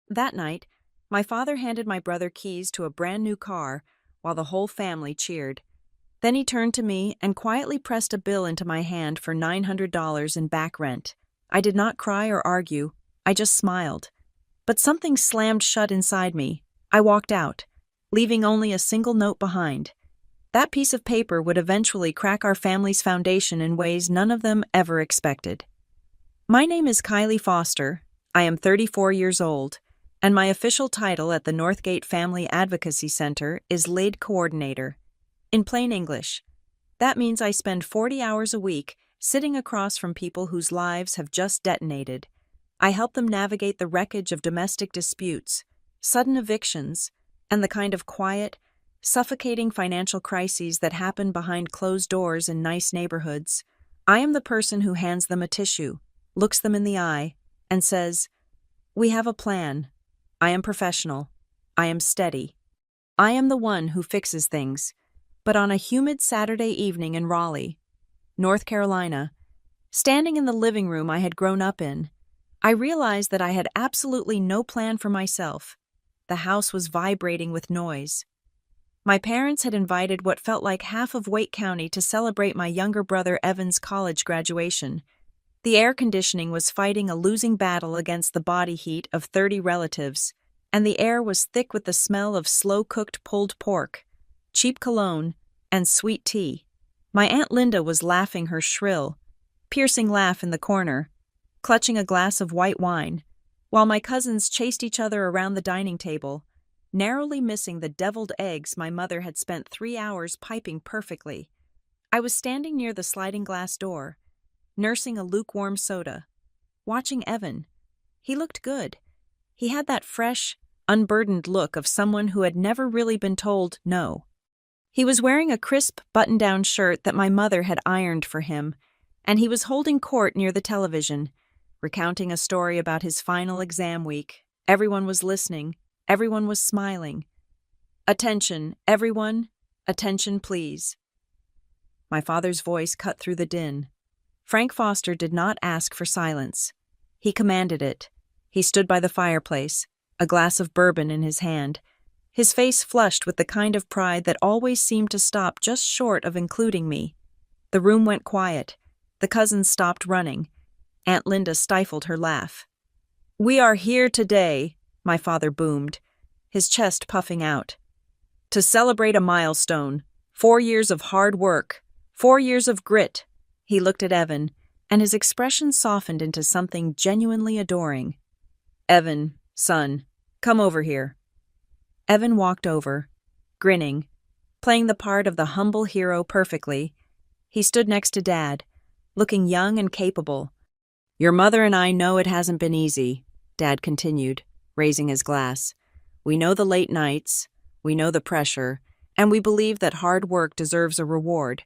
That night, my father handed my brother keys to a brand new car while the whole family cheered. Then he turned to me and quietly pressed a bill into my hand for $900 in back rent. I did not cry or argue, I just smiled. But something slammed shut inside me. I walked out, leaving only a single note behind. That piece of paper would eventually crack our family's foundation in ways none of them ever expected. My name is Kylie Foster. I am 34 years old, and my official title at the Northgate Family Advocacy Center is Lead Coordinator. In plain English, that means I spend 40 hours a week sitting across from people whose lives have just detonated. I help them navigate the wreckage of domestic disputes, sudden evictions, and the kind of quiet, suffocating financial crises that happen behind closed doors in nice neighborhoods. I am the person who hands them a tissue, looks them in the eye, and says, "We have a plan. I am professional. I am steady. I am the one who fixes things." But on a humid Saturday evening in Raleigh, North Carolina, standing in the living room I had grown up in, I realized that I had absolutely no plan for myself. The house was vibrating with noise. My parents had invited what felt like half of Wake County to celebrate my younger brother Evan's college graduation. The air conditioning was fighting a losing battle against the body heat of 30 relatives, and the air was thick with the smell of slow-cooked pulled pork, cheap cologne, and sweet tea. My Aunt Linda was laughing her shrill, piercing laugh in the corner, clutching a glass of white wine, while my cousins chased each other around the dining table, narrowly missing the deviled eggs my mother had spent 3 hours piping perfectly. I was standing near the sliding glass door, nursing a lukewarm soda, watching Evan. He looked good. He had that fresh, unburdened look of someone who had never really been told no. He was wearing a crisp button-down shirt that my mother had ironed for him, and he was holding court near the television, recounting a story about his final exam week. Everyone was listening. Everyone was smiling. "Attention, everyone. Attention, please." My father's voice cut through the din. Frank Foster did not ask for silence. He commanded it. He stood by the fireplace, a glass of bourbon in his hand, his face flushed with the kind of pride that always seemed to stop just short of including me. The room went quiet. The cousins stopped running. Aunt Linda stifled her laugh. "We are here today," my father boomed, his chest puffing out, "to celebrate a milestone. 4 years of hard work. 4 years of grit." He looked at Evan, and his expression softened into something genuinely adoring. "Evan, son, come over here." Evan walked over, grinning, playing the part of the humble hero perfectly. He stood next to Dad, looking young and capable. "Your mother and I know it hasn't been easy," Dad continued, raising his glass. "We know the late nights, we know the pressure, and we believe that hard work deserves a reward.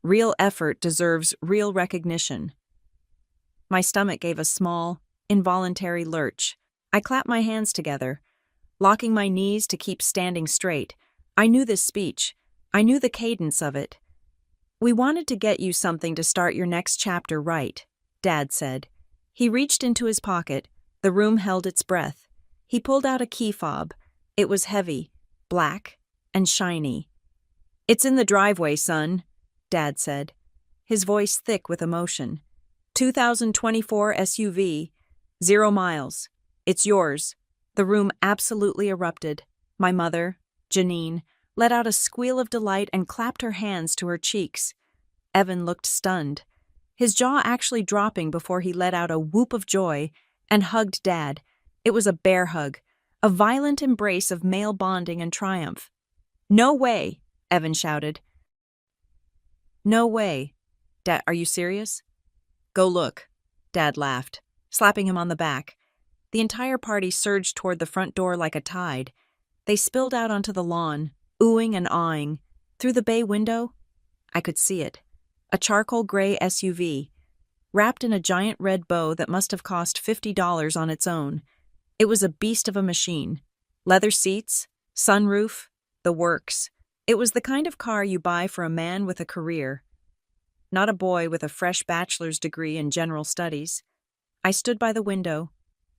Real effort deserves real recognition." My stomach gave a small, involuntary lurch. I clapped my hands together, locking my knees to keep standing straight. I knew this speech. I knew the cadence of it. "We wanted to get you something to start your next chapter right," Dad said. He reached into his pocket. The room held its breath. He pulled out a key fob. It was heavy, black, and shiny. "It's in the driveway, son," Dad said, his voice thick with emotion. 2024 SUV, 0 miles. It's yours." The room absolutely erupted. My mother, Janine, let out a squeal of delight and clapped her hands to her cheeks. Evan looked stunned, his jaw actually dropping before he let out a whoop of joy and hugged Dad. It was a bear hug, a violent embrace of male bonding and triumph. "No way!" Evan shouted. "No way. Dad, are you serious?" "Go look." Dad laughed, slapping him on the back. The entire party surged toward the front door like a tide. They spilled out onto the lawn, oohing and awing. Through the bay window, I could see it. A charcoal gray SUV, wrapped in a giant red bow that must have cost $50 on its own. It was a beast of a machine. Leather seats, sunroof, the works. It was the kind of car you buy for a man with a career, not a boy with a fresh bachelor's degree in general studies. I stood by the window,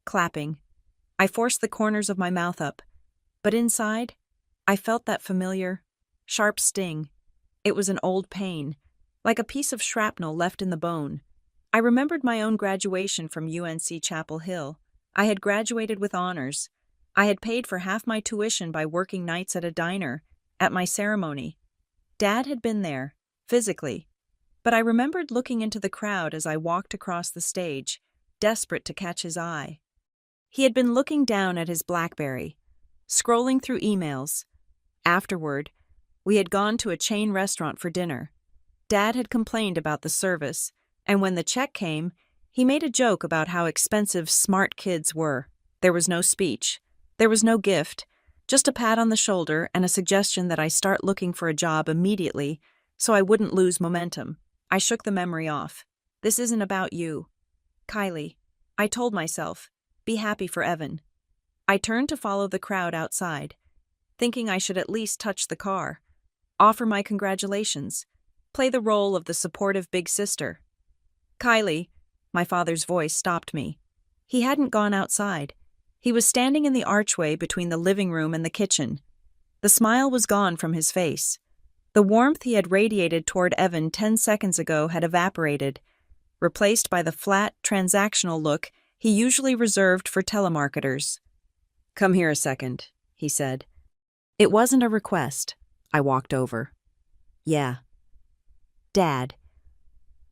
clapping. I forced the corners of my mouth up, but inside, I felt that familiar, sharp sting. It was an old pain, like a piece of shrapnel left in the bone. I remembered my own graduation from UNC Chapel Hill. I had graduated with honors. I had paid for half my tuition by working nights at a diner, at my ceremony. Dad had been there, physically, but I remembered looking into the crowd as I walked across the stage, desperate to catch his eye. He had been looking down at his BlackBerry, scrolling through emails. Afterward, we had gone to a chain restaurant for dinner. Dad had complained about the service, and when the check came, he made a joke about how expensive smart kids were. There was no speech. There was no gift, just a pat on the shoulder and a suggestion that I start looking for a job immediately so I wouldn't lose momentum. I shook the memory off. This isn't about you. Kylie, I told myself, be happy for Evan. I turned to follow the crowd outside, thinking I should at least touch the car, offer my congratulations, play the role of the supportive big sister. Kylie, my father's voice stopped me. He hadn't gone outside. He was standing in the archway between the living room and the kitchen. The smile was gone from his face. The warmth he had radiated toward Evan 10 seconds ago had evaporated, replaced by the flat, transactional look he usually reserved for telemarketers. "Come here a second," he said. It wasn't a request. I walked over. "Yeah." "Dad,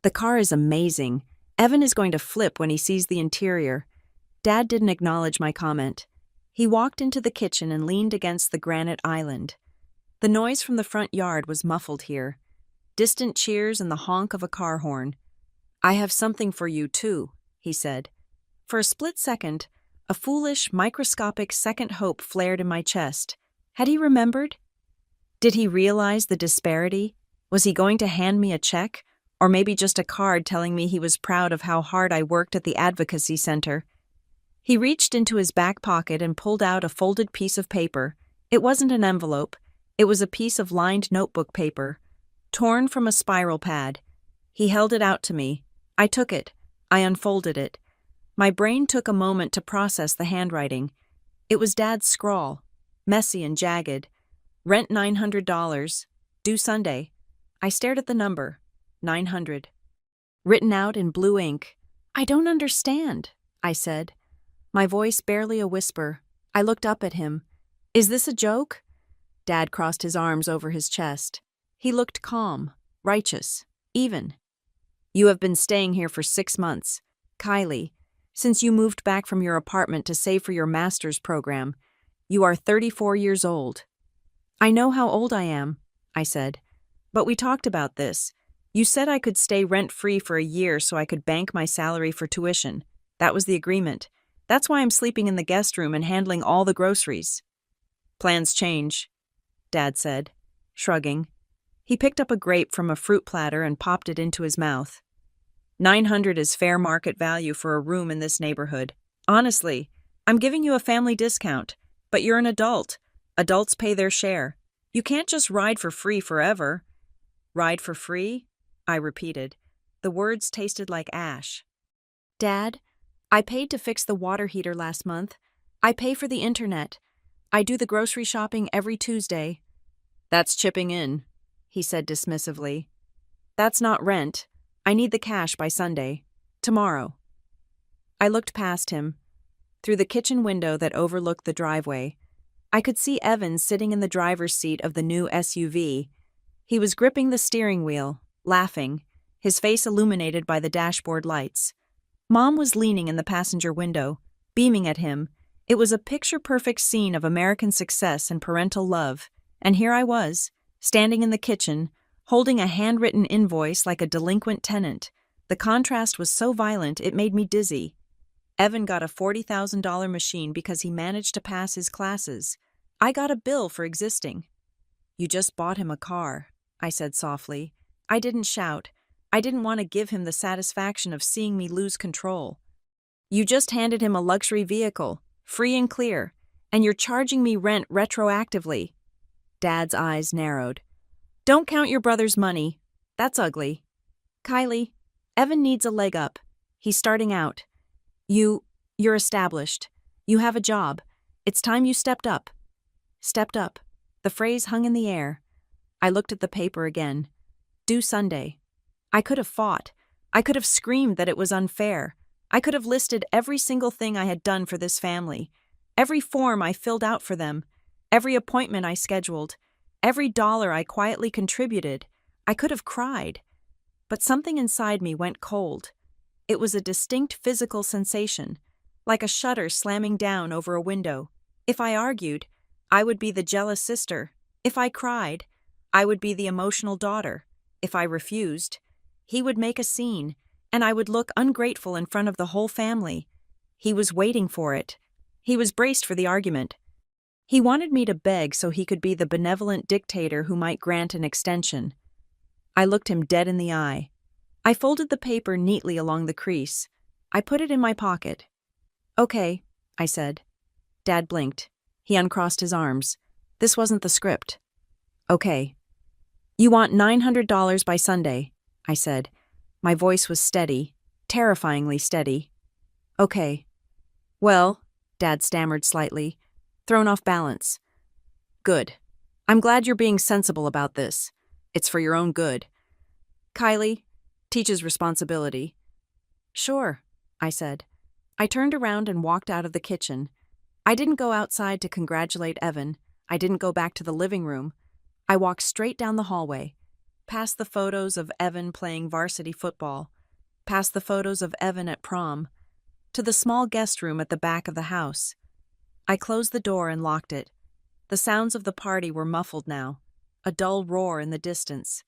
the car is amazing. Evan is going to flip when he sees the interior." Dad didn't acknowledge my comment. He walked into the kitchen and leaned against the granite island. The noise from the front yard was muffled here. Distant cheers and the honk of a car horn. "I have something for you, too," he said. For a split second, a foolish, microscopic second hope flared in my chest. Had he remembered? Did he realize the disparity? Was he going to hand me a check, or maybe just a card telling me he was proud of how hard I worked at the advocacy center? He reached into his back pocket and pulled out a folded piece of paper. It wasn't an envelope. It was a piece of lined notebook paper, torn from a spiral pad. He held it out to me. I took it. I unfolded it. My brain took a moment to process the handwriting. It was Dad's scrawl, messy and jagged. Rent $900, due Sunday. I stared at the number, 900. Written out in blue ink. "I don't understand," I said, my voice barely a whisper. I looked up at him. "Is this a joke?" Dad crossed his arms over his chest. He looked calm, righteous, even. "You have been staying here for 6 months. Kylie, since you moved back from your apartment to save for your master's program. You are 34 years old." "I know how old I am," I said. "But we talked about this. You said I could stay rent-free for a year so I could bank my salary for tuition. That was the agreement. That's why I'm sleeping in the guest room and handling all the groceries." "Plans change," Dad said, shrugging. He picked up a grape from a fruit platter and popped it into his mouth. 900 is fair market value for a room in this neighborhood. Honestly, I'm giving you a family discount, but you're an adult. Adults pay their share. You can't just ride for free forever." "Ride for free?" I repeated. The words tasted like ash. "Dad, I paid to fix the water heater last month. I pay for the internet. I do the grocery shopping every Tuesday." "That's chipping in," he said dismissively. "That's not rent. I need the cash by Sunday. Tomorrow." I looked past him. Through the kitchen window that overlooked the driveway, I could see Evan sitting in the driver's seat of the new SUV. He was gripping the steering wheel, laughing, his face illuminated by the dashboard lights. Mom was leaning in the passenger window, beaming at him. It was a picture-perfect scene of American success and parental love, and here I was, standing in the kitchen, holding a handwritten invoice like a delinquent tenant. The contrast was so violent it made me dizzy. Evan got a $40,000 machine because he managed to pass his classes. I got a bill for existing. "You just bought him a car," I said softly. I didn't shout. I didn't want to give him the satisfaction of seeing me lose control. "You just handed him a luxury vehicle, free and clear, and you're charging me rent retroactively." Dad's eyes narrowed. "Don't count your brother's money. That's ugly. Kylie, Evan needs a leg up. He's starting out. You're established. You have a job. It's time you stepped up. Stepped up. The phrase hung in the air. I looked at the paper again. Due Sunday. I could have fought. I could have screamed that it was unfair. I could have listed every single thing I had done for this family, every form I filled out for them, every appointment I scheduled, every dollar I quietly contributed. I could have cried. But something inside me went cold. It was a distinct physical sensation, like a shutter slamming down over a window. If I argued, I would be the jealous sister. If I cried, I would be the emotional daughter. If I refused, he would make a scene, and I would look ungrateful in front of the whole family. He was waiting for it. He was braced for the argument. He wanted me to beg so he could be the benevolent dictator who might grant an extension. I looked him dead in the eye. I folded the paper neatly along the crease. I put it in my pocket. Okay, I said. Dad blinked. He uncrossed his arms. This wasn't the script. Okay. You want $900 by Sunday, I said. My voice was steady, terrifyingly steady. Okay. Well, Dad stammered slightly, thrown off balance. Good. I'm glad you're being sensible about this. It's for your own good. Kylie, teaches responsibility. Sure, I said. I turned around and walked out of the kitchen. I didn't go outside to congratulate Evan. I didn't go back to the living room. I walked straight down the hallway, past the photos of Evan playing varsity football, past the photos of Evan at prom, to the small guest room at the back of the house. I closed the door and locked it. The sounds of the party were muffled now, a dull roar in the distance.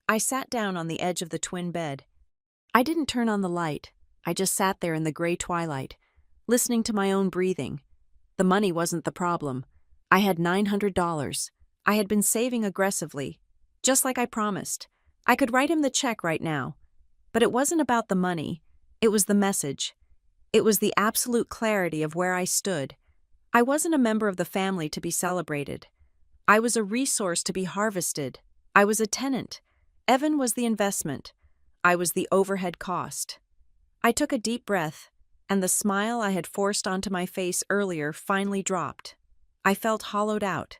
I sat down on the edge of the twin bed. I didn't turn on the light. I just sat there in the gray twilight, listening to my own breathing. The money wasn't the problem. I had $900. I had been saving aggressively, just like I promised. I could write him the check right now. But it wasn't about the money. It was the message. It was the absolute clarity of where I stood. I wasn't a member of the family to be celebrated. I was a resource to be harvested. I was a tenant. Evan was the investment. I was the overhead cost. I took a deep breath, and the smile I had forced onto my face earlier finally dropped. I felt hollowed out.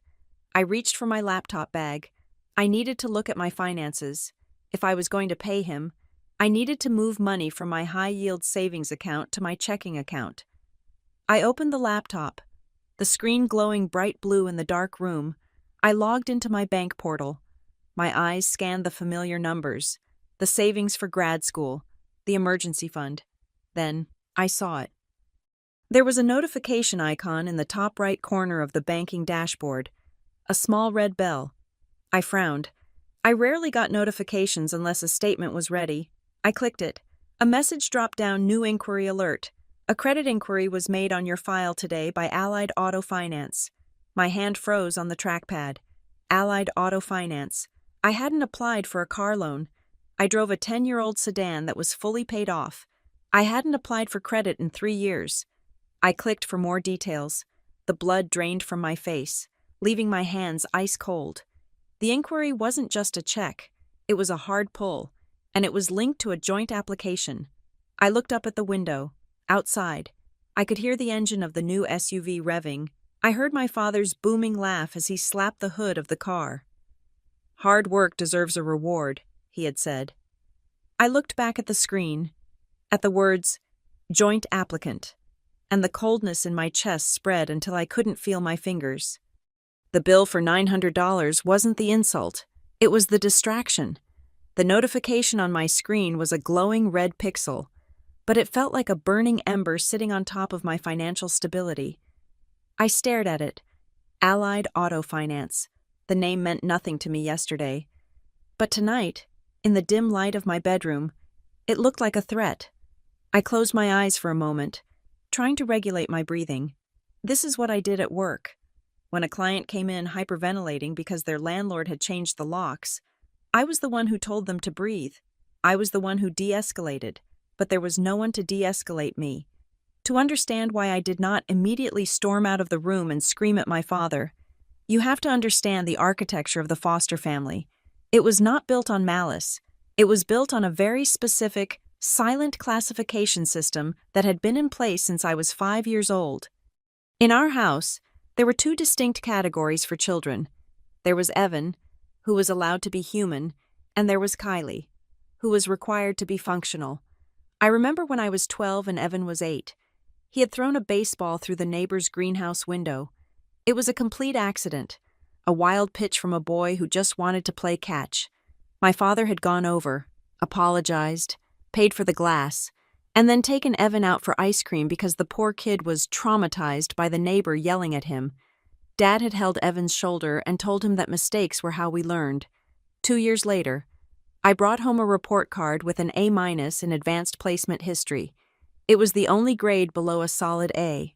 I reached for my laptop bag. I needed to look at my finances. If I was going to pay him, I needed to move money from my high-yield savings account to my checking account. I opened the laptop, the screen glowing bright blue in the dark room. I logged into my bank portal. My eyes scanned the familiar numbers, the savings for grad school, the emergency fund. Then, I saw it. There was a notification icon in the top right corner of the banking dashboard, a small red bell. I frowned. I rarely got notifications unless a statement was ready. I clicked it. A message dropped down, new inquiry alert. A credit inquiry was made on your file today by Allied Auto Finance. My hand froze on the trackpad. Allied Auto Finance. I hadn't applied for a car loan. I drove a 10-year-old sedan that was fully paid off. I hadn't applied for credit in 3 years. I clicked for more details. The blood drained from my face, leaving my hands ice cold. The inquiry wasn't just a check. It was a hard pull, and it was linked to a joint application. I looked up at the window. Outside, I could hear the engine of the new SUV revving. I heard my father's booming laugh as he slapped the hood of the car. Hard work deserves a reward, he had said. I looked back at the screen, at the words, joint applicant, and the coldness in my chest spread until I couldn't feel my fingers. The bill for $900 wasn't the insult. It was the distraction. The notification on my screen was a glowing red pixel, but it felt like a burning ember sitting on top of my financial stability. I stared at it. Allied Auto Finance. The name meant nothing to me yesterday. But tonight, in the dim light of my bedroom, it looked like a threat. I closed my eyes for a moment, trying to regulate my breathing. This is what I did at work. When a client came in hyperventilating because their landlord had changed the locks, I was the one who told them to breathe. I was the one who de-escalated, but there was no one to de-escalate me. To understand why I did not immediately storm out of the room and scream at my father, you have to understand the architecture of the Foster family. It was not built on malice. It was built on a very specific, silent classification system that had been in place since I was 5 years old. In our house, there were two distinct categories for children. There was Evan, who was allowed to be human, and there was Kylie, who was required to be functional. I remember when I was 12 and Evan was 8. He had thrown a baseball through the neighbor's greenhouse window. It was a complete accident, a wild pitch from a boy who just wanted to play catch. My father had gone over, apologized, paid for the glass, and then taken Evan out for ice cream because the poor kid was traumatized by the neighbor yelling at him. Dad had held Evan's shoulder and told him that mistakes were how we learned. 2 years later, I brought home a report card with an A- in advanced placement history. It was the only grade below a solid A.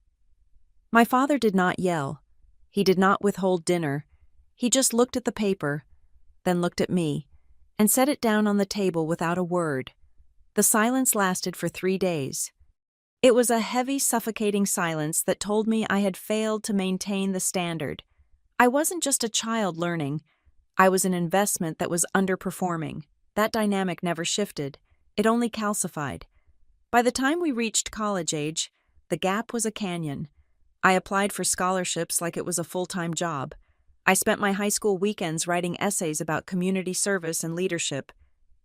My father did not yell. He did not withhold dinner. He just looked at the paper, then looked at me, and set it down on the table without a word. The silence lasted for 3 days. It was a heavy, suffocating silence that told me I had failed to maintain the standard. I wasn't just a child learning. I was an investment that was underperforming. That dynamic never shifted. It only calcified. By the time we reached college age, the gap was a canyon. I applied for scholarships like it was a full-time job. I spent my high school weekends writing essays about community service and leadership,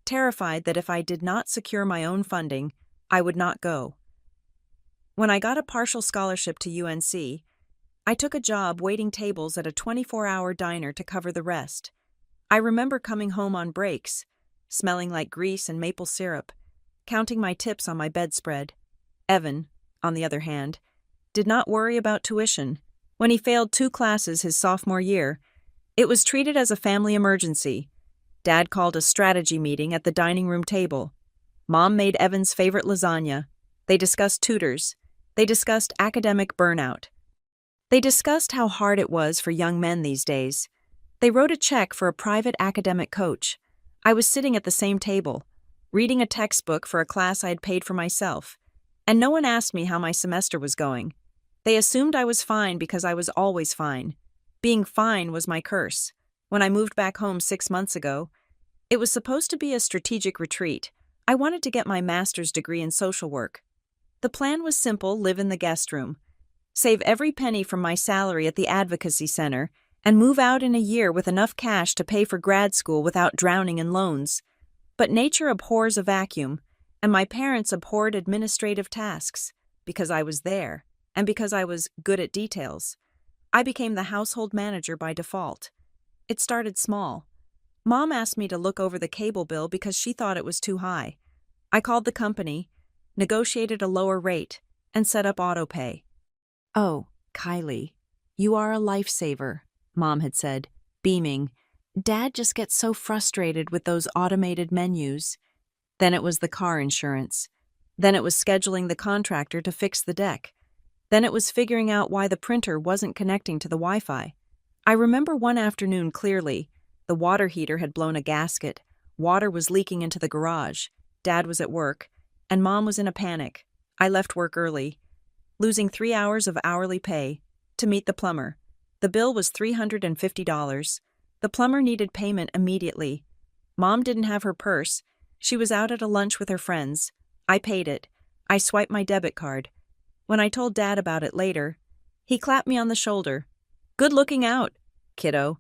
terrified that if I did not secure my own funding, I would not go. When I got a partial scholarship to UNC, I took a job waiting tables at a 24-hour diner to cover the rest. I remember coming home on breaks, smelling like grease and maple syrup, counting my tips on my bedspread. Evan, on the other hand, did not worry about tuition. When he failed 2 classes his sophomore year, it was treated as a family emergency. Dad called a strategy meeting at the dining room table. Mom made Evan's favorite lasagna. They discussed tutors. They discussed academic burnout. They discussed how hard it was for young men these days. They wrote a check for a private academic coach. I was sitting at the same table, reading a textbook for a class I had paid for myself, and no one asked me how my semester was going. They assumed I was fine because I was always fine. Being fine was my curse. When I moved back home 6 months ago, it was supposed to be a strategic retreat. I wanted to get my master's degree in social work. The plan was simple: live in the guest room, save every penny from my salary at the advocacy center, and move out in a year with enough cash to pay for grad school without drowning in loans. But nature abhors a vacuum, and my parents abhorred administrative tasks, because I was there, and because I was good at details. I became the household manager by default. It started small. Mom asked me to look over the cable bill because she thought it was too high. I called the company, negotiated a lower rate, and set up autopay. "Oh, Kylie, you are a lifesaver," Mom had said, beaming. "Dad just gets so frustrated with those automated menus." Then it was the car insurance. Then it was scheduling the contractor to fix the deck. Then it was figuring out why the printer wasn't connecting to the Wi-Fi. I remember one afternoon clearly. The water heater had blown a gasket. Water was leaking into the garage. Dad was at work, and Mom was in a panic. I left work early, losing 3 hours of hourly pay, to meet the plumber. The bill was $350. The plumber needed payment immediately. Mom didn't have her purse. She was out at a lunch with her friends. I paid it. I swiped my debit card. When I told Dad about it later, he clapped me on the shoulder. "Good looking out, kiddo.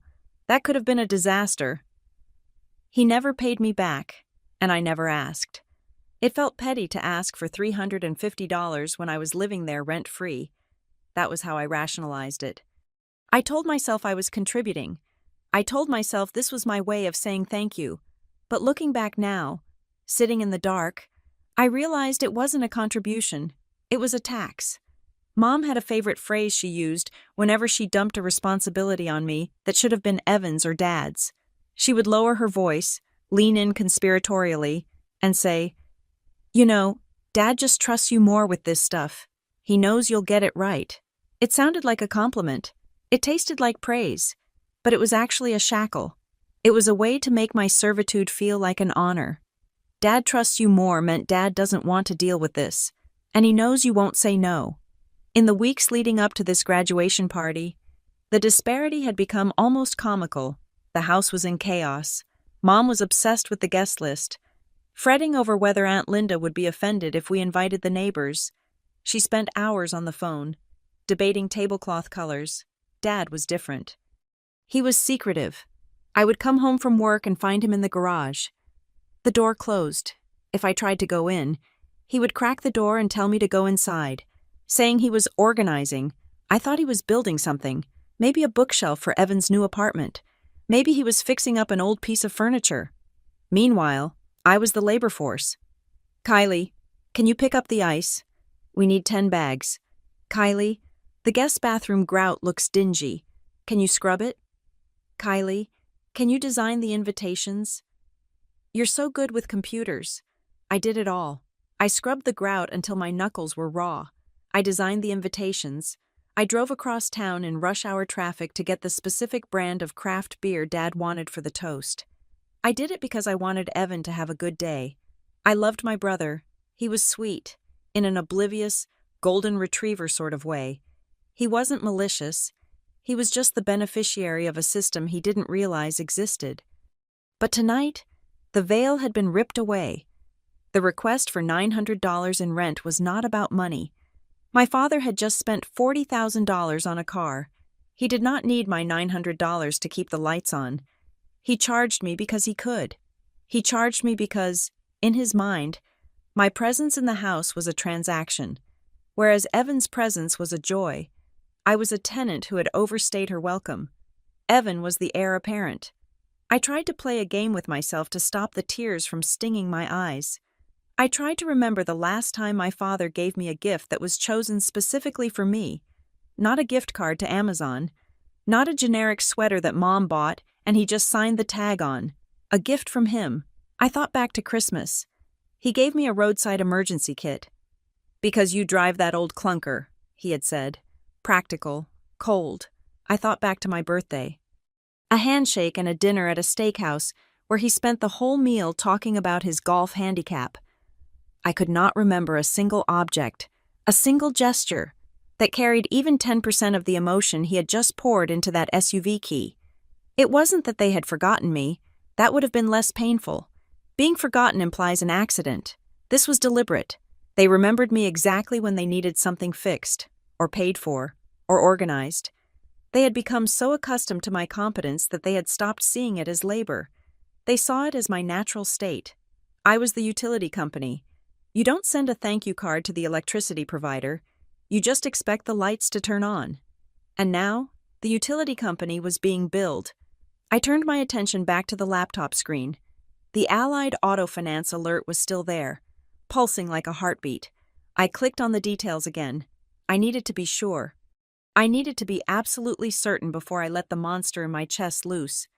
That could have been a disaster." He never paid me back, and I never asked. It felt petty to ask for $350 when I was living there rent-free. That was how I rationalized it. I told myself I was contributing. I told myself this was my way of saying thank you. But looking back now, sitting in the dark, I realized it wasn't a contribution. It was a tax. Mom had a favorite phrase she used whenever she dumped a responsibility on me that should have been Evan's or Dad's. She would lower her voice, lean in conspiratorially, and say, "You know, Dad just trusts you more with this stuff. He knows you'll get it right." It sounded like a compliment. It tasted like praise, but it was actually a shackle. It was a way to make my servitude feel like an honor. "Dad trusts you more" meant Dad doesn't want to deal with this, and he knows you won't say no. In the weeks leading up to this graduation party, the disparity had become almost comical. The house was in chaos. Mom was obsessed with the guest list, fretting over whether Aunt Linda would be offended if we invited the neighbors. She spent hours on the phone. debating tablecloth colors. Dad was different. He was secretive. I would come home from work and find him in the garage. The door closed. If I tried to go in, he would crack the door and tell me to go inside, saying he was organizing. I thought he was building something, maybe a bookshelf for Evan's new apartment. Maybe he was fixing up an old piece of furniture. Meanwhile, I was the labor force. Kylie, can you pick up the ice? We need 10 bags. Kylie, the guest bathroom grout looks dingy. Can you scrub it? Kylie, can you design the invitations? You're so good with computers. I did it all. I scrubbed the grout until my knuckles were raw. I designed the invitations. I drove across town in rush hour traffic to get the specific brand of craft beer Dad wanted for the toast. I did it because I wanted Evan to have a good day. I loved my brother. He was sweet, in an oblivious, golden retriever sort of way. He wasn't malicious. He was just the beneficiary of a system he didn't realize existed. But tonight, the veil had been ripped away. The request for $900 in rent was not about money. My father had just spent $40,000 on a car. He did not need my $900 to keep the lights on. He charged me because he could. He charged me because, in his mind, my presence in the house was a transaction, whereas Evan's presence was a joy. I was a tenant who had overstayed her welcome. Evan was the heir apparent. I tried to play a game with myself to stop the tears from stinging my eyes. I tried to remember the last time my father gave me a gift that was chosen specifically for me. Not a gift card to Amazon. Not a generic sweater that Mom bought and he just signed the tag on. A gift from him. I thought back to Christmas. He gave me a roadside emergency kit. Because you drive that old clunker, he had said. Practical. Cold. I thought back to my birthday. A handshake and a dinner at a steakhouse where he spent the whole meal talking about his golf handicap. I could not remember a single object, a single gesture, that carried even 10% of the emotion he had just poured into that SUV key. It wasn't that they had forgotten me. That would have been less painful. Being forgotten implies an accident. This was deliberate. They remembered me exactly when they needed something fixed, or paid for, or organized. They had become so accustomed to my competence that they had stopped seeing it as labor. They saw it as my natural state. I was the utility company. You don't send a thank you card to the electricity provider. You just expect the lights to turn on. And now, the utility company was being billed. I turned my attention back to the laptop screen. The Allied Auto Finance alert was still there, pulsing like a heartbeat. I clicked on the details again. I needed to be sure. I needed to be absolutely certain before I let the monster in my chest loose.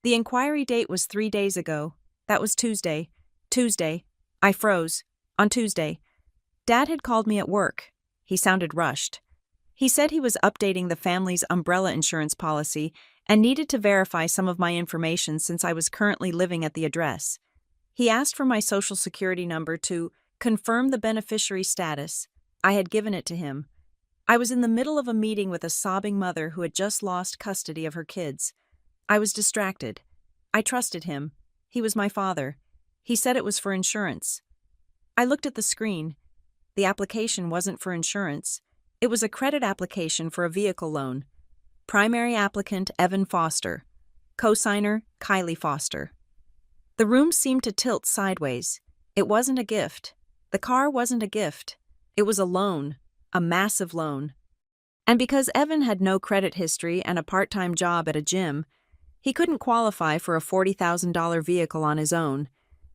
The inquiry date was 3 days ago. That was Tuesday. Tuesday. I froze. On Tuesday. Dad had called me at work. He sounded rushed. He said he was updating the family's umbrella insurance policy and needed to verify some of my information since I was currently living at the address. He asked for my social security number to confirm the beneficiary status. I had given it to him. I was in the middle of a meeting with a sobbing mother who had just lost custody of her kids. I was distracted. I trusted him. He was my father. He said it was for insurance. I looked at the screen. The application wasn't for insurance. It was a credit application for a vehicle loan. Primary applicant Evan Foster. Cosigner Kylie Foster. The room seemed to tilt sideways. It wasn't a gift. The car wasn't a gift. It was a loan. A massive loan. And because Evan had no credit history and a part-time job at a gym, he couldn't qualify for a $40,000 vehicle on his own.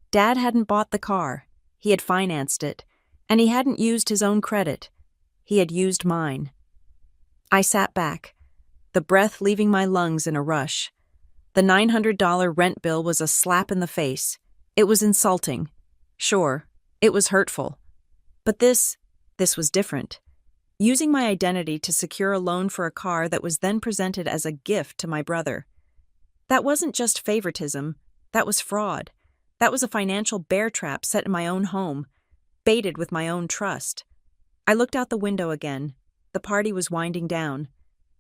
Dad hadn't bought the car. He had financed it, and he hadn't used his own credit. He had used mine. I sat back, the breath leaving my lungs in a rush. The $900 rent bill was a slap in the face. It was insulting. Sure, it was hurtful. But this was different. Using my identity to secure a loan for a car that was then presented as a gift to my brother. That wasn't just favoritism. That was fraud. That was a financial bear trap set in my own home, baited with my own trust. I looked out the window again. The party was winding down.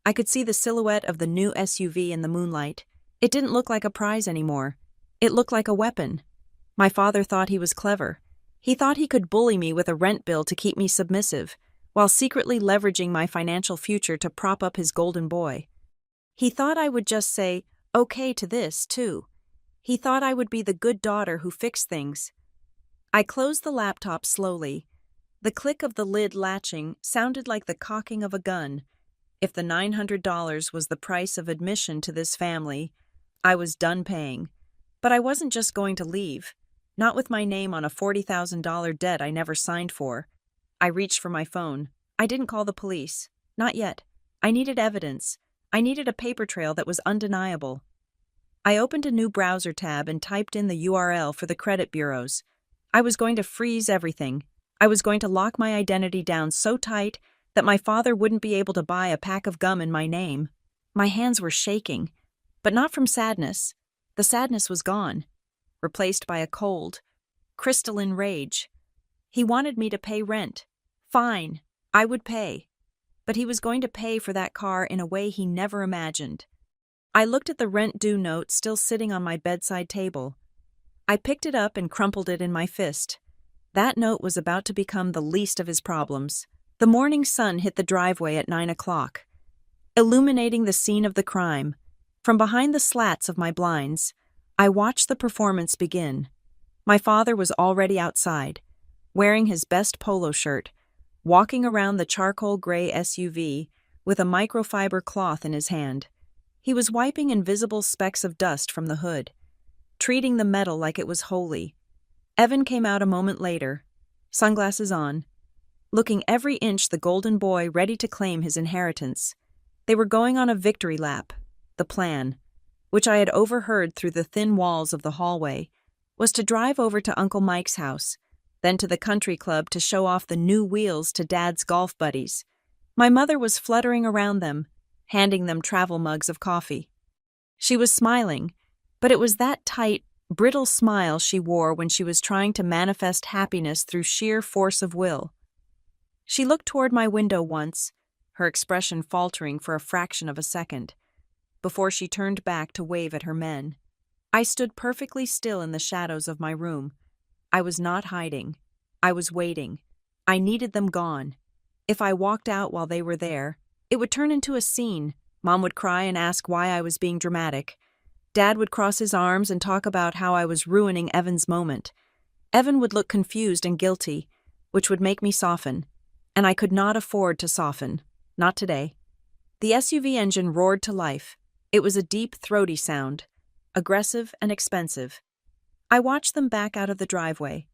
I could see the silhouette of the new SUV in the moonlight. It didn't look like a prize anymore. It looked like a weapon. My father thought he was clever. He thought he could bully me with a rent bill to keep me submissive, while secretly leveraging my financial future to prop up his golden boy. He thought I would just say, okay to this, too. He thought I would be the good daughter who fixed things. I closed the laptop slowly. The click of the lid latching sounded like the cocking of a gun. If the $900 was the price of admission to this family, I was done paying. But I wasn't just going to leave. Not with my name on a $40,000 debt I never signed for. I reached for my phone. I didn't call the police. Not yet. I needed evidence. I needed a paper trail that was undeniable. I opened a new browser tab and typed in the URL for the credit bureaus. I was going to freeze everything. I was going to lock my identity down so tight that my father wouldn't be able to buy a pack of gum in my name. My hands were shaking, but not from sadness. The sadness was gone, replaced by a cold, crystalline rage. He wanted me to pay rent. Fine, I would pay. But he was going to pay for that car in a way he never imagined. I looked at the rent-due note still sitting on my bedside table. I picked it up and crumpled it in my fist. That note was about to become the least of his problems. The morning sun hit the driveway at 9 o'clock, illuminating the scene of the crime. From behind the slats of my blinds, I watched the performance begin. My father was already outside, wearing his best polo shirt, walking around the charcoal gray SUV with a microfiber cloth in his hand. He was wiping invisible specks of dust from the hood, treating the metal like it was holy. Evan came out a moment later, sunglasses on, looking every inch the golden boy ready to claim his inheritance. They were going on a victory lap. The plan, which I had overheard through the thin walls of the hallway, was to drive over to Uncle Mike's house, then to the country club to show off the new wheels to Dad's golf buddies. My mother was fluttering around them, handing them travel mugs of coffee. She was smiling, but it was that tight, brittle smile she wore when she was trying to manifest happiness through sheer force of will. She looked toward my window once, her expression faltering for a fraction of a second, before she turned back to wave at her men. I stood perfectly still in the shadows of my room. I was not hiding. I was waiting. I needed them gone. If I walked out while they were there, it would turn into a scene. Mom would cry and ask why I was being dramatic. Dad would cross his arms and talk about how I was ruining Evan's moment. Evan would look confused and guilty, which would make me soften. And I could not afford to soften. Not today. The SUV engine roared to life. It was a deep, throaty sound, aggressive and expensive. I watched them back out of the driveway.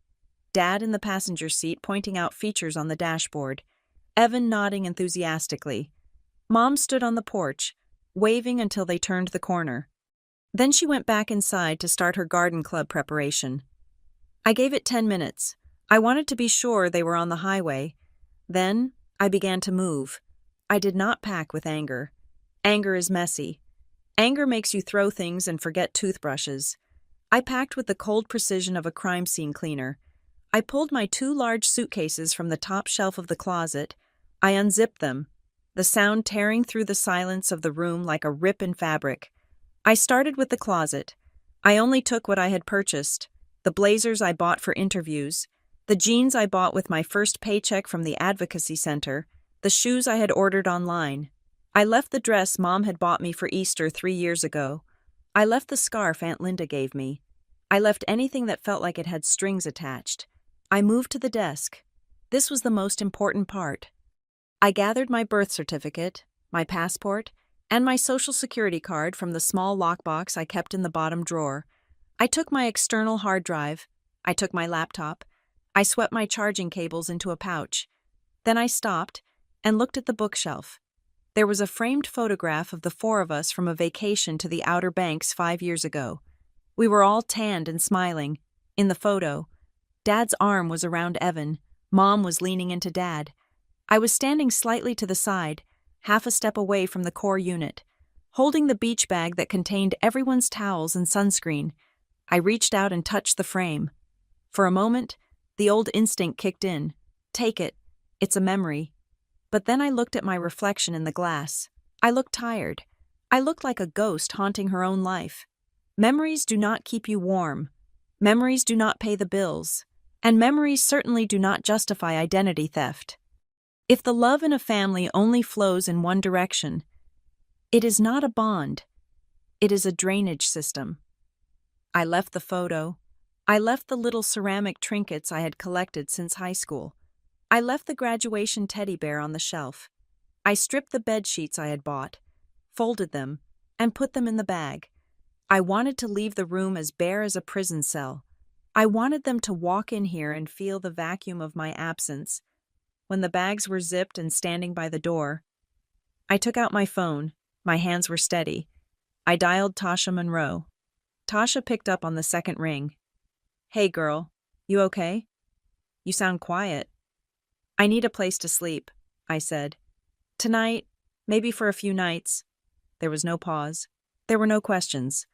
Dad in the passenger seat pointing out features on the dashboard, Evan nodding enthusiastically. Mom stood on the porch, waving until they turned the corner. Then she went back inside to start her garden club preparation. I gave it 10 minutes. I wanted to be sure they were on the highway. Then I began to move. I did not pack with anger. Anger is messy. Anger makes you throw things and forget toothbrushes. I packed with the cold precision of a crime scene cleaner. I pulled my 2 large suitcases from the top shelf of the closet. I unzipped them, the sound tearing through the silence of the room like a rip in fabric. I started with the closet. I only took what I had purchased, the blazers I bought for interviews, the jeans I bought with my first paycheck from the advocacy center, the shoes I had ordered online. I left the dress Mom had bought me for Easter 3 years ago. I left the scarf Aunt Linda gave me. I left anything that felt like it had strings attached. I moved to the desk. This was the most important part. I gathered my birth certificate, my passport, and my social security card from the small lockbox I kept in the bottom drawer. I took my external hard drive. I took my laptop. I swept my charging cables into a pouch. Then I stopped and looked at the bookshelf. There was a framed photograph of the 4 of us from a vacation to the Outer Banks 5 years ago. We were all tanned and smiling. In the photo, Dad's arm was around Evan. Mom was leaning into Dad. I was standing slightly to the side, half a step away from the core unit, holding the beach bag that contained everyone's towels and sunscreen. I reached out and touched the frame. For a moment, the old instinct kicked in. Take it. It's a memory. But then I looked at my reflection in the glass. I looked tired. I looked like a ghost haunting her own life. Memories do not keep you warm. Memories do not pay the bills. And memories certainly do not justify identity theft. If the love in a family only flows in one direction, it is not a bond, it is a drainage system. I left the photo. I left the little ceramic trinkets I had collected since high school. I left the graduation teddy bear on the shelf. I stripped the bed sheets I had bought, folded them, and put them in the bag. I wanted to leave the room as bare as a prison cell. I wanted them to walk in here and feel the vacuum of my absence. When the bags were zipped and standing by the door, I took out my phone. My hands were steady. I dialed Tasha Monroe. Tasha picked up on the second ring. "Hey girl, you okay? You sound quiet." "I need a place to sleep," I said. "Tonight, maybe for a few nights." There was no pause. There were no questions.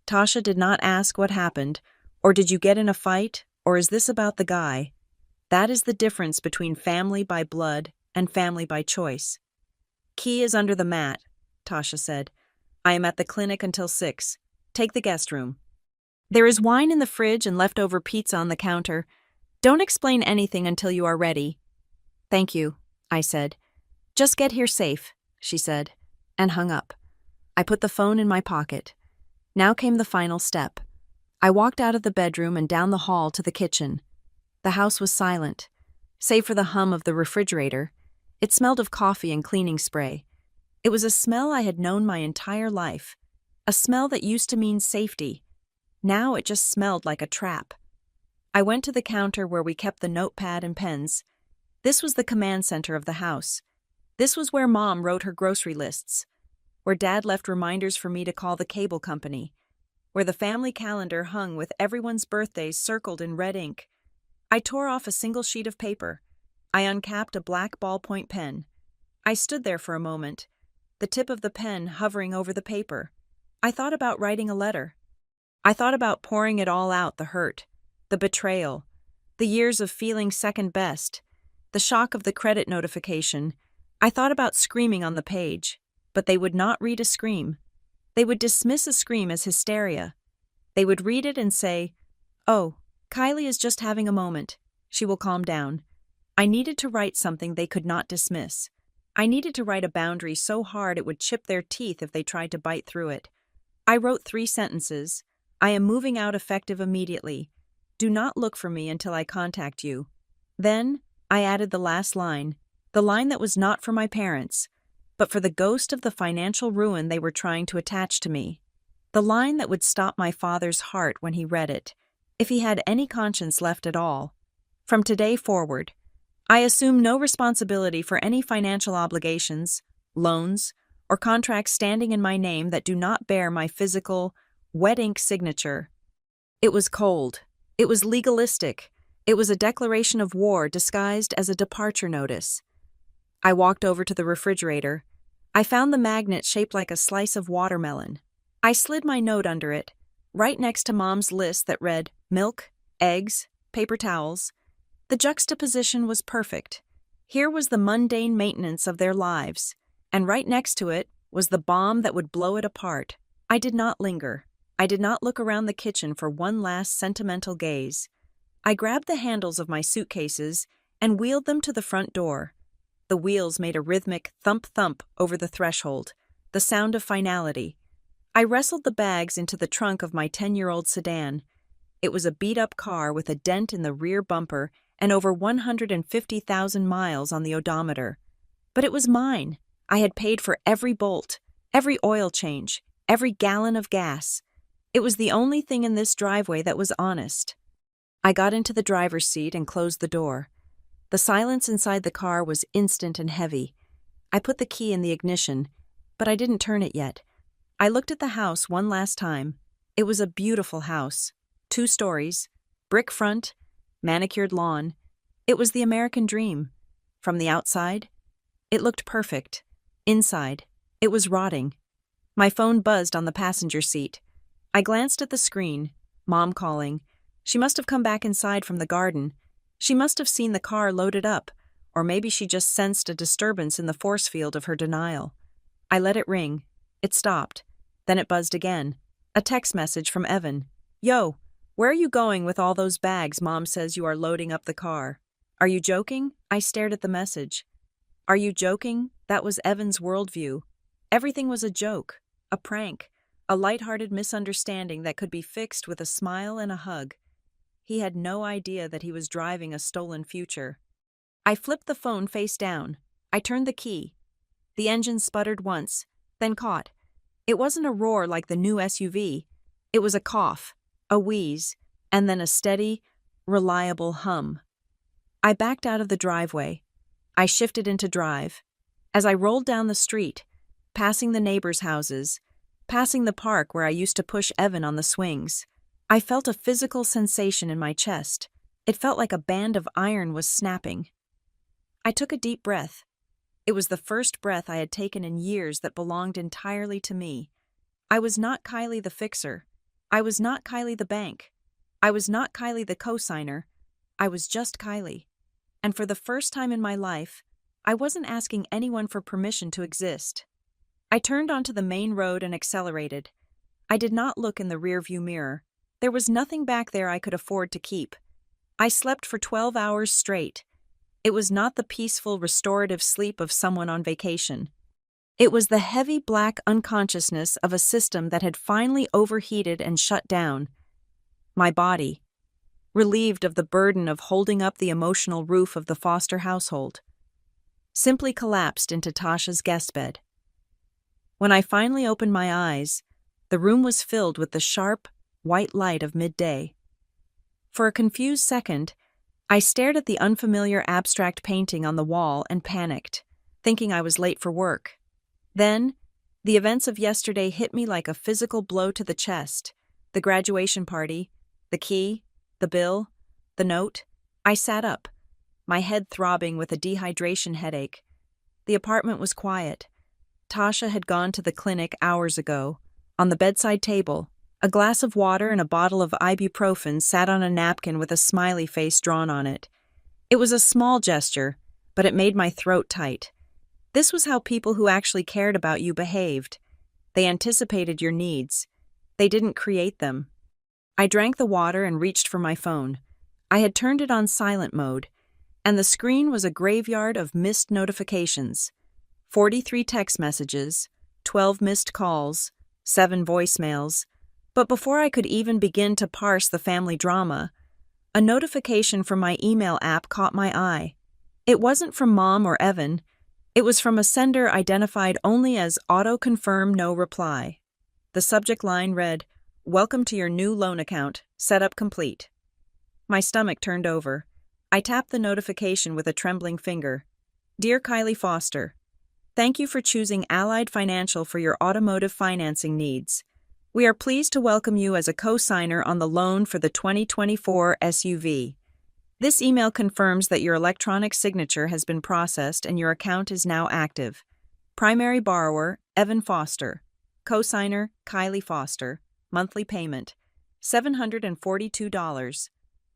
Tasha did not ask what happened, or did you get in a fight, or is this about the guy? That is the difference between family by blood and family by choice. "Key is under the mat," Tasha said. "I am at the clinic until 6. Take the guest room. There is wine in the fridge and leftover pizza on the counter. Don't explain anything until you are ready." "Thank you," I said. "Just get here safe," she said, and hung up. I put the phone in my pocket. Now came the final step. I walked out of the bedroom and down the hall to the kitchen. The house was silent, save for the hum of the refrigerator. It smelled of coffee and cleaning spray. It was a smell I had known my entire life, a smell that used to mean safety. Now it just smelled like a trap. I went to the counter where we kept the notepad and pens. This was the command center of the house. This was where Mom wrote her grocery lists, where Dad left reminders for me to call the cable company, where the family calendar hung with everyone's birthdays circled in red ink. I tore off a single sheet of paper. I uncapped a black ballpoint pen. I stood there for a moment, the tip of the pen hovering over the paper. I thought about writing a letter. I thought about pouring it all out, the hurt, the betrayal, the years of feeling second best, the shock of the credit notification. I thought about screaming on the page, but they would not read a scream. They would dismiss a scream as hysteria. They would read it and say, "Oh, Kylie is just having a moment. She will calm down." I needed to write something they could not dismiss. I needed to write a boundary so hard it would chip their teeth if they tried to bite through it. I wrote 3 sentences. "I am moving out effective immediately. Do not look for me until I contact you." Then, I added the last line, the line that was not for my parents, but for the ghost of the financial ruin they were trying to attach to me. The line that would stop my father's heart when he read it, if he had any conscience left at all. From today forward, I assume no responsibility for any financial obligations, loans, or contracts standing in my name that do not bear my physical, wet ink signature. It was cold. It was legalistic. It was a declaration of war disguised as a departure notice. I walked over to the refrigerator. I found the magnet shaped like a slice of watermelon. I slid my note under it, right next to Mom's list that read milk, eggs, paper towels. The juxtaposition was perfect. Here was the mundane maintenance of their lives, and right next to it was the bomb that would blow it apart. I did not linger. I did not look around the kitchen for one last sentimental gaze. I grabbed the handles of my suitcases and wheeled them to the front door. The wheels made a rhythmic thump-thump over the threshold, the sound of finality. I wrestled the bags into the trunk of my 10-year-old sedan. It was a beat-up car with a dent in the rear bumper and over 150,000 miles on the odometer. But it was mine. I had paid for every bolt, every oil change, every gallon of gas. It was the only thing in this driveway that was honest. I got into the driver's seat and closed the door. The silence inside the car was instant and heavy. I put the key in the ignition, but I didn't turn it yet. I looked at the house one last time. It was a beautiful house. 2 stories, brick front, manicured lawn. It was the American dream. From the outside, it looked perfect. Inside, it was rotting. My phone buzzed on the passenger seat. I glanced at the screen. Mom calling. She must have come back inside from the garden. She must have seen the car loaded up, or maybe she just sensed a disturbance in the force field of her denial. I let it ring. It stopped. Then it buzzed again. A text message from Evan. "Yo, where are you going with all those bags? Mom says you are loading up the car." "Are you joking?" I stared at the message. Are you joking? That was Evan's worldview. Everything was a joke, a prank, a lighthearted misunderstanding that could be fixed with a smile and a hug. He had no idea that he was driving a stolen future. I flipped the phone face down. I turned the key. The engine sputtered once, then caught. It wasn't a roar like the new SUV. It was a cough, a wheeze, and then a steady, reliable hum. I backed out of the driveway. I shifted into drive. As I rolled down the street, passing the neighbors' houses, passing the park where I used to push Evan on the swings, I felt a physical sensation in my chest. It felt like a band of iron was snapping. I took a deep breath. It was the first breath I had taken in years that belonged entirely to me. I was not Kylie the fixer. I was not Kylie the bank. I was not Kylie the cosigner. I was just Kylie. And for the first time in my life, I wasn't asking anyone for permission to exist. I turned onto the main road and accelerated. I did not look in the rearview mirror. There was nothing back there I could afford to keep. I slept for 12 hours straight. It was not the peaceful, restorative sleep of someone on vacation. It was the heavy black unconsciousness of a system that had finally overheated and shut down. My body, relieved of the burden of holding up the emotional roof of the Foster household, simply collapsed into Tasha's guest bed. When I finally opened my eyes, the room was filled with the sharp, white light of midday. For a confused second, I stared at the unfamiliar abstract painting on the wall and panicked, thinking I was late for work. Then, the events of yesterday hit me like a physical blow to the chest. The graduation party, the key, the bill, the note. I sat up, my head throbbing with a dehydration headache. The apartment was quiet. Tasha had gone to the clinic hours ago. On the bedside table, a glass of water and a bottle of ibuprofen sat on a napkin with a smiley face drawn on it. It was a small gesture, but it made my throat tight. This was how people who actually cared about you behaved. They anticipated your needs. They didn't create them. I drank the water and reached for my phone. I had turned it on silent mode, and the screen was a graveyard of missed notifications. 43 text messages, 12 missed calls, 7 voicemails. But before I could even begin to parse the family drama, a notification from my email app caught my eye. It wasn't from Mom or Evan. It was from a sender identified only as auto-confirm no reply. The subject line read, "Welcome to your new loan account. Setup complete." My stomach turned over. I tapped the notification with a trembling finger. "Dear Kylie Foster, thank you for choosing Allied Financial for your automotive financing needs. We are pleased to welcome you as a co-signer on the loan for the 2024 SUV. This email confirms that your electronic signature has been processed and your account is now active. Primary borrower, Evan Foster. Co-signer, Kylie Foster. Monthly payment, $742.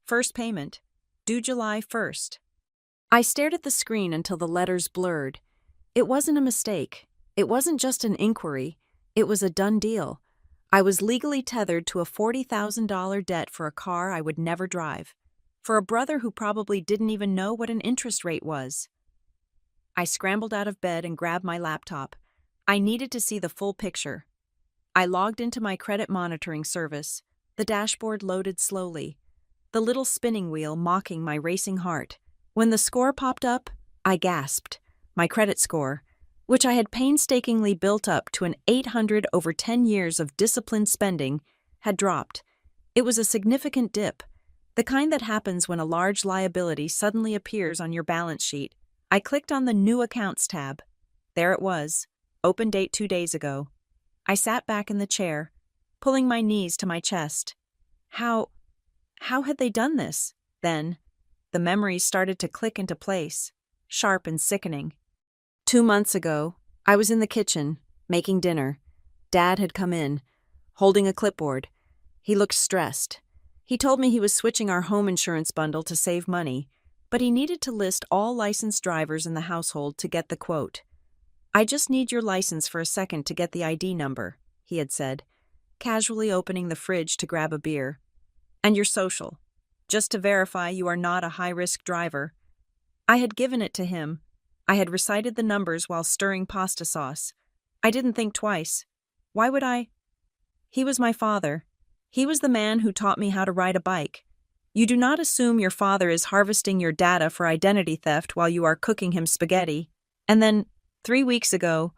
First payment, due July 1st. I stared at the screen until the letters blurred. It wasn't a mistake. It wasn't just an inquiry. It was a done deal. I was legally tethered to a $40,000 debt for a car I would never drive, for a brother who probably didn't even know what an interest rate was. I scrambled out of bed and grabbed my laptop. I needed to see the full picture. I logged into my credit monitoring service. The dashboard loaded slowly, the little spinning wheel mocking my racing heart. When the score popped up, I gasped. My credit score, which I had painstakingly built up to an 800 over 10 years of disciplined spending, had dropped. It was a significant dip, the kind that happens when a large liability suddenly appears on your balance sheet. I clicked on the New Accounts tab. There it was, open date 2 days ago. I sat back in the chair, pulling my knees to my chest. How had they done this? Then, the memories started to click into place, sharp and sickening. 2 months ago, I was in the kitchen, making dinner. Dad had come in, holding a clipboard. He looked stressed. He told me he was switching our home insurance bundle to save money, but he needed to list all licensed drivers in the household to get the quote. "I just need your license for a second to get the ID number," he had said, casually opening the fridge to grab a beer. "And your social, just to verify you are not a high-risk driver." I had given it to him, I had recited the numbers while stirring pasta sauce. I didn't think twice. Why would I? He was my father. He was the man who taught me how to ride a bike. You do not assume your father is harvesting your data for identity theft while you are cooking him spaghetti. And then, 3 weeks ago,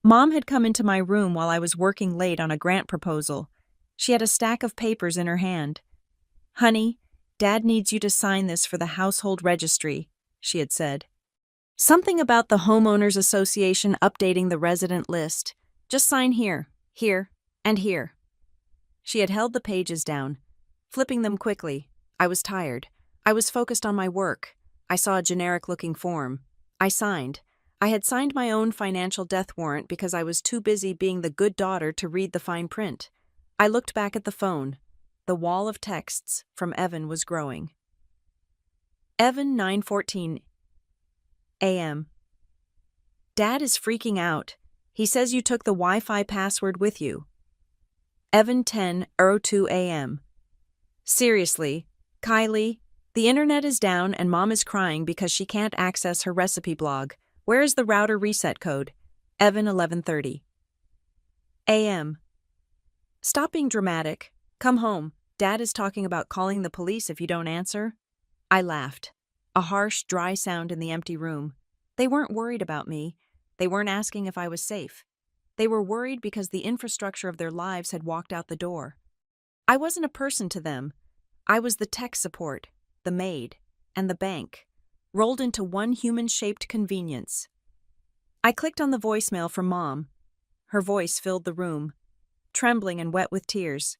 Mom had come into my room while I was working late on a grant proposal. She had a stack of papers in her hand. "Honey, Dad needs you to sign this for the household registry," she had said. "Something about the Homeowners Association updating the resident list. Just sign here, here, and here." She had held the pages down, flipping them quickly. I was tired. I was focused on my work. I saw a generic-looking form. I signed. I had signed my own financial death warrant because I was too busy being the good daughter to read the fine print. I looked back at the phone. The wall of texts from Evan was growing. Evan, 9:14 a.m. Dad is freaking out. He says you took the Wi-Fi password with you. Evan, 10:02 a.m. Seriously, Kylie, the internet is down and Mom is crying because she can't access her recipe blog. Where is the router reset code? Evan, 11:30 a.m. Stop being dramatic. Come home. Dad is talking about calling the police if you don't answer. I laughed. A harsh, dry sound in the empty room. They weren't worried about me. They weren't asking if I was safe. They were worried because the infrastructure of their lives had walked out the door. I wasn't a person to them. I was the tech support, the maid, and the bank, rolled into one human-shaped convenience. I clicked on the voicemail from Mom. Her voice filled the room, trembling and wet with tears.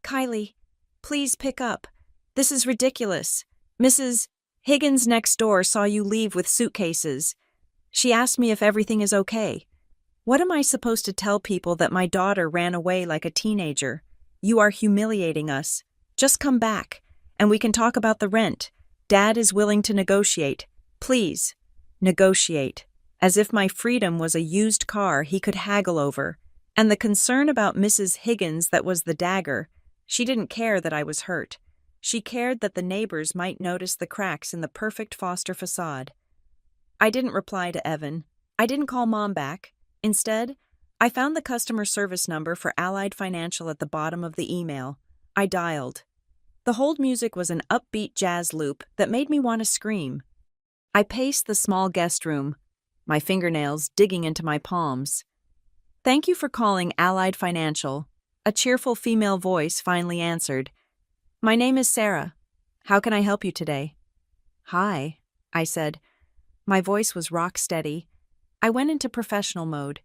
"Kylie, please pick up. This is ridiculous. Mrs. Higgins next door saw you leave with suitcases. She asked me if everything is okay. What am I supposed to tell people that my daughter ran away like a teenager? You are humiliating us. Just come back, and we can talk about the rent. Dad is willing to negotiate. Please, negotiate." As if my freedom was a used car he could haggle over. And the concern about Mrs. Higgins that was the dagger. She didn't care that I was hurt. She cared that the neighbors might notice the cracks in the perfect Foster facade. I didn't reply to Evan. I didn't call Mom back. Instead, I found the customer service number for Allied Financial at the bottom of the email. I dialed. The hold music was an upbeat jazz loop that made me want to scream. I paced the small guest room, my fingernails digging into my palms. "Thank you for calling Allied Financial," a cheerful female voice finally answered. "My name is Sarah. How can I help you today?" "Hi," I said. My voice was rock steady. I went into professional mode.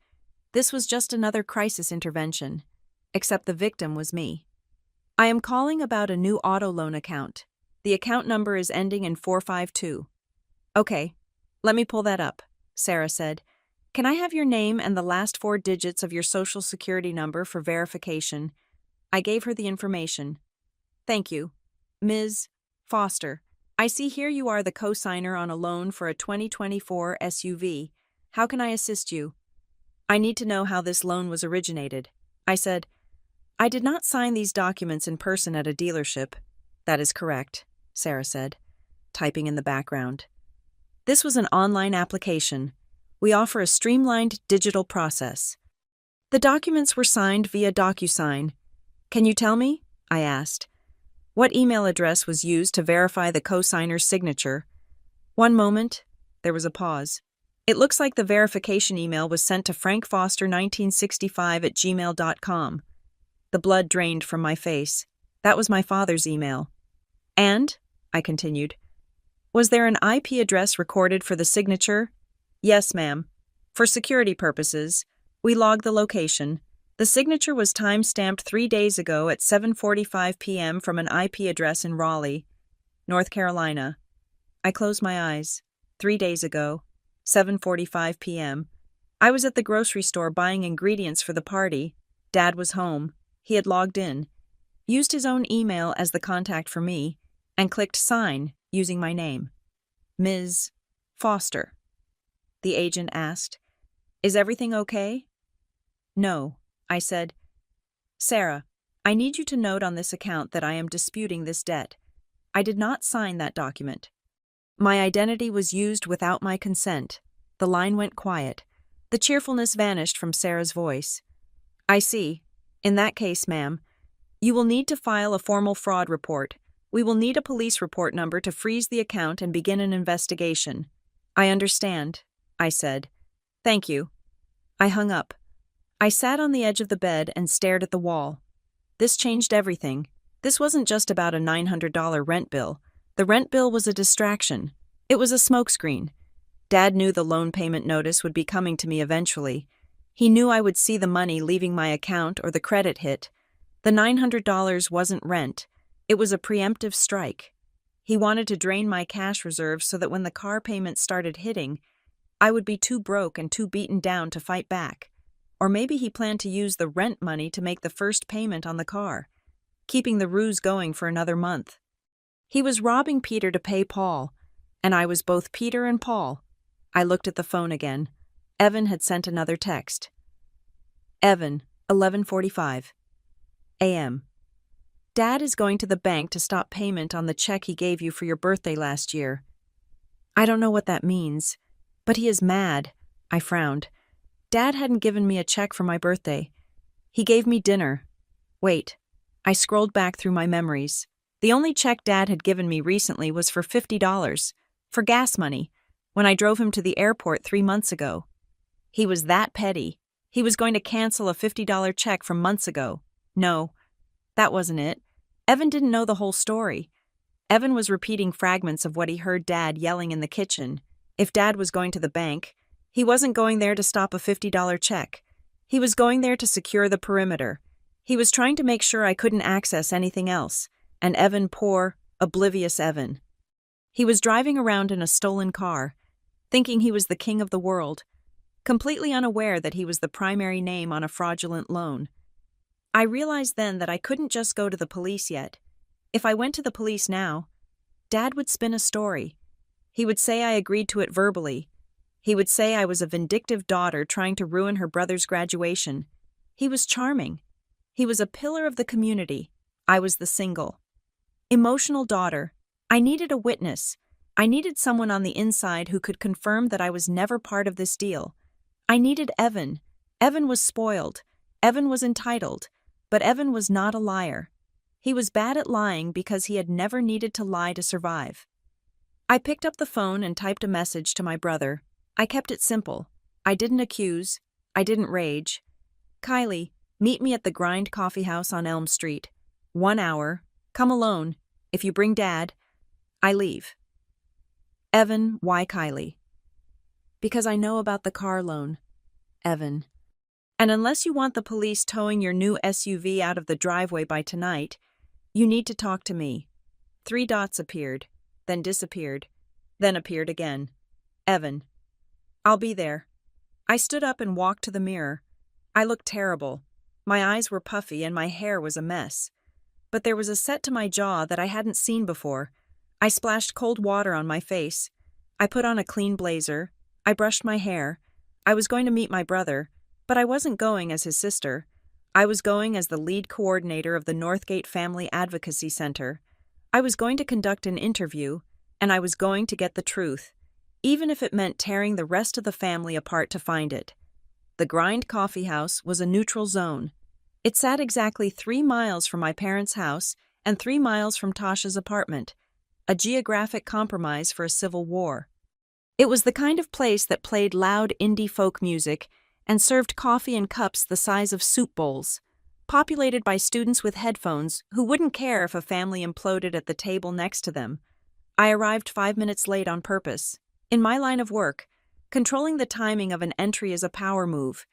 This was just another crisis intervention, except the victim was me. "I am calling about a new auto loan account. The account number is ending in 452. "Okay, let me pull that up," Sarah said. "Can I have your name and the last 4 digits of your social security number for verification?" I gave her the information. "Thank you. Ms. Foster, I see here you are the co-signer on a loan for a 2024 SUV. How can I assist you?" "I need to know how this loan was originated," I said. "I did not sign these documents in person at a dealership." "That is correct," Sarah said, typing in the background. "This was an online application. We offer a streamlined digital process." "The documents were signed via DocuSign. Can you tell me?" I asked. "What email address was used to verify the co-signer's signature?" "One moment." There was a pause. "It looks like the verification email was sent to frankfoster1965@gmail.com. The blood drained from my face. That was my father's email. "And," I continued, "was there an IP address recorded for the signature?" "Yes, ma'am. For security purposes, we logged the location. The signature was time-stamped 3 days ago at 7:45 p.m. from an IP address in Raleigh, North Carolina." I closed my eyes. 3 days ago, 7:45 p.m. I was at the grocery store buying ingredients for the party. Dad was home. He had logged in, used his own email as the contact for me, and clicked sign using my name. "Ms. Foster," the agent asked. "Is everything okay?" "No," I said. "Sarah, I need you to note on this account that I am disputing this debt. I did not sign that document. My identity was used without my consent. The line went quiet. The cheerfulness vanished from Sarah's voice. I see. In that case, ma'am, you will need to file a formal fraud report. We will need a police report number to freeze the account and begin an investigation. I understand, I said. Thank you. I hung up. I sat on the edge of the bed and stared at the wall. This changed everything. This wasn't just about a $900 rent bill. The rent bill was a distraction. It was a smokescreen. Dad knew the loan payment notice would be coming to me eventually. He knew I would see the money leaving my account or the credit hit. The $900 wasn't rent. It was a preemptive strike. He wanted to drain my cash reserves so that when the car payments started hitting, I would be too broke and too beaten down to fight back. Or maybe he planned to use the rent money to make the first payment on the car, keeping the ruse going for another month. He was robbing Peter to pay Paul, and I was both Peter and Paul. I looked at the phone again. Evan had sent another text. Evan, 11:45 a.m. Dad is going to the bank to stop payment on the check he gave you for your birthday last year. I don't know what that means, but he is mad. I frowned. Dad hadn't given me a check for my birthday. He gave me dinner. Wait. I scrolled back through my memories. The only check Dad had given me recently was for $50, for gas money, when I drove him to the airport 3 months ago. He was that petty. He was going to cancel a $50 check from months ago. No, that wasn't it. Evan didn't know the whole story. Evan was repeating fragments of what he heard Dad yelling in the kitchen. If Dad was going to the bank, he wasn't going there to stop a $50 check. He was going there to secure the perimeter. He was trying to make sure I couldn't access anything else. And Evan, poor, oblivious Evan. He was driving around in a stolen car, thinking he was the king of the world, completely unaware that he was the primary name on a fraudulent loan. I realized then that I couldn't just go to the police yet. If I went to the police now, Dad would spin a story. He would say I agreed to it verbally. He would say I was a vindictive daughter trying to ruin her brother's graduation. He was charming. He was a pillar of the community. I was the single, emotional daughter. I needed a witness. I needed someone on the inside who could confirm that I was never part of this deal. I needed Evan. Evan was spoiled. Evan was entitled. But Evan was not a liar. He was bad at lying because he had never needed to lie to survive. I picked up the phone and typed a message to my brother. I kept it simple. I didn't accuse. I didn't rage. Kylie, meet me at the Grind Coffee House on Elm Street. 1 hour. Come alone. If you bring Dad, I leave. Evan, why Kylie? Because I know about the car loan. Evan. And unless you want the police towing your new SUV out of the driveway by tonight, you need to talk to me. 3 dots appeared, then disappeared, then appeared again. Evan. I'll be there. I stood up and walked to the mirror. I looked terrible. My eyes were puffy and my hair was a mess. But there was a set to my jaw that I hadn't seen before. I splashed cold water on my face. I put on a clean blazer. I brushed my hair. I was going to meet my brother, but I wasn't going as his sister. I was going as the lead coordinator of the Northgate Family Advocacy Center. I was going to conduct an interview, and I was going to get the truth, even if it meant tearing the rest of the family apart to find it. The Grind Coffee House was a neutral zone. It sat exactly 3 miles from my parents' house and 3 miles from Tasha's apartment, a geographic compromise for a civil war. It was the kind of place that played loud indie folk music and served coffee in cups the size of soup bowls, populated by students with headphones who wouldn't care if a family imploded at the table next to them. I arrived 5 minutes late on purpose. In my line of work, controlling the timing of an entry is a power move.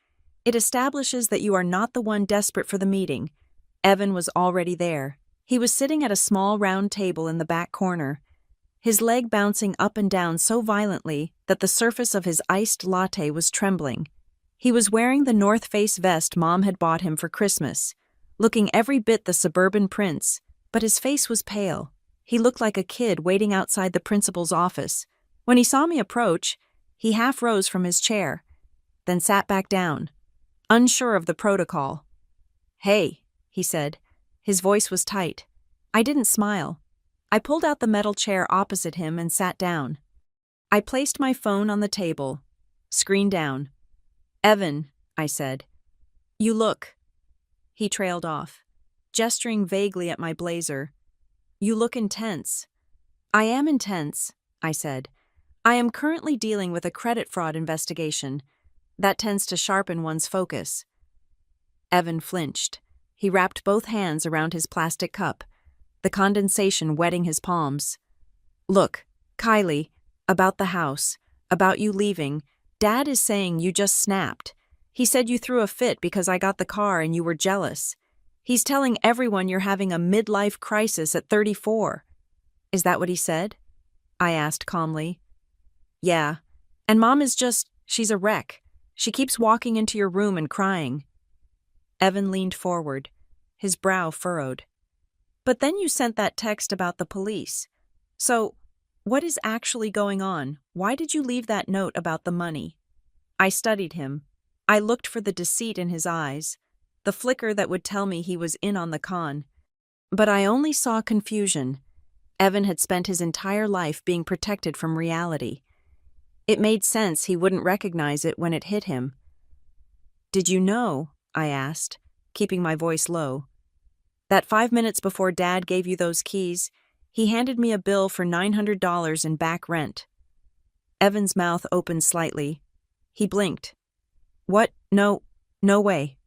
It establishes that you are not the one desperate for the meeting. Evan was already there. He was sitting at a small round table in the back corner, his leg bouncing up and down so violently that the surface of his iced latte was trembling. He was wearing the North Face vest Mom had bought him for Christmas, looking every bit the suburban prince, but his face was pale. He looked like a kid waiting outside the principal's office. When he saw me approach, he half rose from his chair, then sat back down, unsure of the protocol. "Hey," he said. His voice was tight. I didn't smile. I pulled out the metal chair opposite him and sat down. I placed my phone on the table. Screen down. Evan, I said. You look. He trailed off, gesturing vaguely at my blazer. You look intense. I am intense, I said. I am currently dealing with a credit fraud investigation. That tends to sharpen one's focus. Evan flinched. He wrapped both hands around his plastic cup, the condensation wetting his palms. Look, Kylie, about the house, about you leaving, Dad is saying you just snapped. He said you threw a fit because I got the car and you were jealous. He's telling everyone you're having a midlife crisis at 34. Is that what he said? I asked calmly. Yeah. And Mom is she's a wreck. She keeps walking into your room and crying. Evan leaned forward, his brow furrowed. But then you sent that text about the police. So, what is actually going on? Why did you leave that note about the money? I studied him. I looked for the deceit in his eyes, the flicker that would tell me he was in on the con. But I only saw confusion. Evan had spent his entire life being protected from reality. It made sense he wouldn't recognize it when it hit him. Did you know, I asked, keeping my voice low, that 5 minutes before Dad gave you those keys, he handed me a bill for $900 in back rent? Evan's mouth opened slightly. He blinked. What? No way.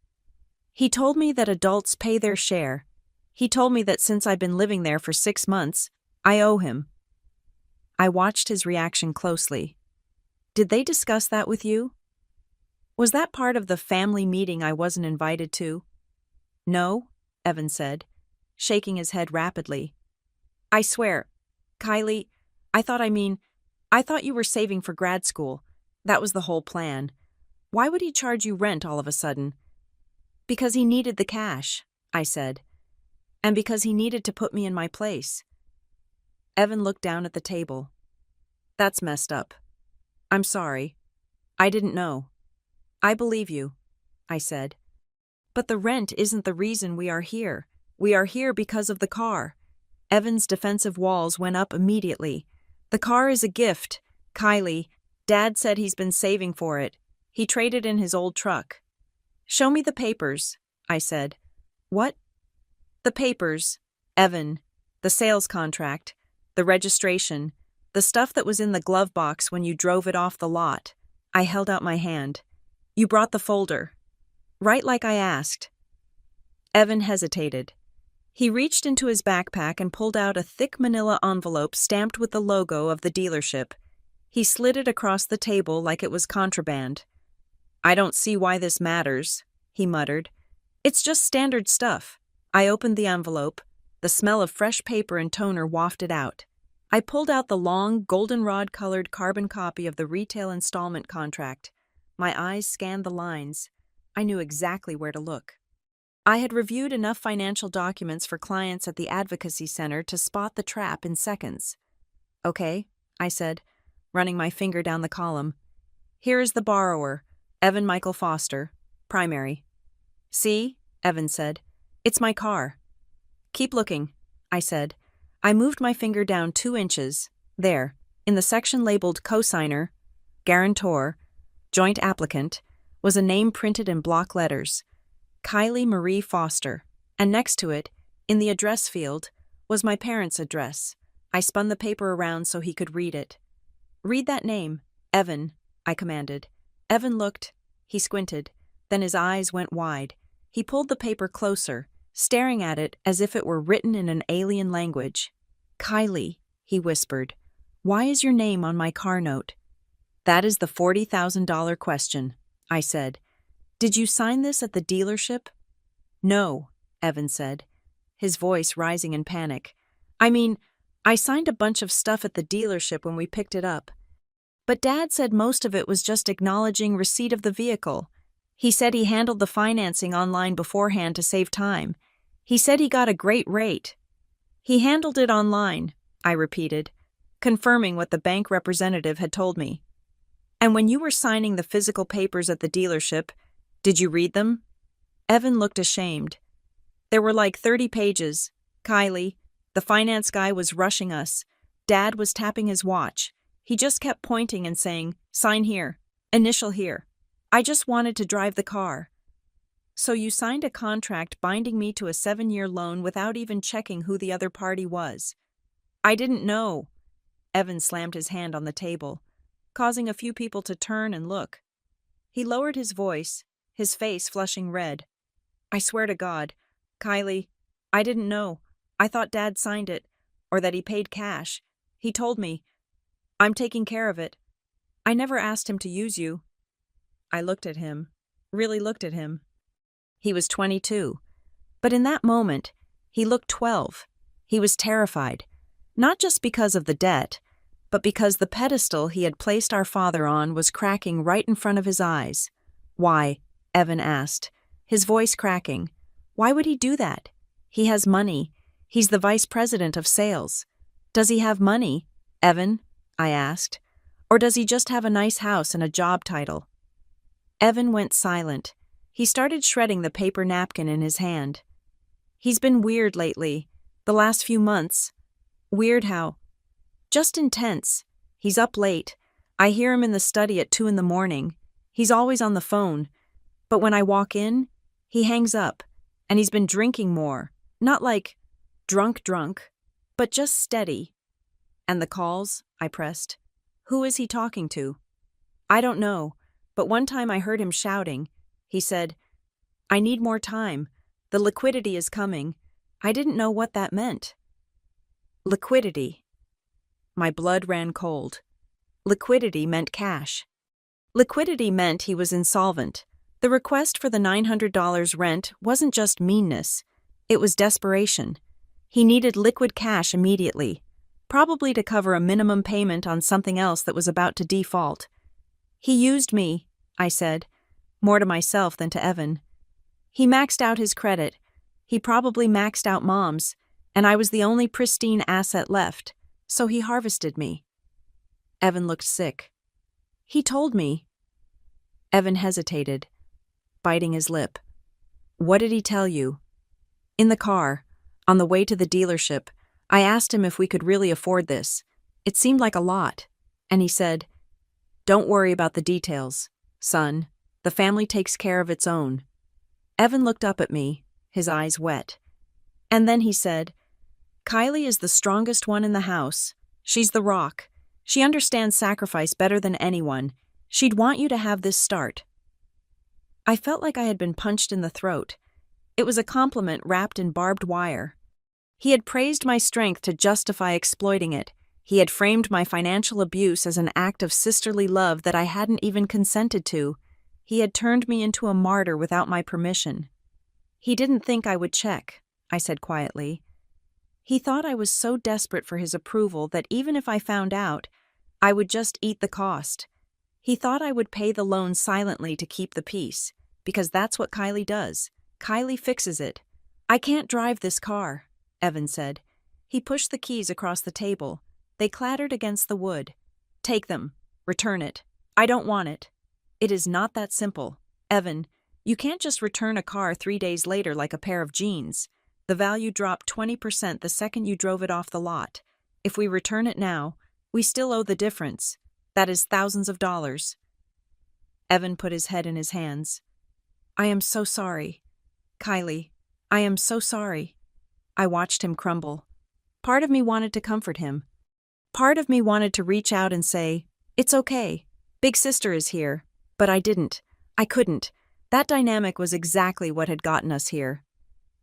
He told me that adults pay their share. He told me that since I've been living there for 6 months, I owe him. I watched his reaction closely. Did they discuss that with you? Was that part of the family meeting I wasn't invited to? No, Evan said, shaking his head rapidly. I swear, Kylie, I thought you were saving for grad school. That was the whole plan. Why would he charge you rent all of a sudden? Because he needed the cash, I said. And because he needed to put me in my place. Evan looked down at the table. That's messed up. I'm sorry. I didn't know. I believe you, I said. But the rent isn't the reason we are here. We are here because of the car. Evan's defensive walls went up immediately. The car is a gift. Kylie, Dad said he's been saving for it. He traded in his old truck. Show me the papers, I said. What? The papers, Evan. The sales contract, the registration, the stuff that was in the glove box when you drove it off the lot. I held out my hand. You brought the folder. Right like I asked. Evan hesitated. He reached into his backpack and pulled out a thick manila envelope stamped with the logo of the dealership. He slid it across the table like it was contraband. I don't see why this matters, he muttered. It's just standard stuff. I opened the envelope. The smell of fresh paper and toner wafted out. I pulled out the long, goldenrod-colored carbon copy of the retail installment contract. My eyes scanned the lines. I knew exactly where to look. I had reviewed enough financial documents for clients at the Advocacy Center to spot the trap in seconds. Okay, I said, running my finger down the column. Here is the borrower, Evan Michael Foster, primary. See, Evan said. It's my car. Keep looking, I said. I moved my finger down 2 inches. There, in the section labeled cosigner, guarantor, joint applicant, was a name printed in block letters. Kylie Marie Foster. And next to it, in the address field, was my parents' address. I spun the paper around so he could read it. Read that name, Evan, I commanded. Evan looked. He squinted. Then his eyes went wide. He pulled the paper closer, staring at it as if it were written in an alien language. Kylie, he whispered, why is your name on my car note? That is the $40,000 question, I said. Did you sign this at the dealership? No, Evan said, his voice rising in panic. I signed a bunch of stuff at the dealership when we picked it up. But Dad said most of it was just acknowledging receipt of the vehicle. He said he handled the financing online beforehand to save time. He said he got a great rate. He handled it online, I repeated, confirming what the bank representative had told me. And when you were signing the physical papers at the dealership, did you read them? Evan looked ashamed. There were like 30 pages. Kylie, the finance guy was rushing us. Dad was tapping his watch. He just kept pointing and saying, sign here. Initial here. I just wanted to drive the car. So you signed a contract binding me to a 7-year loan without even checking who the other party was. I didn't know. Evan slammed his hand on the table, causing a few people to turn and look. He lowered his voice, his face flushing red. I swear to God, Kylie, I didn't know. I thought Dad signed it, or that he paid cash. He told me. I'm taking care of it. I never asked him to use you. I looked at him, really looked at him. He was 22. But in that moment, he looked 12. He was terrified, not just because of the debt, but because the pedestal he had placed our father on was cracking right in front of his eyes. Why? Evan asked, his voice cracking. Why would he do that? He has money. He's the vice president of sales. Does he have money, Evan? I asked. Or does he just have a nice house and a job title? Evan went silent. He started shredding the paper napkin in his hand. He's been weird lately, the last few months. Weird how? Just intense. He's up late. I hear him in the study at 2 a.m. He's always on the phone. But when I walk in, he hangs up, and he's been drinking more. Not like drunk, but just steady. And the calls? I pressed. Who is he talking to? I don't know, but one time I heard him shouting. He said, I need more time. The liquidity is coming. I didn't know what that meant. Liquidity. My blood ran cold. Liquidity meant cash. Liquidity meant he was insolvent. The request for the $900 rent wasn't just meanness. It was desperation. He needed liquid cash immediately, probably to cover a minimum payment on something else that was about to default. He used me, I said, more to myself than to Evan. He maxed out his credit. He probably maxed out Mom's, and I was the only pristine asset left, so he harvested me. Evan looked sick. He told me. Evan hesitated, biting his lip. What did he tell you? In the car, on the way to the dealership, I asked him if we could really afford this. It seemed like a lot, and he said, Don't worry about the details, son. The family takes care of its own. Evan looked up at me, his eyes wet. And then he said, Kylie is the strongest one in the house. She's the rock. She understands sacrifice better than anyone. She'd want you to have this start. I felt like I had been punched in the throat. It was a compliment wrapped in barbed wire. He had praised my strength to justify exploiting it. He had framed my financial abuse as an act of sisterly love that I hadn't even consented to. He had turned me into a martyr without my permission. He didn't think I would check, I said quietly. He thought I was so desperate for his approval that even if I found out, I would just eat the cost. He thought I would pay the loan silently to keep the peace, because that's what Kylie does. Kylie fixes it. I can't drive this car, Evan said. He pushed the keys across the table. They clattered against the wood. Take them. Return it. I don't want it. It is not that simple. Evan, you can't just return a car 3 days later like a pair of jeans. The value dropped 20% the second you drove it off the lot. If we return it now, we still owe the difference. That is thousands of dollars. Evan put his head in his hands. I am so sorry. Kylie, I am so sorry. I watched him crumble. Part of me wanted to comfort him. Part of me wanted to reach out and say, It's okay. Big sister is here. But I didn't. I couldn't. That dynamic was exactly what had gotten us here.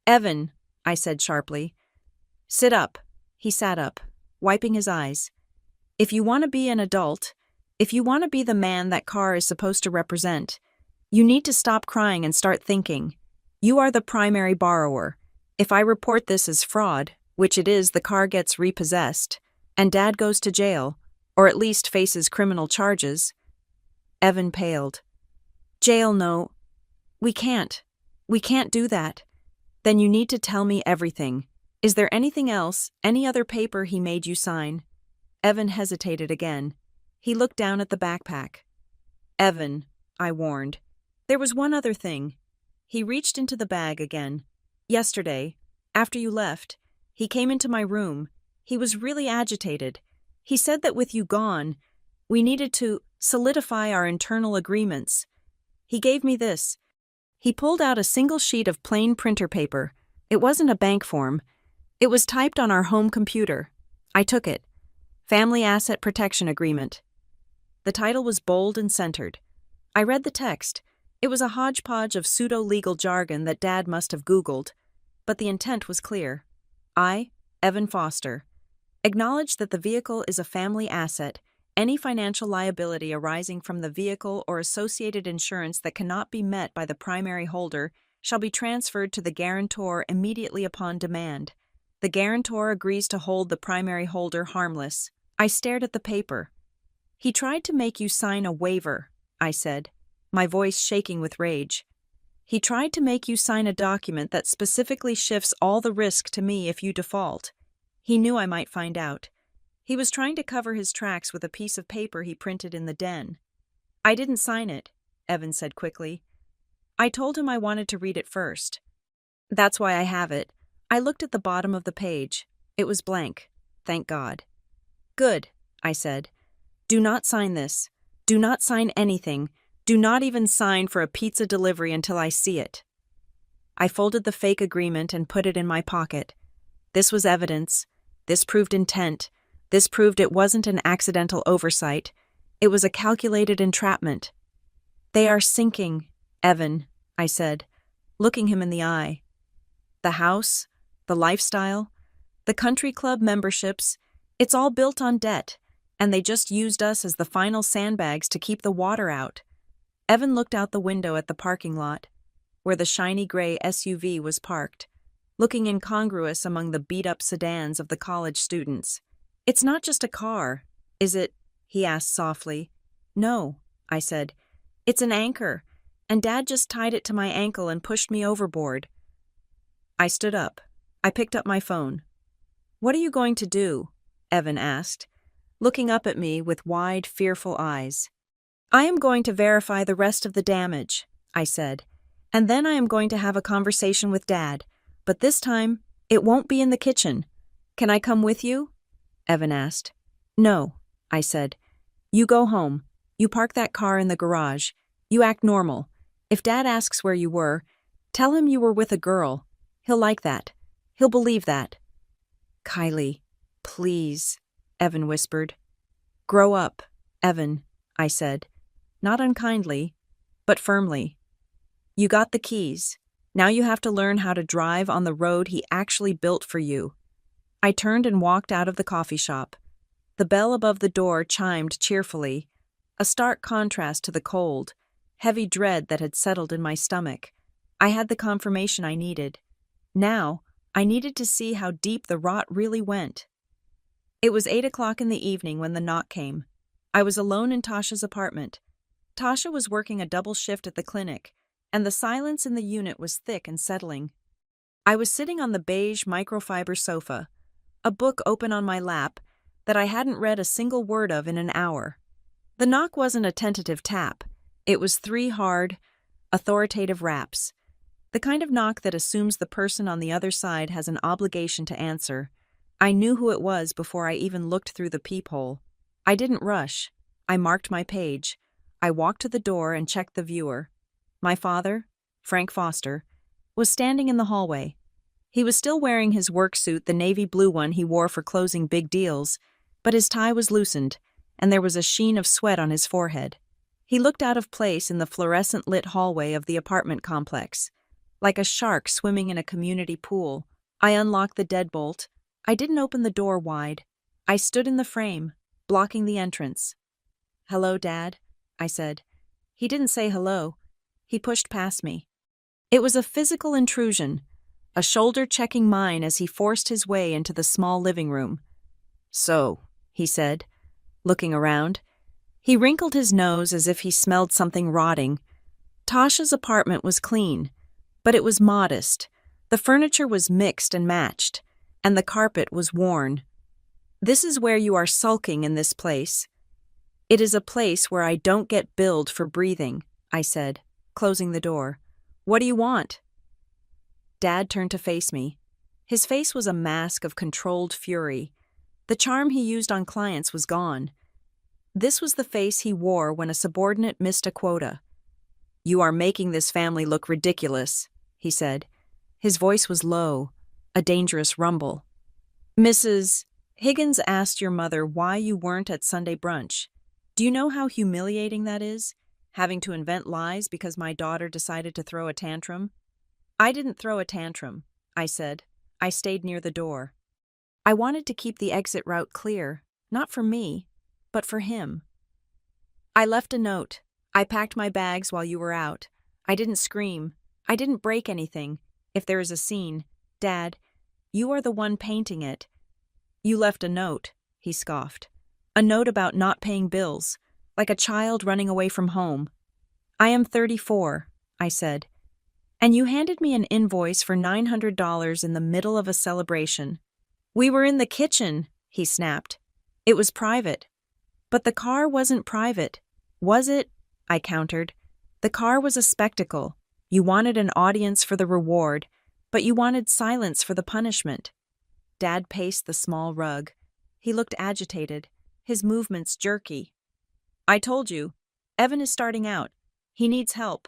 Evan, I said sharply. Sit up. He sat up, wiping his eyes. If you want to be an adult, if you want to be the man that car is supposed to represent, you need to stop crying and start thinking. You are the primary borrower. If I report this as fraud, which it is, the car gets repossessed, and Dad goes to jail, or at least faces criminal charges. Evan paled. Jail, no. We can't do that. Then you need to tell me everything. Is there anything else, any other paper he made you sign? Evan hesitated again. He looked down at the backpack. Evan, I warned. There was one other thing. He reached into the bag again. Yesterday, after you left, he came into my room. He was really agitated. He said that with you gone, we needed to solidify our internal agreements. He gave me this. He pulled out a single sheet of plain printer paper. It wasn't a bank form. It was typed on our home computer. I took it. Family Asset Protection Agreement. The title was bold and centered. I read the text. It was a hodgepodge of pseudo-legal jargon that Dad must have Googled, but the intent was clear. I, Evan Foster, acknowledge that the vehicle is a family asset. Any financial liability arising from the vehicle or associated insurance that cannot be met by the primary holder shall be transferred to the guarantor immediately upon demand. The guarantor agrees to hold the primary holder harmless. I stared at the paper. He tried to make you sign a waiver, I said, my voice shaking with rage. He tried to make you sign a document that specifically shifts all the risk to me if you default. He knew I might find out. He was trying to cover his tracks with a piece of paper he printed in the den. I didn't sign it, Evan said quickly. I told him I wanted to read it first. That's why I have it. I looked at the bottom of the page. It was blank. Thank God. Good, I said. Do not sign this. Do not sign anything. Do not even sign for a pizza delivery until I see it. I folded the fake agreement and put it in my pocket. This was evidence. This proved intent. This proved it wasn't an accidental oversight. It was a calculated entrapment. They are sinking, Evan, I said, looking him in the eye. The house, the lifestyle, the country club memberships, it's all built on debt, and they just used us as the final sandbags to keep the water out. Evan looked out the window at the parking lot, where the shiny gray SUV was parked, looking incongruous among the beat-up sedans of the college students. It's not just a car, is it? He asked softly. No, I said. It's an anchor, and Dad just tied it to my ankle and pushed me overboard. I stood up. I picked up my phone. What are you going to do? Evan asked, looking up at me with wide, fearful eyes. I am going to verify the rest of the damage, I said, and then I am going to have a conversation with Dad, but this time, it won't be in the kitchen. Can I come with you? Evan asked. No, I said. You go home. You park that car in the garage. You act normal. If Dad asks where you were, tell him you were with a girl. He'll like that. He'll believe that. Kylie, please, Evan whispered. Grow up, Evan, I said. Not unkindly, but firmly. You got the keys. Now you have to learn how to drive on the road he actually built for you. I turned and walked out of the coffee shop. The bell above the door chimed cheerfully, a stark contrast to the cold, heavy dread that had settled in my stomach. I had the confirmation I needed. Now, I needed to see how deep the rot really went. It was 8 o'clock in the evening when the knock came. I was alone in Tasha's apartment. Tasha was working a double shift at the clinic, and the silence in the unit was thick and settling. I was sitting on the beige microfiber sofa, a book open on my lap that I hadn't read a single word of in an hour. The knock wasn't a tentative tap. It was 3 hard, authoritative raps, the kind of knock that assumes the person on the other side has an obligation to answer. I knew who it was before I even looked through the peephole. I didn't rush. I marked my page. I walked to the door and checked the viewer. My father, Frank Foster, was standing in the hallway. He was still wearing his work suit, the navy blue one he wore for closing big deals, but his tie was loosened, and there was a sheen of sweat on his forehead. He looked out of place in the fluorescent-lit hallway of the apartment complex, like a shark swimming in a community pool. I unlocked the deadbolt. I didn't open the door wide. I stood in the frame, blocking the entrance. "Hello, Dad," I said. He didn't say hello. He pushed past me. It was a physical intrusion, a shoulder checking mine as he forced his way into the small living room. "So," he said, looking around. He wrinkled his nose as if he smelled something rotting. Tasha's apartment was clean, but it was modest. The furniture was mixed and matched, and the carpet was worn. "This is where you are sulking in this place. It is a place where I don't get billed for breathing," I said, closing the door. "What do you want?" Dad turned to face me. His face was a mask of controlled fury. The charm he used on clients was gone. This was the face he wore when a subordinate missed a quota. "You are making this family look ridiculous," he said. His voice was low, a dangerous rumble. "Mrs. Higgins asked your mother why you weren't at Sunday brunch. Do you know how humiliating that is? Having to invent lies because my daughter decided to throw a tantrum?" "I didn't throw a tantrum," I said. I stayed near the door. I wanted to keep the exit route clear, not for me, but for him. "I left a note. I packed my bags while you were out. I didn't scream. I didn't break anything. If there is a scene, Dad, you are the one painting it." "You left a note," he scoffed. "A note about not paying bills, like a child running away from home." "I am 34, I said. "And you handed me an invoice for $900 in the middle of a celebration." "We were in the kitchen," he snapped. "It was private." "But the car wasn't private, was it?" I countered. "The car was a spectacle. You wanted an audience for the reward, but you wanted silence for the punishment." Dad paced the small rug. He looked agitated, his movements jerky. "I told you, Evan is starting out. He needs help.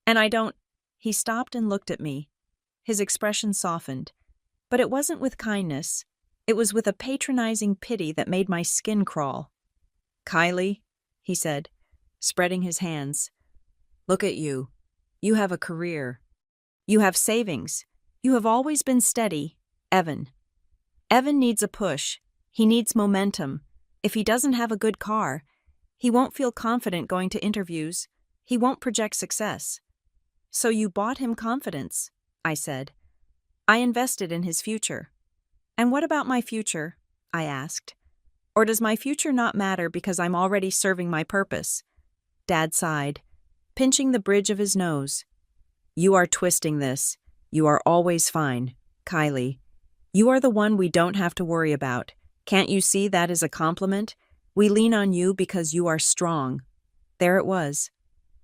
And I don't—" He stopped and looked at me. His expression softened. But it wasn't with kindness. It was with a patronizing pity that made my skin crawl. "Kylie," he said, spreading his hands. "Look at you. You have a career. You have savings. You have always been steady. Evan. Evan needs a push. He needs momentum. If he doesn't have a good car, he won't feel confident going to interviews. He won't project success." "So you bought him confidence," I said. "I invested in his future." "And what about my future?" I asked. "Or does my future not matter because I'm already serving my purpose?" Dad sighed, pinching the bridge of his nose. "You are twisting this. You are always fine, Kylie. You are the one we don't have to worry about. Can't you see that is a compliment? We lean on you because you are strong." There it was.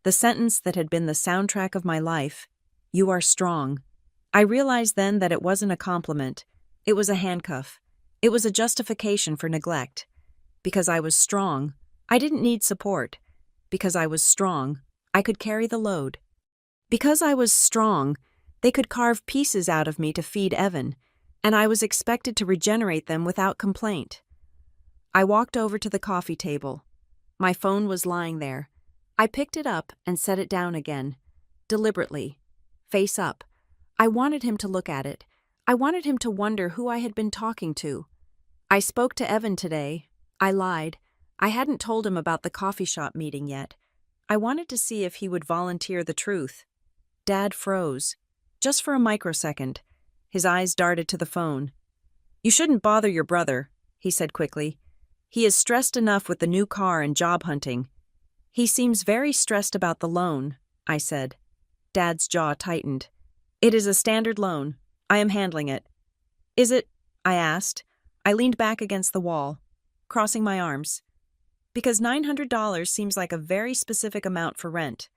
The sentence that had been the soundtrack of my life. You are strong. I realized then that it wasn't a compliment. It was a handcuff. It was a justification for neglect. Because I was strong, I didn't need support. Because I was strong, I could carry the load. Because I was strong, they could carve pieces out of me to feed Evan, and I was expected to regenerate them without complaint. I walked over to the coffee table. My phone was lying there. I picked it up and set it down again, deliberately, face up. I wanted him to look at it. I wanted him to wonder who I had been talking to. "I spoke to Evan today." I lied. I hadn't told him about the coffee shop meeting yet. I wanted to see if he would volunteer the truth. Dad froze, just for a microsecond. His eyes darted to the phone. "You shouldn't bother your brother," he said quickly. "He is stressed enough with the new car and job hunting." "He seems very stressed about the loan," I said. Dad's jaw tightened. "It is a standard loan. I am handling it." "Is it?" I asked. I leaned back against the wall, crossing my arms. "Because $900 seems like a very specific amount for rent.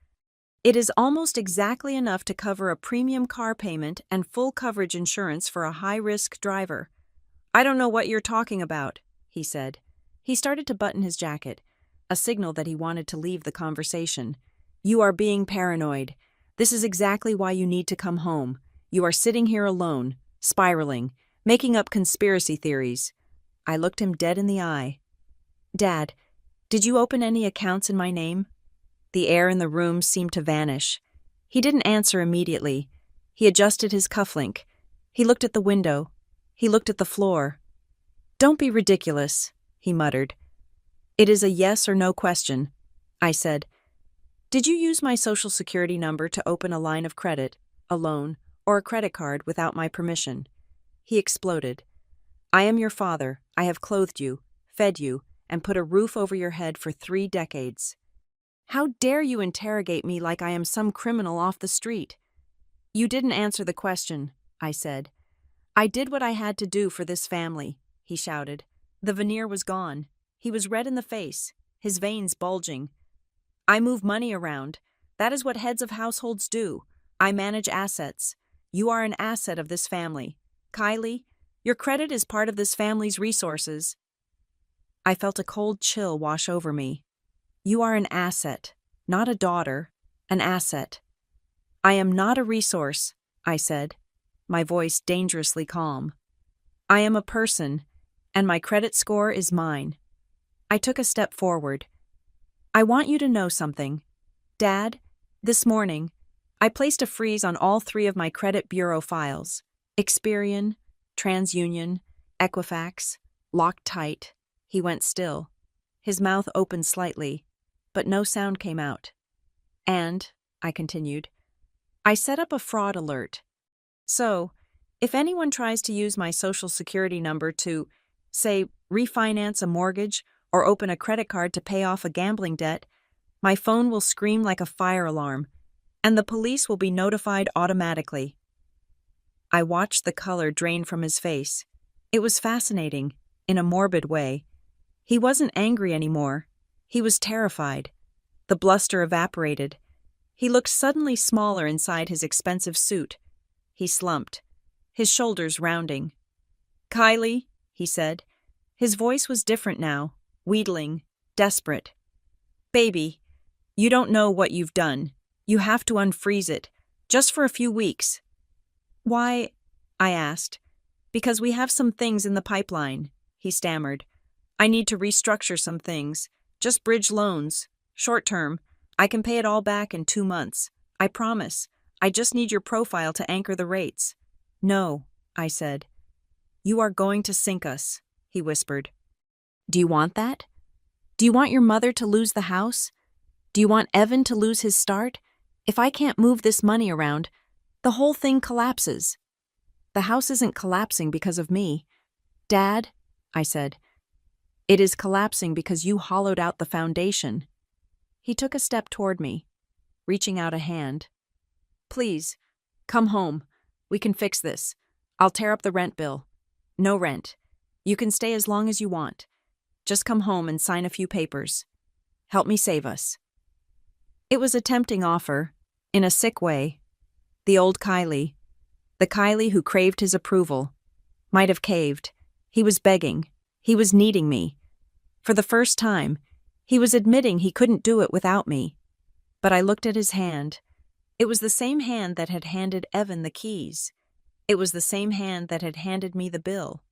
It is almost exactly enough to cover a premium car payment and full coverage insurance for a high-risk driver." "I don't know what you're talking about," he said. He started to button his jacket, a signal that he wanted to leave the conversation. "You are being paranoid. This is exactly why you need to come home. You are sitting here alone, spiraling, making up conspiracy theories." I looked him dead in the eye. "Dad, did you open any accounts in my name?" The air in the room seemed to vanish. He didn't answer immediately. He adjusted his cufflink. He looked at the window. He looked at the floor. "Don't be ridiculous," he muttered. "It is a yes or no question," I said. "Did you use my social security number to open a line of credit, a loan, or a credit card without my permission?" He exploded. "I am your father. I have clothed you, fed you, and put a roof over your head for 3 decades. How dare you interrogate me like I am some criminal off the street?" "You didn't answer the question," I said. "I did what I had to do for this family," he shouted. The veneer was gone. He was red in the face, his veins bulging. "I move money around. That is what heads of households do. I manage assets. You are an asset of this family. Kylie, your credit is part of this family's resources." I felt a cold chill wash over me. You are an asset, not a daughter, an asset. I am not a resource, I said, my voice dangerously calm. I am a person, and my credit score is mine. I took a step forward. I want you to know something. Dad, this morning, I placed a freeze on all 3 of my credit bureau files. Experian, TransUnion, Equifax, locked tight. He went still. His mouth opened slightly, but no sound came out. And, I continued, I set up a fraud alert. So, if anyone tries to use my social security number to, say, refinance a mortgage or open a credit card to pay off a gambling debt, my phone will scream like a fire alarm, and the police will be notified automatically. I watched the color drain from his face. It was fascinating, in a morbid way. He wasn't angry anymore. He was terrified. The bluster evaporated. He looked suddenly smaller inside his expensive suit. He slumped, his shoulders rounding. Kylie, he said. His voice was different now, wheedling, desperate. Baby, you don't know what you've done. You have to unfreeze it, just for a few weeks. Why? I asked. Because we have some things in the pipeline, he stammered. I need to restructure some things. Just bridge loans. Short term. I can pay it all back in 2 months. I promise. I just need your profile to anchor the rates. No, I said. You are going to sink us, he whispered. Do you want that? Do you want your mother to lose the house? Do you want Evan to lose his start? If I can't move this money around, the whole thing collapses. The house isn't collapsing because of me. Dad, I said, it is collapsing because you hollowed out the foundation. He took a step toward me, reaching out a hand. Please, come home. We can fix this. I'll tear up the rent bill. No rent. You can stay as long as you want. Just come home and sign a few papers. Help me save us. It was a tempting offer, in a sick way. The old Kylie, the Kylie who craved his approval, might have caved. He was begging. He was needing me. For the first time, he was admitting he couldn't do it without me. But I looked at his hand. It was the same hand that had handed Evan the keys. It was the same hand that had handed me the bill.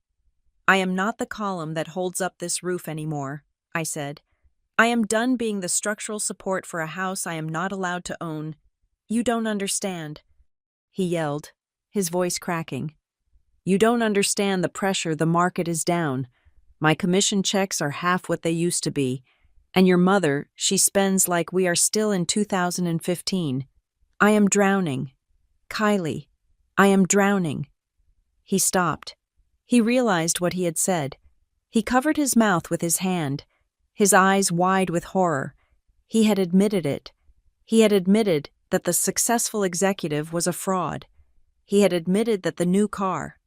I am not the column that holds up this roof anymore, I said. I am done being the structural support for a house I am not allowed to own. You don't understand, he yelled, his voice cracking. You don't understand the pressure. The market is down. My commission checks are half what they used to be. And your mother, she spends like we are still in 2015. I am drowning. Kylie, I am drowning. He stopped. He realized what he had said. He covered his mouth with his hand, his eyes wide with horror. He had admitted it. He had admitted that the successful executive was a fraud. He had admitted that the new car,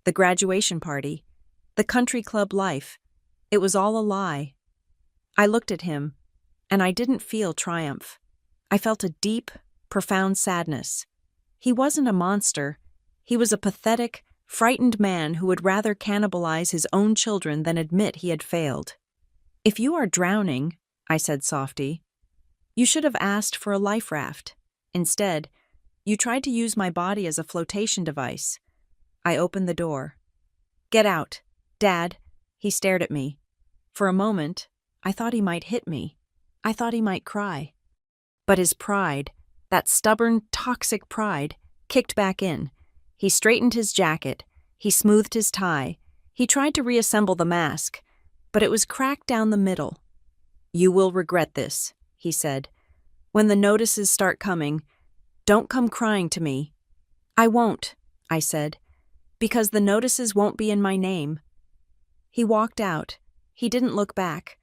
the graduation party, the country club life, it was all a lie. I looked at him, and I didn't feel triumph. I felt a deep, profound sadness. He wasn't a monster. He was a pathetic, frightened man who would rather cannibalize his own children than admit he had failed. If you are drowning, I said softly, you should have asked for a life raft. Instead, you tried to use my body as a flotation device. I opened the door. Get out, Dad. He stared at me. For a moment, I thought he might hit me. I thought he might cry. But his pride, that stubborn, toxic pride, kicked back in. He straightened his jacket. He smoothed his tie. He tried to reassemble the mask, but it was cracked down the middle. You will regret this, he said. When the notices start coming, don't come crying to me. I won't, I said, because the notices won't be in my name. He walked out. He didn't look back.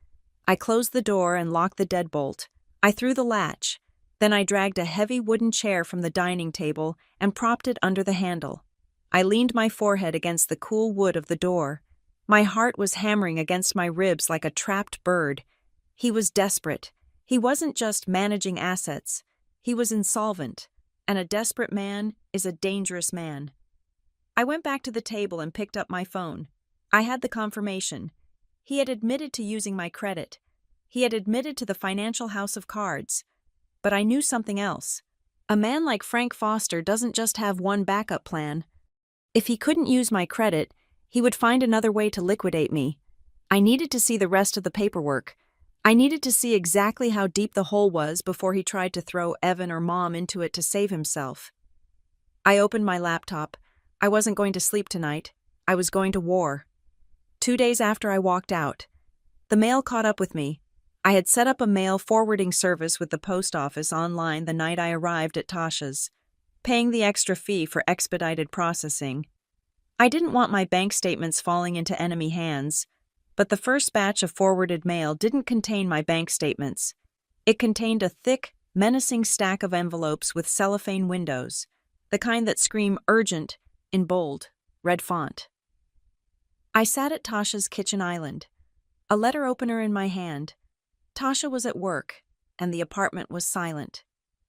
I closed the door and locked the deadbolt. I threw the latch. Then I dragged a heavy wooden chair from the dining table and propped it under the handle. I leaned my forehead against the cool wood of the door. My heart was hammering against my ribs like a trapped bird. He was desperate. He wasn't just managing assets. He was insolvent. And a desperate man is a dangerous man. I went back to the table and picked up my phone. I had the confirmation. He had admitted to using my credit. He had admitted to the financial house of cards. But I knew something else. A man like Frank Foster doesn't just have one backup plan. If he couldn't use my credit, he would find another way to liquidate me. I needed to see the rest of the paperwork. I needed to see exactly how deep the hole was before he tried to throw Evan or Mom into it to save himself. I opened my laptop. I wasn't going to sleep tonight. I was going to war. 2 days after I walked out, the mail caught up with me. I had set up a mail forwarding service with the post office online the night I arrived at Tasha's, paying the extra fee for expedited processing. I didn't want my bank statements falling into enemy hands, but the first batch of forwarded mail didn't contain my bank statements. It contained a thick, menacing stack of envelopes with cellophane windows, the kind that scream urgent in bold, red font. I sat at Tasha's kitchen island, a letter opener in my hand. Tasha was at work, and the apartment was silent.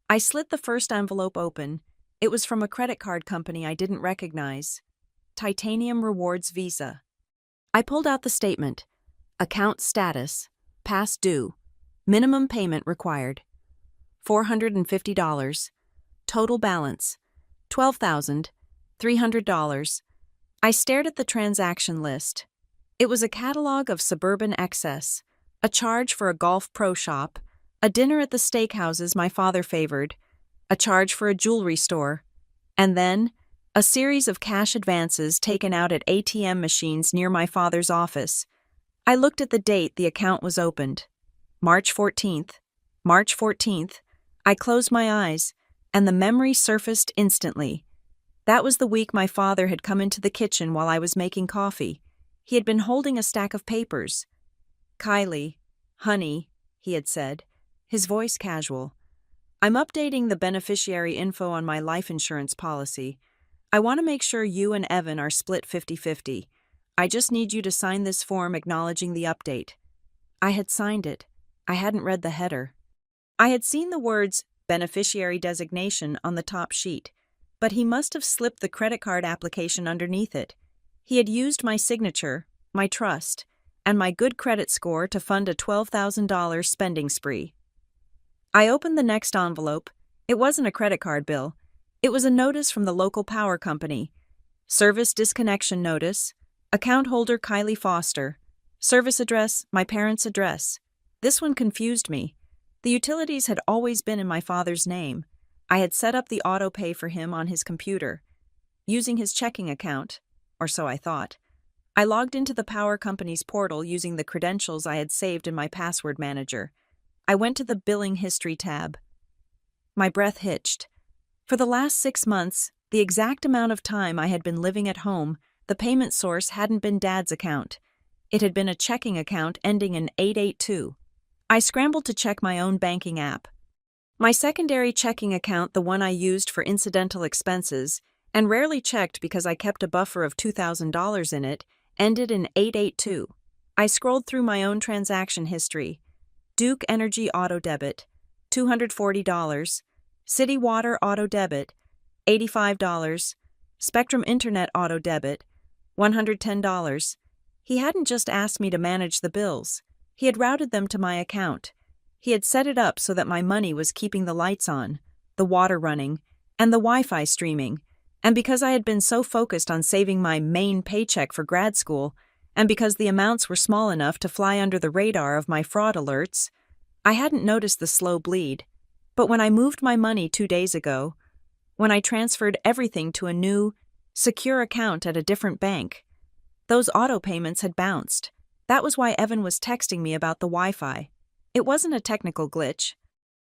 I slit the first envelope open. It was from a credit card company I didn't recognize. Titanium Rewards Visa. I pulled out the statement. Account status. Past due. Minimum payment required. $450. Total balance. $12,300. I stared at the transaction list. It was a catalog of suburban excess, a charge for a golf pro shop, a dinner at the steakhouses my father favored, a charge for a jewelry store, and then a series of cash advances taken out at ATM machines near my father's office. I looked at the date the account was opened. March 14th. March 14th. I closed my eyes, and the memory surfaced instantly. That was the week my father had come into the kitchen while I was making coffee. He had been holding a stack of papers. "Kylie, honey," he had said, his voice casual. "I'm updating the beneficiary info on my life insurance policy. I want to make sure you and Evan are split 50-50. I just need you to sign this form acknowledging the update." I had signed it. I hadn't read the header. I had seen the words beneficiary designation on the top sheet, but he must have slipped the credit card application underneath it. He had used my signature, my trust, and my good credit score to fund a $12,000 spending spree. I opened the next envelope. It wasn't a credit card bill. It was a notice from the local power company. Service disconnection notice. Account holder Kylie Foster. Service address, my parents' address. This one confused me. The utilities had always been in my father's name. I had set up the auto pay for him on his computer, using his checking account, or so I thought. I logged into the power company's portal using the credentials I had saved in my password manager. I went to the billing history tab. My breath hitched. For the last 6 months, the exact amount of time I had been living at home, the payment source hadn't been Dad's account. It had been a checking account ending in 882. I scrambled to check my own banking app. My secondary checking account, the one I used for incidental expenses, and rarely checked because I kept a buffer of $2,000 in it, ended in 882. I scrolled through my own transaction history. Duke Energy Auto Debit, $240. City Water Auto Debit, $85. Spectrum Internet Auto Debit, $110. He hadn't just asked me to manage the bills. He had routed them to my account. He had set it up so that my money was keeping the lights on, the water running, and the Wi-Fi streaming. And because I had been so focused on saving my main paycheck for grad school, and because the amounts were small enough to fly under the radar of my fraud alerts, I hadn't noticed the slow bleed. But when I moved my money 2 days ago, when I transferred everything to a new, secure account at a different bank, those auto payments had bounced. That was why Evan was texting me about the Wi-Fi. It wasn't a technical glitch.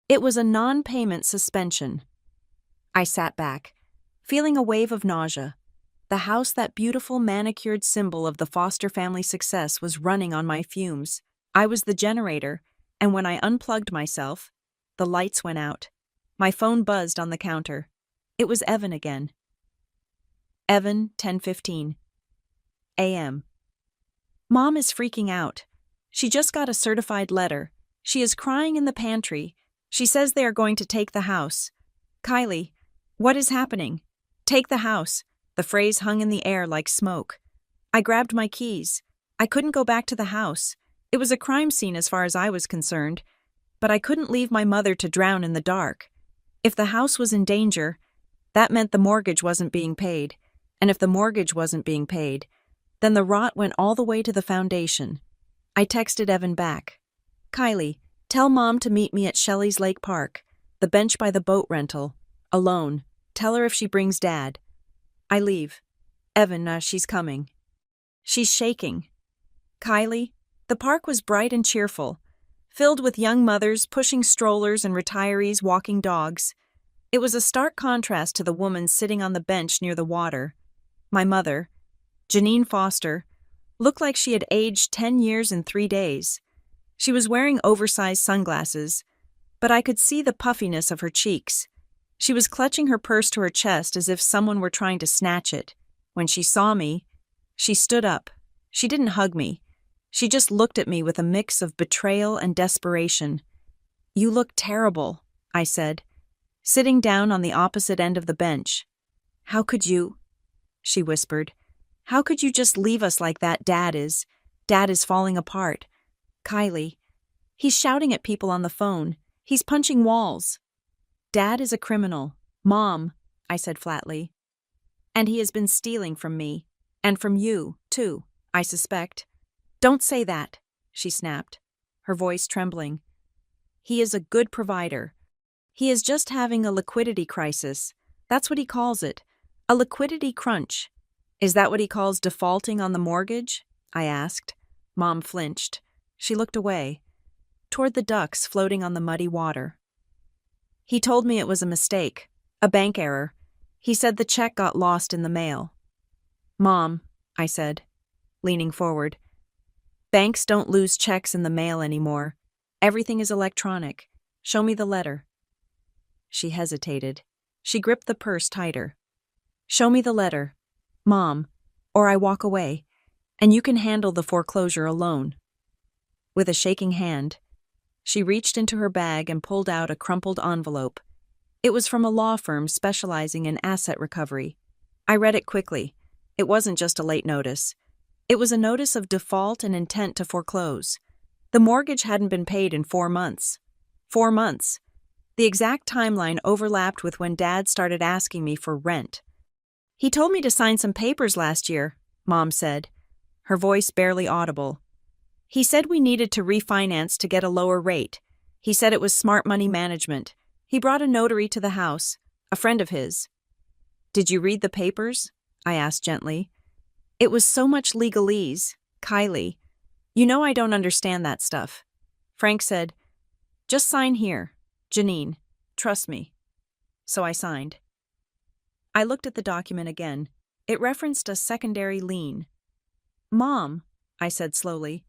It was a non-payment suspension. I sat back, feeling a wave of nausea. The house, that beautiful manicured symbol of the Foster family success, was running on my fumes. I was the generator, and when I unplugged myself, the lights went out. My phone buzzed on the counter. It was Evan again. Evan, 10:15 a.m. Mom is freaking out. She just got a certified letter. She is crying in the pantry. She says they are going to take the house. Kylie, what is happening? Take the house. The phrase hung in the air like smoke. I grabbed my keys. I couldn't go back to the house. It was a crime scene as far as I was concerned, but I couldn't leave my mother to drown in the dark. If the house was in danger, that meant the mortgage wasn't being paid, and if the mortgage wasn't being paid, then the rot went all the way to the foundation. I texted Evan back. Kylie, tell Mom to meet me at Shelley's Lake Park, the bench by the boat rental, alone. Tell her if she brings Dad. I leave. Evan, she's coming. She's shaking. Kylie, the park was bright and cheerful, filled with young mothers pushing strollers and retirees walking dogs. It was a stark contrast to the woman sitting on the bench near the water. My mother, Janine Foster, looked like she had aged 10 years in 3 days. She was wearing oversized sunglasses, but I could see the puffiness of her cheeks. She was clutching her purse to her chest as if someone were trying to snatch it. When she saw me, she stood up. She didn't hug me. She just looked at me with a mix of betrayal and desperation. You look terrible, I said, sitting down on the opposite end of the bench. How could you? She whispered. How could you just leave us like that? Dad is falling apart. Kylie. He's shouting at people on the phone. He's punching walls. Dad is a criminal. Mom, I said flatly. And he has been stealing from me. And from you, too, I suspect. Don't say that, she snapped, her voice trembling. He is a good provider. He is just having a liquidity crisis. That's what he calls it. A liquidity crunch. Is that what he calls defaulting on the mortgage? I asked. Mom flinched. She looked away, toward the ducks floating on the muddy water. He told me it was a mistake, a bank error. He said the check got lost in the mail. Mom, I said, leaning forward. Banks don't lose checks in the mail anymore. Everything is electronic. Show me the letter. She hesitated. She gripped the purse tighter. Show me the letter, Mom, or I walk away, and you can handle the foreclosure alone. With a shaking hand, she reached into her bag and pulled out a crumpled envelope. It was from a law firm specializing in asset recovery. I read it quickly. It wasn't just a late notice. It was a notice of default and intent to foreclose. The mortgage hadn't been paid in 4 months. 4 months. The exact timeline overlapped with when Dad started asking me for rent. He told me to sign some papers last year, Mom said, her voice barely audible. He said we needed to refinance to get a lower rate. He said it was smart money management. He brought a notary to the house, a friend of his. Did you read the papers? I asked gently. It was so much legalese, Kylie. You know I don't understand that stuff. Frank said, just sign here, Janine. Trust me. So I signed. I looked at the document again. It referenced a secondary lien. Mom, I said slowly,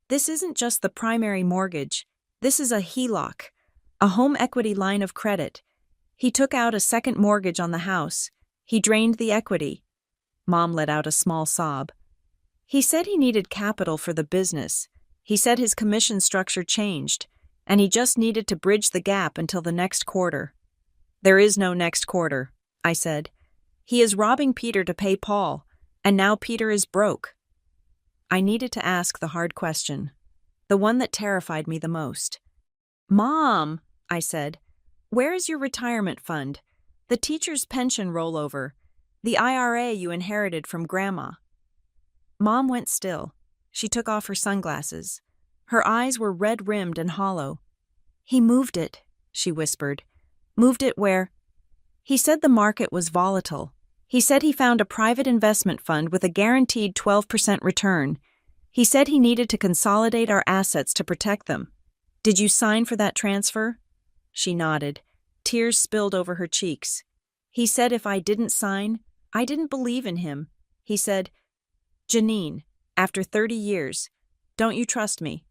this isn't just the primary mortgage. This is a HELOC, a home equity line of credit. He took out a second mortgage on the house. He drained the equity. Mom let out a small sob. He said he needed capital for the business. He said his commission structure changed, and he just needed to bridge the gap until the next quarter. There is no next quarter, I said. He is robbing Peter to pay Paul, and now Peter is broke. I needed to ask the hard question, the one that terrified me the most. Mom, I said, where is your retirement fund? The teacher's pension rollover, the IRA you inherited from Grandma. Mom went still. She took off her sunglasses. Her eyes were red-rimmed and hollow. He moved it, she whispered. Moved it where? He said the market was volatile. He said he found a private investment fund with a guaranteed 12% return. He said he needed to consolidate our assets to protect them. Did you sign for that transfer? She nodded. Tears spilled over her cheeks. He said if I didn't sign, I didn't believe in him. He said, Janine, after 30 years, don't you trust me?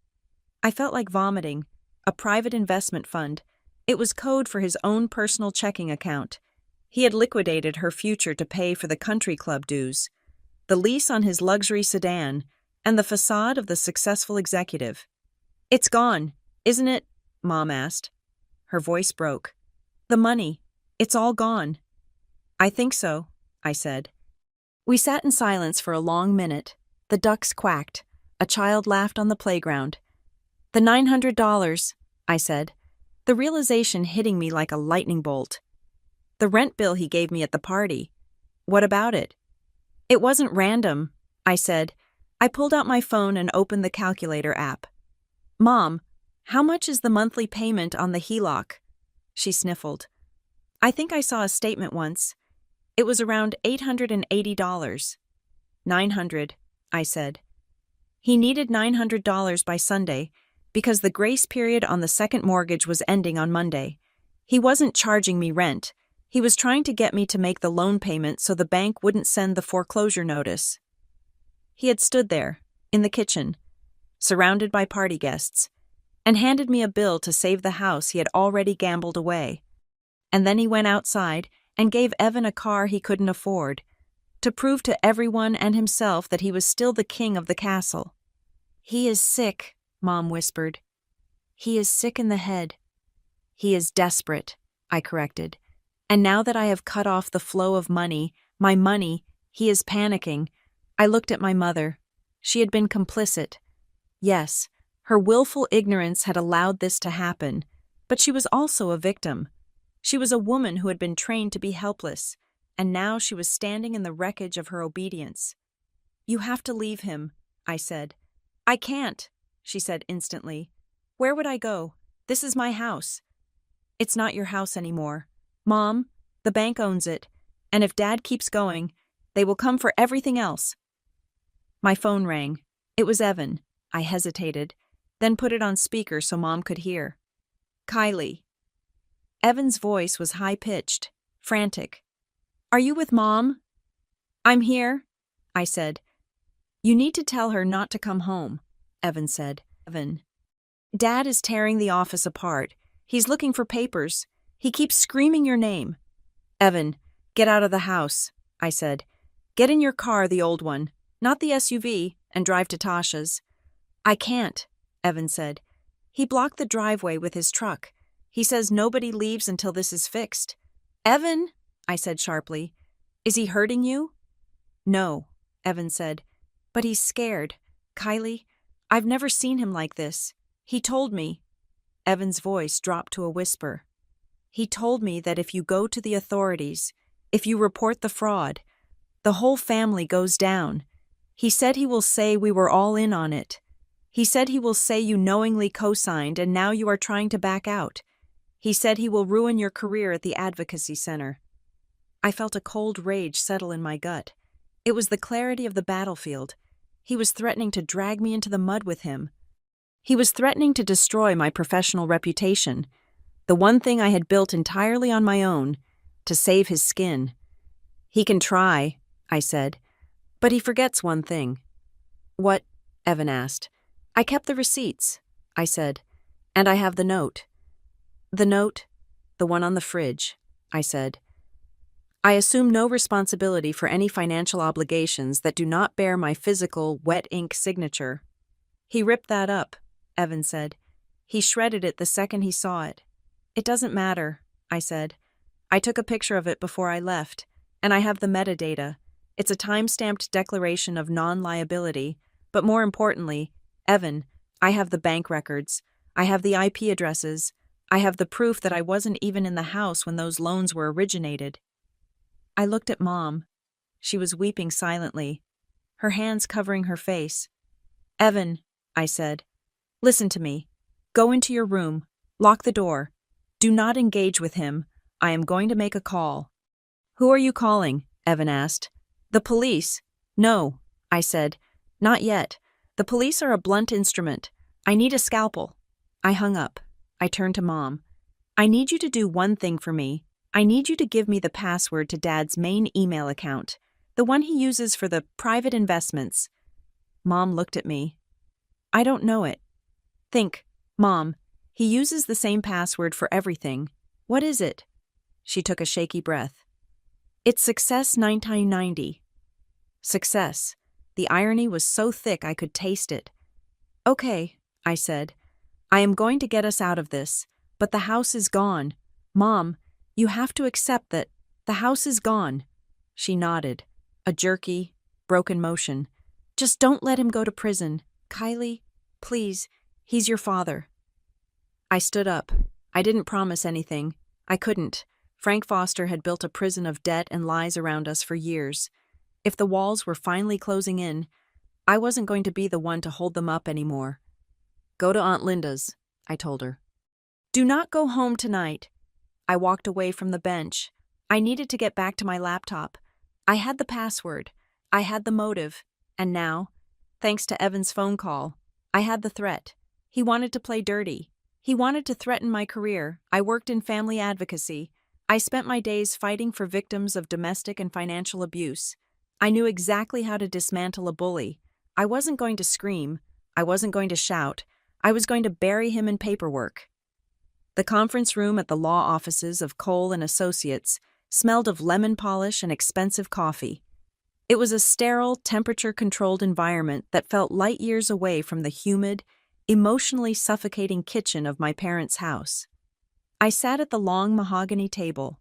I felt like vomiting. A private investment fund. It was code for his own personal checking account. He had liquidated her future to pay for the country club dues, the lease on his luxury sedan, and the facade of the successful executive. It's gone, isn't it? Mom asked. Her voice broke. The money, it's all gone. I think so, I said. We sat in silence for a long minute. The ducks quacked. A child laughed on the playground. "The $900, I said, the realization hitting me like a lightning bolt. "The rent bill he gave me at the party. What about it?" "It wasn't random," I said. I pulled out my phone and opened the calculator app. "Mom, how much is the monthly payment on the HELOC?" She sniffled. "I think I saw a statement once. It was around $880. "900, I said. He needed $900 by Sunday because the grace period on the second mortgage was ending on Monday. He wasn't charging me rent. He was trying to get me to make the loan payment so the bank wouldn't send the foreclosure notice." He had stood there, in the kitchen, surrounded by party guests, and handed me a bill to save the house he had already gambled away. And then he went outside and gave Evan a car he couldn't afford, to prove to everyone and himself that he was still the king of the castle. "He is sick," Mom whispered. "He is sick in the head." "He is desperate," I corrected. "And now that I have cut off the flow of money, my money, he is panicking." I looked at my mother. She had been complicit. Yes, her willful ignorance had allowed this to happen, but she was also a victim. She was a woman who had been trained to be helpless, and now she was standing in the wreckage of her obedience. "You have to leave him," I said. "I can't," she said instantly. "Where would I go? This is my house." "It's not your house anymore. Mom, the bank owns it, and if Dad keeps going, they will come for everything else." My phone rang. It was Evan. I hesitated, then put it on speaker so Mom could hear. "Kylie." Evan's voice was high-pitched, frantic. "Are you with Mom?" "I'm here," I said. "You need to tell her not to come home," Evan said. "Evan. Dad is tearing the office apart. He's looking for papers. He keeps screaming your name." "Evan, get out of the house," I said. "Get in your car, the old one, not the SUV, and drive to Tasha's." "I can't," Evan said. "He blocked the driveway with his truck. He says nobody leaves until this is fixed." "Evan," I said sharply, "is he hurting you?" "No," Evan said, "but he's scared. Kylie, I've never seen him like this. He told me." Evan's voice dropped to a whisper. "He told me that if you go to the authorities, if you report the fraud, the whole family goes down. He said he will say we were all in on it. He said he will say you knowingly co-signed and now you are trying to back out. He said he will ruin your career at the advocacy center." I felt a cold rage settle in my gut. It was the clarity of the battlefield. He was threatening to drag me into the mud with him. He was threatening to destroy my professional reputation, the one thing I had built entirely on my own, to save his skin. "He can try," I said, "but he forgets one thing." "What?" Evan asked. "I kept the receipts," I said, "and I have the note." "The note? The one on the fridge," I said. "I assume no responsibility for any financial obligations that do not bear my physical, wet ink signature." "He ripped that up," Evan said. "He shredded it the second he saw it." "It doesn't matter," I said. "I took a picture of it before I left, and I have the metadata. It's a time-stamped declaration of non-liability, but more importantly, Evan, I have the bank records. I have the IP addresses. I have the proof that I wasn't even in the house when those loans were originated." I looked at Mom. She was weeping silently, her hands covering her face. "Evan," I said, "listen to me. Go into your room. Lock the door. Do not engage with him. I am going to make a call." "Who are you calling?" Evan asked. "The police." "No," I said. "Not yet. The police are a blunt instrument. I need a scalpel." I hung up. I turned to Mom. "I need you to do one thing for me. I need you to give me the password to Dad's main email account, the one he uses for the private investments." Mom looked at me. "I don't know it." "Think, Mom, he uses the same password for everything. What is it?" She took a shaky breath. "It's Success 1990. Success. The irony was so thick I could taste it. "Okay," I said. "I am going to get us out of this, but the house is gone. Mom, you have to accept that the house is gone." She nodded, a jerky, broken motion. Just don't let him go to prison. Kylie, please, he's your father. I stood up. I didn't promise anything. I couldn't. Frank Foster had built a prison of debt and lies around us for years. If the walls were finally closing in, I wasn't going to be the one to hold them up anymore. Go to Aunt Linda's, I told her. Do not go home tonight. I walked away from the bench. I needed to get back to my laptop. I had the password. I had the motive. And now, thanks to Evan's phone call, I had the threat. He wanted to play dirty. He wanted to threaten my career. I worked in family advocacy. I spent my days fighting for victims of domestic and financial abuse. I knew exactly how to dismantle a bully. I wasn't going to scream. I wasn't going to shout. I was going to bury him in paperwork. The conference room at the law offices of Cole and Associates smelled of lemon polish and expensive coffee. It was a sterile, temperature-controlled environment that felt light years away from the humid, emotionally suffocating kitchen of my parents' house. I sat at the long mahogany table,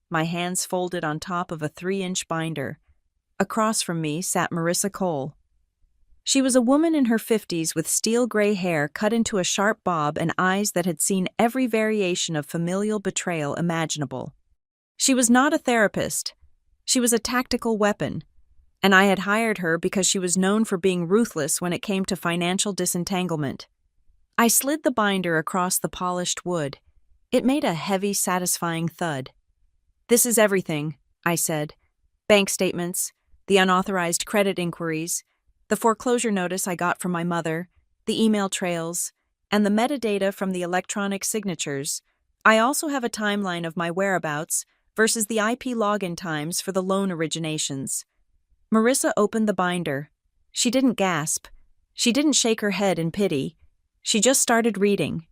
my hands folded on top of a 3-inch binder. Across from me sat Marissa Cole. She was a woman in her 50s with steel-gray hair cut into a sharp bob and eyes that had seen every variation of familial betrayal imaginable. She was not a therapist. She was a tactical weapon, and I had hired her because she was known for being ruthless when it came to financial disentanglement. I slid the binder across the polished wood. It made a heavy, satisfying thud. This is everything, I said. Bank statements, the unauthorized credit inquiries, the foreclosure notice I got from my mother, the email trails, and the metadata from the electronic signatures. I also have a timeline of my whereabouts versus the IP login times for the loan originations. Marissa opened the binder. She didn't gasp. She didn't shake her head in pity. She just started reading,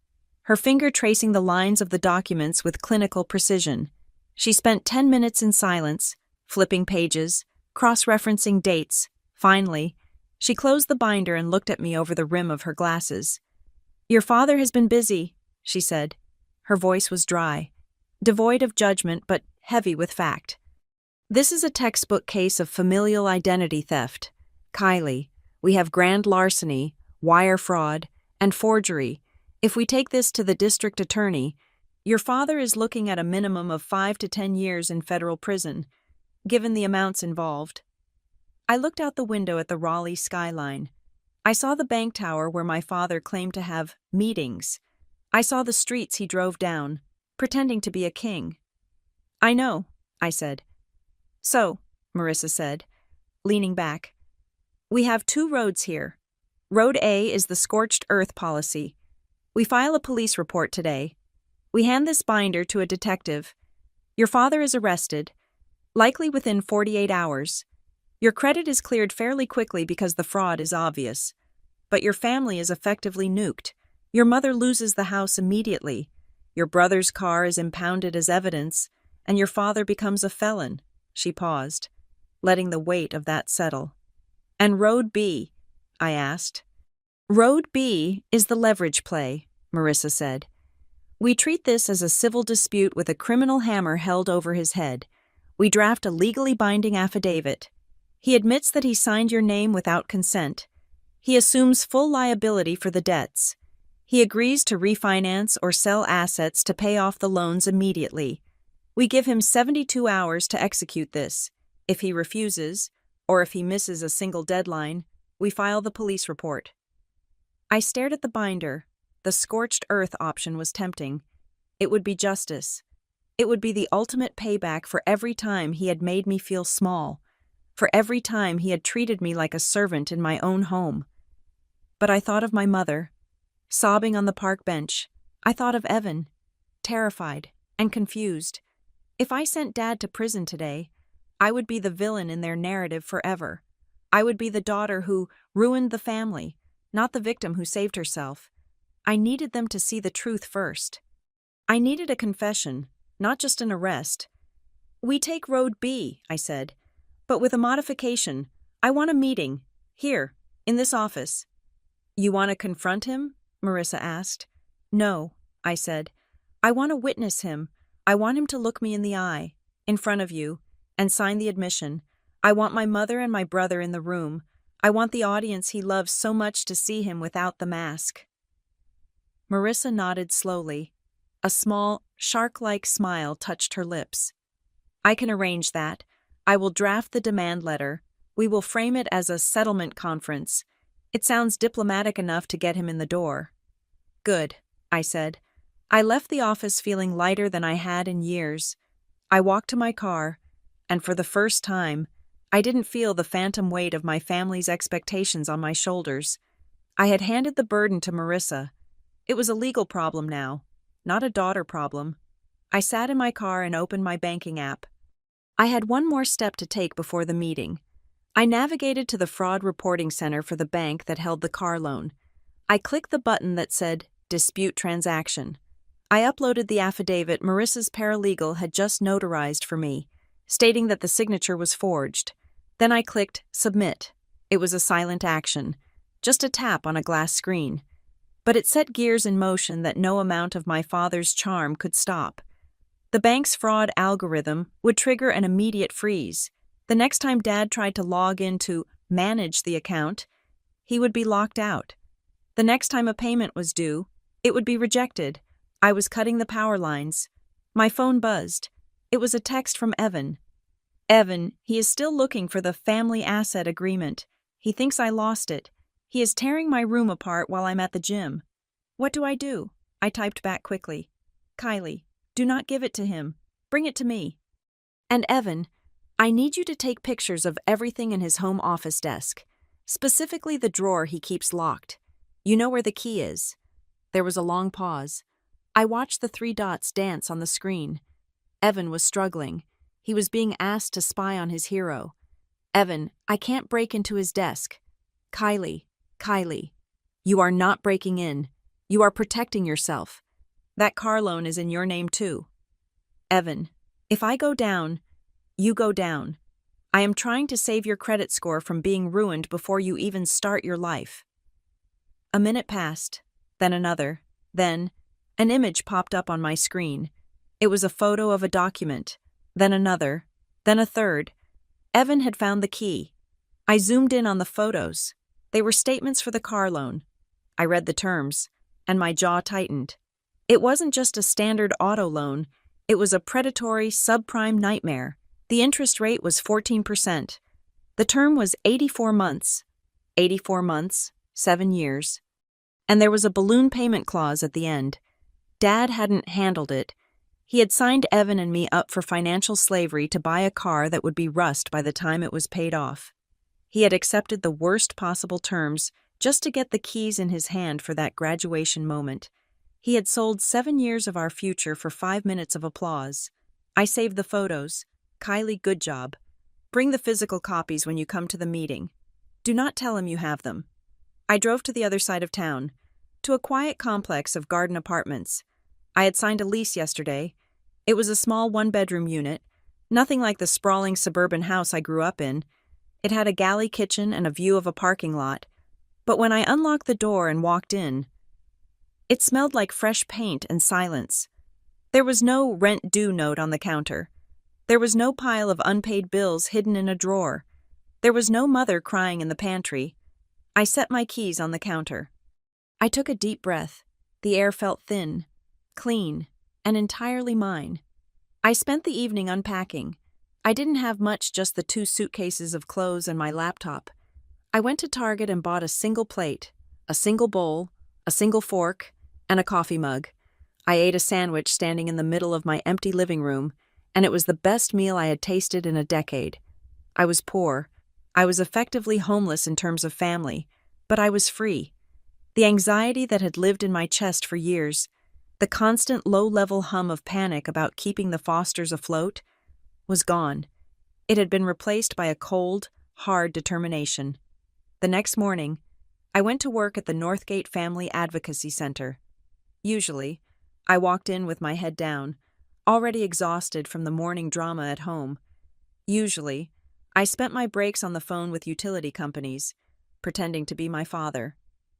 her finger tracing the lines of the documents with clinical precision. She spent 10 minutes in silence, flipping pages, cross-referencing dates. Finally, she closed the binder and looked at me over the rim of her glasses. Your father has been busy, she said. Her voice was dry, devoid of judgment but heavy with fact. This is a textbook case of familial identity theft. Kylie, we have grand larceny, wire fraud, and forgery. If we take this to the district attorney, your father is looking at a minimum of 5 to 10 years in federal prison, given the amounts involved. I looked out the window at the Raleigh skyline. I saw the bank tower where my father claimed to have meetings. I saw the streets he drove down, pretending to be a king. I know, I said. So, Marissa said, leaning back, we have 2 roads here. Road A is the scorched earth policy. We file a police report today. We hand this binder to a detective. Your father is arrested, likely within 48 hours. Your credit is cleared fairly quickly because the fraud is obvious. But your family is effectively nuked. Your mother loses the house immediately. Your brother's car is impounded as evidence, and your father becomes a felon. She paused, letting the weight of that settle. And Road B? I asked. Road B is the leverage play, Marissa said. We treat this as a civil dispute with a criminal hammer held over his head. We draft a legally binding affidavit. He admits that he signed your name without consent. He assumes full liability for the debts. He agrees to refinance or sell assets to pay off the loans immediately. We give him 72 hours to execute this. If he refuses, or if he misses a single deadline, we file the police report. I stared at the binder. The scorched earth option was tempting. It would be justice. It would be the ultimate payback for every time he had made me feel small, for every time he had treated me like a servant in my own home. But I thought of my mother, sobbing on the park bench. I thought of Evan, terrified and confused. If I sent Dad to prison today, I would be the villain in their narrative forever. I would be the daughter who ruined the family, not the victim who saved herself. I needed them to see the truth first. I needed a confession, not just an arrest. We take Road B, I said, but with a modification. I want a meeting, here, in this office. You want to confront him? Marissa asked. No, I said. I want to witness him. I want him to look me in the eye, in front of you, and sign the admission. I want my mother and my brother in the room. I want the audience he loves so much to see him without the mask." Marissa nodded slowly. A small, shark-like smile touched her lips. "I can arrange that. I will draft the demand letter. We will frame it as a settlement conference. It sounds diplomatic enough to get him in the door." "Good," I said. I left the office feeling lighter than I had in years. I walked to my car, and for the first time, I didn't feel the phantom weight of my family's expectations on my shoulders. I had handed the burden to Marissa. It was a legal problem now, not a daughter problem. I sat in my car and opened my banking app. I had one more step to take before the meeting. I navigated to the fraud reporting center for the bank that held the car loan. I clicked the button that said, "Dispute Transaction." I uploaded the affidavit Marissa's paralegal had just notarized for me, stating that the signature was forged. Then I clicked Submit. It was a silent action, just a tap on a glass screen. But it set gears in motion that no amount of my father's charm could stop. The bank's fraud algorithm would trigger an immediate freeze. The next time Dad tried to log in to manage the account, he would be locked out. The next time a payment was due, it would be rejected. I was cutting the power lines. My phone buzzed. It was a text from Evan. "Evan, he is still looking for the family asset agreement. He thinks I lost it. He is tearing my room apart while I'm at the gym." "What do?" I typed back quickly. "Kylie, do not give it to him. Bring it to me. And Evan, I need you to take pictures of everything in his home office desk, specifically the drawer he keeps locked. You know where the key is." There was a long pause. I watched the 3 dots dance on the screen. Evan was struggling. He was being asked to spy on his hero. "Evan, I can't break into his desk." Kylie, you are not breaking in. You are protecting yourself. That car loan is in your name too." "Evan, if I go down, you go down. I am trying to save your credit score from being ruined before you even start your life." A minute passed, then another, then an image popped up on my screen. It was a photo of a document, then another, then a third. Evan had found the key. I zoomed in on the photos. They were statements for the car loan. I read the terms, and my jaw tightened. It wasn't just a standard auto loan. It was a predatory subprime nightmare. The interest rate was 14%. The term was 84 months. 84 months, 7 years. And there was a balloon payment clause at the end. Dad hadn't handled it. He had signed Evan and me up for financial slavery to buy a car that would be rust by the time it was paid off. He had accepted the worst possible terms just to get the keys in his hand for that graduation moment. He had sold 7 years of our future for 5 minutes of applause. I saved the photos. "Kylie, good job. Bring the physical copies when you come to the meeting. Do not tell him you have them." I drove to the other side of town, to a quiet complex of garden apartments. I had signed a lease yesterday. It was a small 1-bedroom unit, nothing like the sprawling suburban house I grew up in. It had a galley kitchen and a view of a parking lot. But when I unlocked the door and walked in, it smelled like fresh paint and silence. There was no rent due note on the counter. There was no pile of unpaid bills hidden in a drawer. There was no mother crying in the pantry. I set my keys on the counter. I took a deep breath. The air felt thin, clean, and entirely mine. I spent the evening unpacking. I didn't have much, just the 2 suitcases of clothes and my laptop. I went to Target and bought a single plate, a single bowl, a single fork, and a coffee mug. I ate a sandwich standing in the middle of my empty living room, and it was the best meal I had tasted in a decade. I was poor. I was effectively homeless in terms of family, but I was free. The anxiety that had lived in my chest for years, the constant low-level hum of panic about keeping the Fosters afloat, was gone. It had been replaced by a cold, hard determination. The next morning, I went to work at the Northgate Family Advocacy Center. Usually, I walked in with my head down, already exhausted from the morning drama at home. Usually, I spent my breaks on the phone with utility companies, pretending to be my father.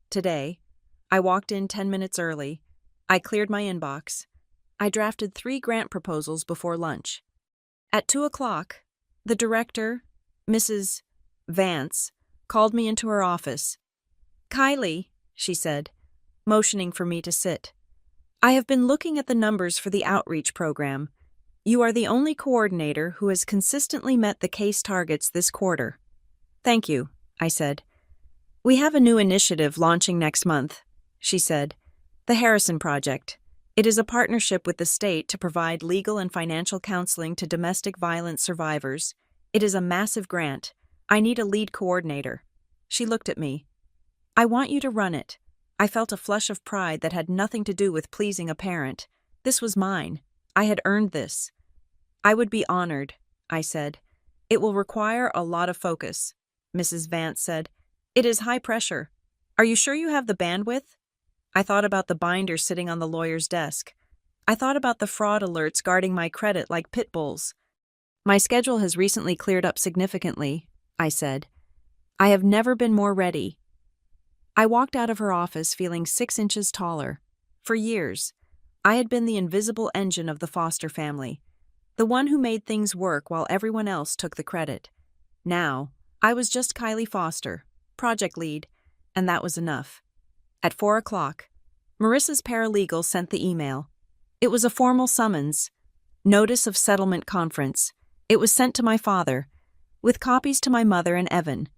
Today, I walked in 10 minutes early. I cleared my inbox. I drafted 3 grant proposals before lunch. At 2 o'clock, the director, Mrs. Vance, called me into her office. "Kylie," she said, motioning for me to sit. "I have been looking at the numbers for the outreach program. You are the only coordinator who has consistently met the case targets this quarter." "Thank you," I said. "We have a new initiative launching next month," she said. "The Harrison Project. It is a partnership with the state to provide legal and financial counseling to domestic violence survivors. It is a massive grant. I need a lead coordinator." She looked at me. "I want you to run it." I felt a flush of pride that had nothing to do with pleasing a parent. This was mine. I had earned this. "I would be honored," I said. "It will require a lot of focus," Mrs. Vance said. "It is high pressure. Are you sure you have the bandwidth?" I thought about the binder sitting on the lawyer's desk. I thought about the fraud alerts guarding my credit like pit bulls. "My schedule has recently cleared up significantly," I said. "I have never been more ready." I walked out of her office feeling 6 inches taller. For years, I had been the invisible engine of the Foster family, the one who made things work while everyone else took the credit. Now, I was just Kylie Foster, project lead, and that was enough. At 4 o'clock, Marissa's paralegal sent the email. It was a formal summons, notice of settlement conference. It was sent to my father, with copies to my mother and Evan.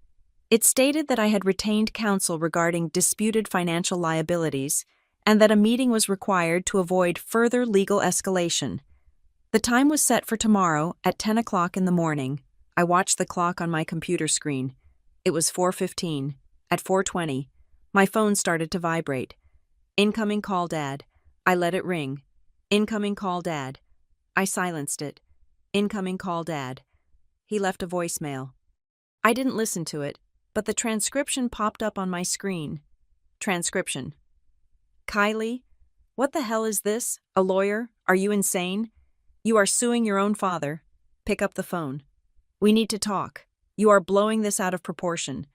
It stated that I had retained counsel regarding disputed financial liabilities and that a meeting was required to avoid further legal escalation. The time was set for tomorrow at 10 o'clock in the morning. I watched the clock on my computer screen. It was 4:15. At 4:20, my phone started to vibrate. "Incoming call, Dad." I let it ring. "Incoming call, Dad." I silenced it. "Incoming call, Dad." He left a voicemail. I didn't listen to it, but the transcription popped up on my screen. Transcription. "Kylie, what the hell is this? A lawyer? Are you insane? You are suing your own father. Pick up the phone. We need to talk. You are blowing this out of proportion.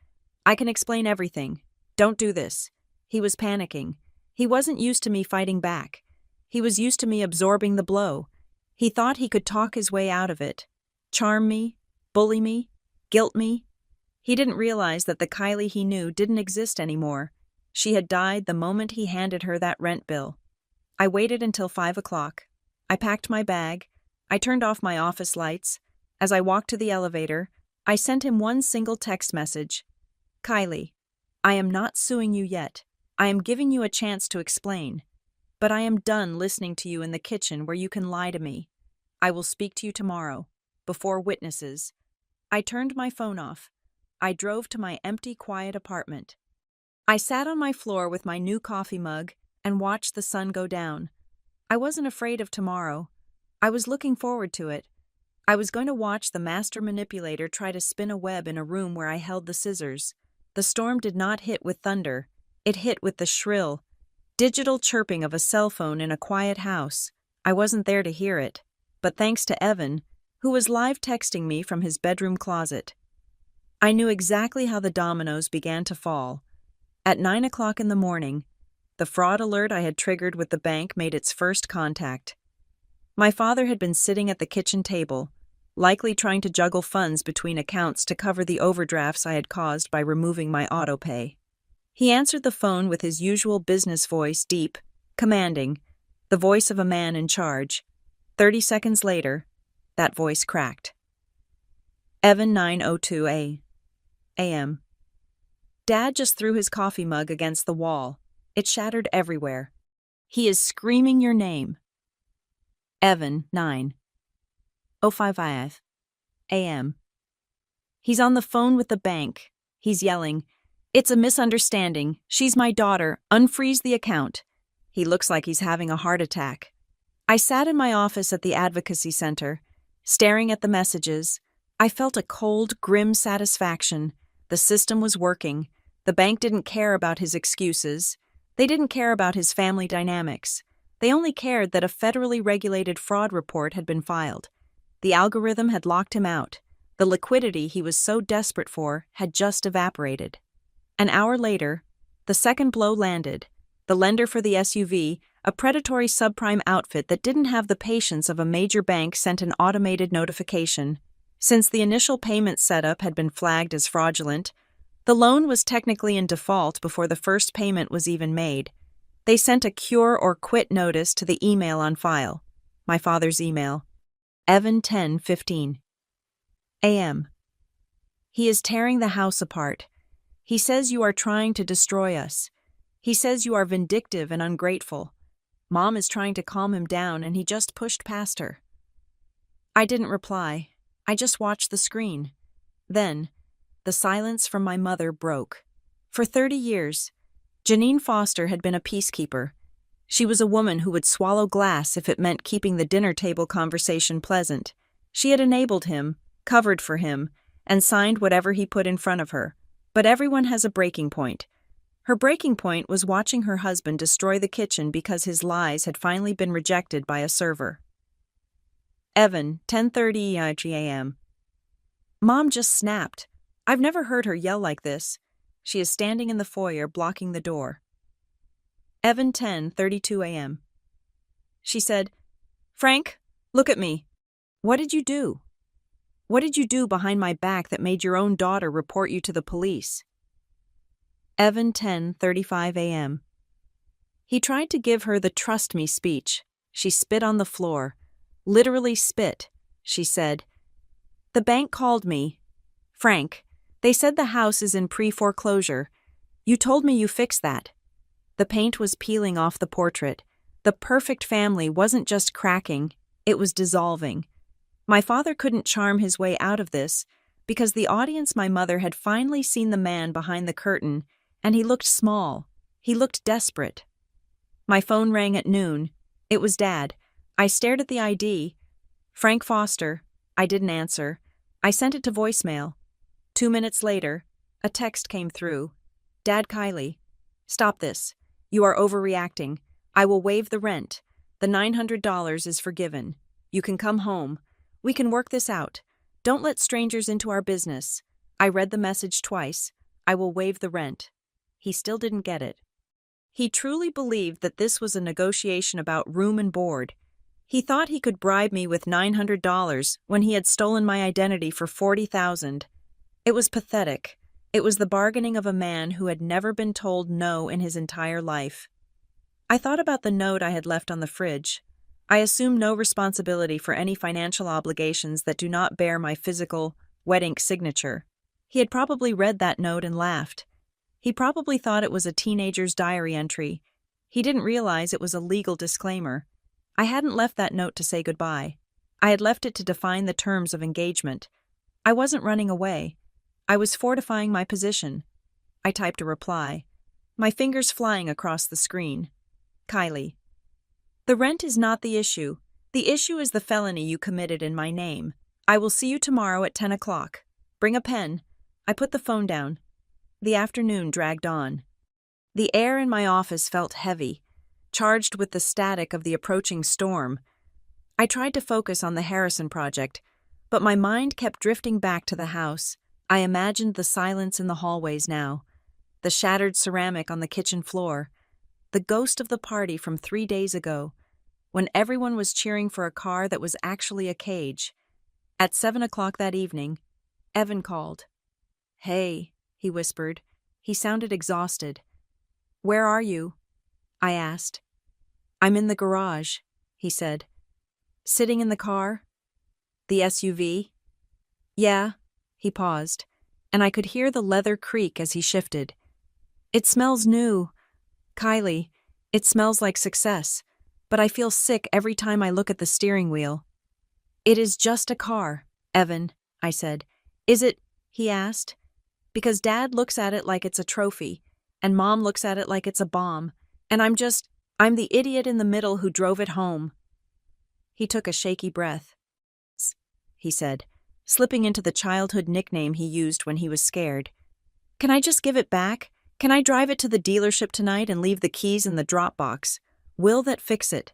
I can explain everything. Don't do this." He was panicking. He wasn't used to me fighting back. He was used to me absorbing the blow. He thought he could talk his way out of it. Charm me, bully me, guilt me. He didn't realize that the Kylie he knew didn't exist anymore. She had died the moment he handed her that rent bill. I waited until 5 o'clock. I packed my bag. I turned off my office lights. As I walked to the elevator, I sent him one single text message. "Kylie, I am not suing you yet. I am giving you a chance to explain. But I am done listening to you in the kitchen where you can lie to me. I will speak to you tomorrow, before witnesses." I turned my phone off. I drove to my empty, quiet apartment. I sat on my floor with my new coffee mug and watched the sun go down. I wasn't afraid of tomorrow. I was looking forward to it. I was going to watch the master manipulator try to spin a web in a room where I held the scissors. The storm did not hit with thunder. It hit with the shrill, digital chirping of a cell phone in a quiet house. I wasn't there to hear it, but thanks to Evan, who was live texting me from his bedroom closet. I knew exactly how the dominoes began to fall. At 9 o'clock in the morning, the fraud alert I had triggered with the bank made its first contact. My father had been sitting at the kitchen table, likely trying to juggle funds between accounts to cover the overdrafts I had caused by removing my autopay. He answered the phone with his usual business voice, deep, commanding, the voice of a man in charge. 30 seconds later, that voice cracked. "Evan, 9:02 a.m. Dad just threw his coffee mug against the wall. It shattered everywhere. He is screaming your name. Evan, 9:05 a.m. He's on the phone with the bank. He's yelling, "It's a misunderstanding. She's my daughter. Unfreeze the account." He looks like he's having a heart attack. I sat in my office at the advocacy center, staring at the messages. I felt a cold, grim satisfaction. The system was working. The bank didn't care about his excuses. They didn't care about his family dynamics. They only cared that a federally regulated fraud report had been filed. The algorithm had locked him out. The liquidity he was so desperate for had just evaporated. An hour later, the second blow landed. The lender for the SUV, a predatory subprime outfit that didn't have the patience of a major bank, sent an automated notification. Since the initial payment setup had been flagged as fraudulent, The loan was technically in default before the first payment was even made. They sent a cure or quit notice to the email on file. My father's email. Evan 10:15 a.m. He is tearing the house apart. He says you are trying to destroy us. He says you are vindictive and ungrateful. Mom is trying to calm him down and he just pushed past her. I didn't reply. I just watched the screen. Then, the silence from my mother broke. For 30 years, Janine Foster had been a peacekeeper. She was a woman who would swallow glass if it meant keeping the dinner table conversation pleasant. She had enabled him, covered for him, and signed whatever he put in front of her. But everyone has a breaking point. Her breaking point was watching her husband destroy the kitchen because his lies had finally been rejected by a server. Evan, 10:30 a.m. Mom just snapped. I've never heard her yell like this. She is standing in the foyer blocking the door. Evan, 10:32 a.m. She said, Frank, look at me. What did you do? What did you do behind my back that made your own daughter report you to the police? Evan, 10:35 a.m. He tried to give her the trust me speech. She spit on the floor. Literally spit, she said. The bank called me. Frank, they said the house is in pre-foreclosure. You told me you fixed that. The paint was peeling off the portrait. The perfect family wasn't just cracking, it was dissolving. My father couldn't charm his way out of this because the audience, my mother, had finally seen the man behind the curtain, and he looked small. He looked desperate. My phone rang at noon. It was Dad. I stared at the ID. Frank Foster. I didn't answer. I sent it to voicemail. 2 minutes later, a text came through. Dad, Kylie. Stop this. You are overreacting. I will waive the rent. The $900 is forgiven. You can come home. We can work this out. Don't let strangers into our business. I read the message twice. I will waive the rent. He still didn't get it. He truly believed that this was a negotiation about room and board. He thought he could bribe me with $900 when he had stolen my identity for $40,000. It was pathetic. It was the bargaining of a man who had never been told no in his entire life. I thought about the note I had left on the fridge. I assume no responsibility for any financial obligations that do not bear my physical, wet ink signature. He had probably read that note and laughed. He probably thought it was a teenager's diary entry. He didn't realize it was a legal disclaimer. I hadn't left that note to say goodbye. I had left it to define the terms of engagement. I wasn't running away. I was fortifying my position. I typed a reply, my fingers flying across the screen. Kylie. The rent is not the issue. The issue is the felony you committed in my name. I will see you tomorrow at 10 o'clock. Bring a pen. I put the phone down. The afternoon dragged on. The air in my office felt heavy, charged with the static of the approaching storm. I tried to focus on the Harrison project, but my mind kept drifting back to the house. I imagined the silence in the hallways now, the shattered ceramic on the kitchen floor, the ghost of the party from 3 days ago, when everyone was cheering for a car that was actually a cage. At 7 o'clock that evening, Evan called. Hey, he whispered. He sounded exhausted. Where are you? I asked. I'm in the garage, he said. Sitting in the car? The SUV? Yeah, he paused, and I could hear the leather creak as he shifted. It smells new. Kylie, it smells like success, but I feel sick every time I look at the steering wheel. It is just a car, Evan, I said. Is it? He asked. Because Dad looks at it like it's a trophy, and Mom looks at it like it's a bomb, and I'm the idiot in the middle who drove it home. He took a shaky breath. He said, slipping into the childhood nickname he used when he was scared. Can I just give it back? Can I drive it to the dealership tonight and leave the keys in the drop box? Will that fix it?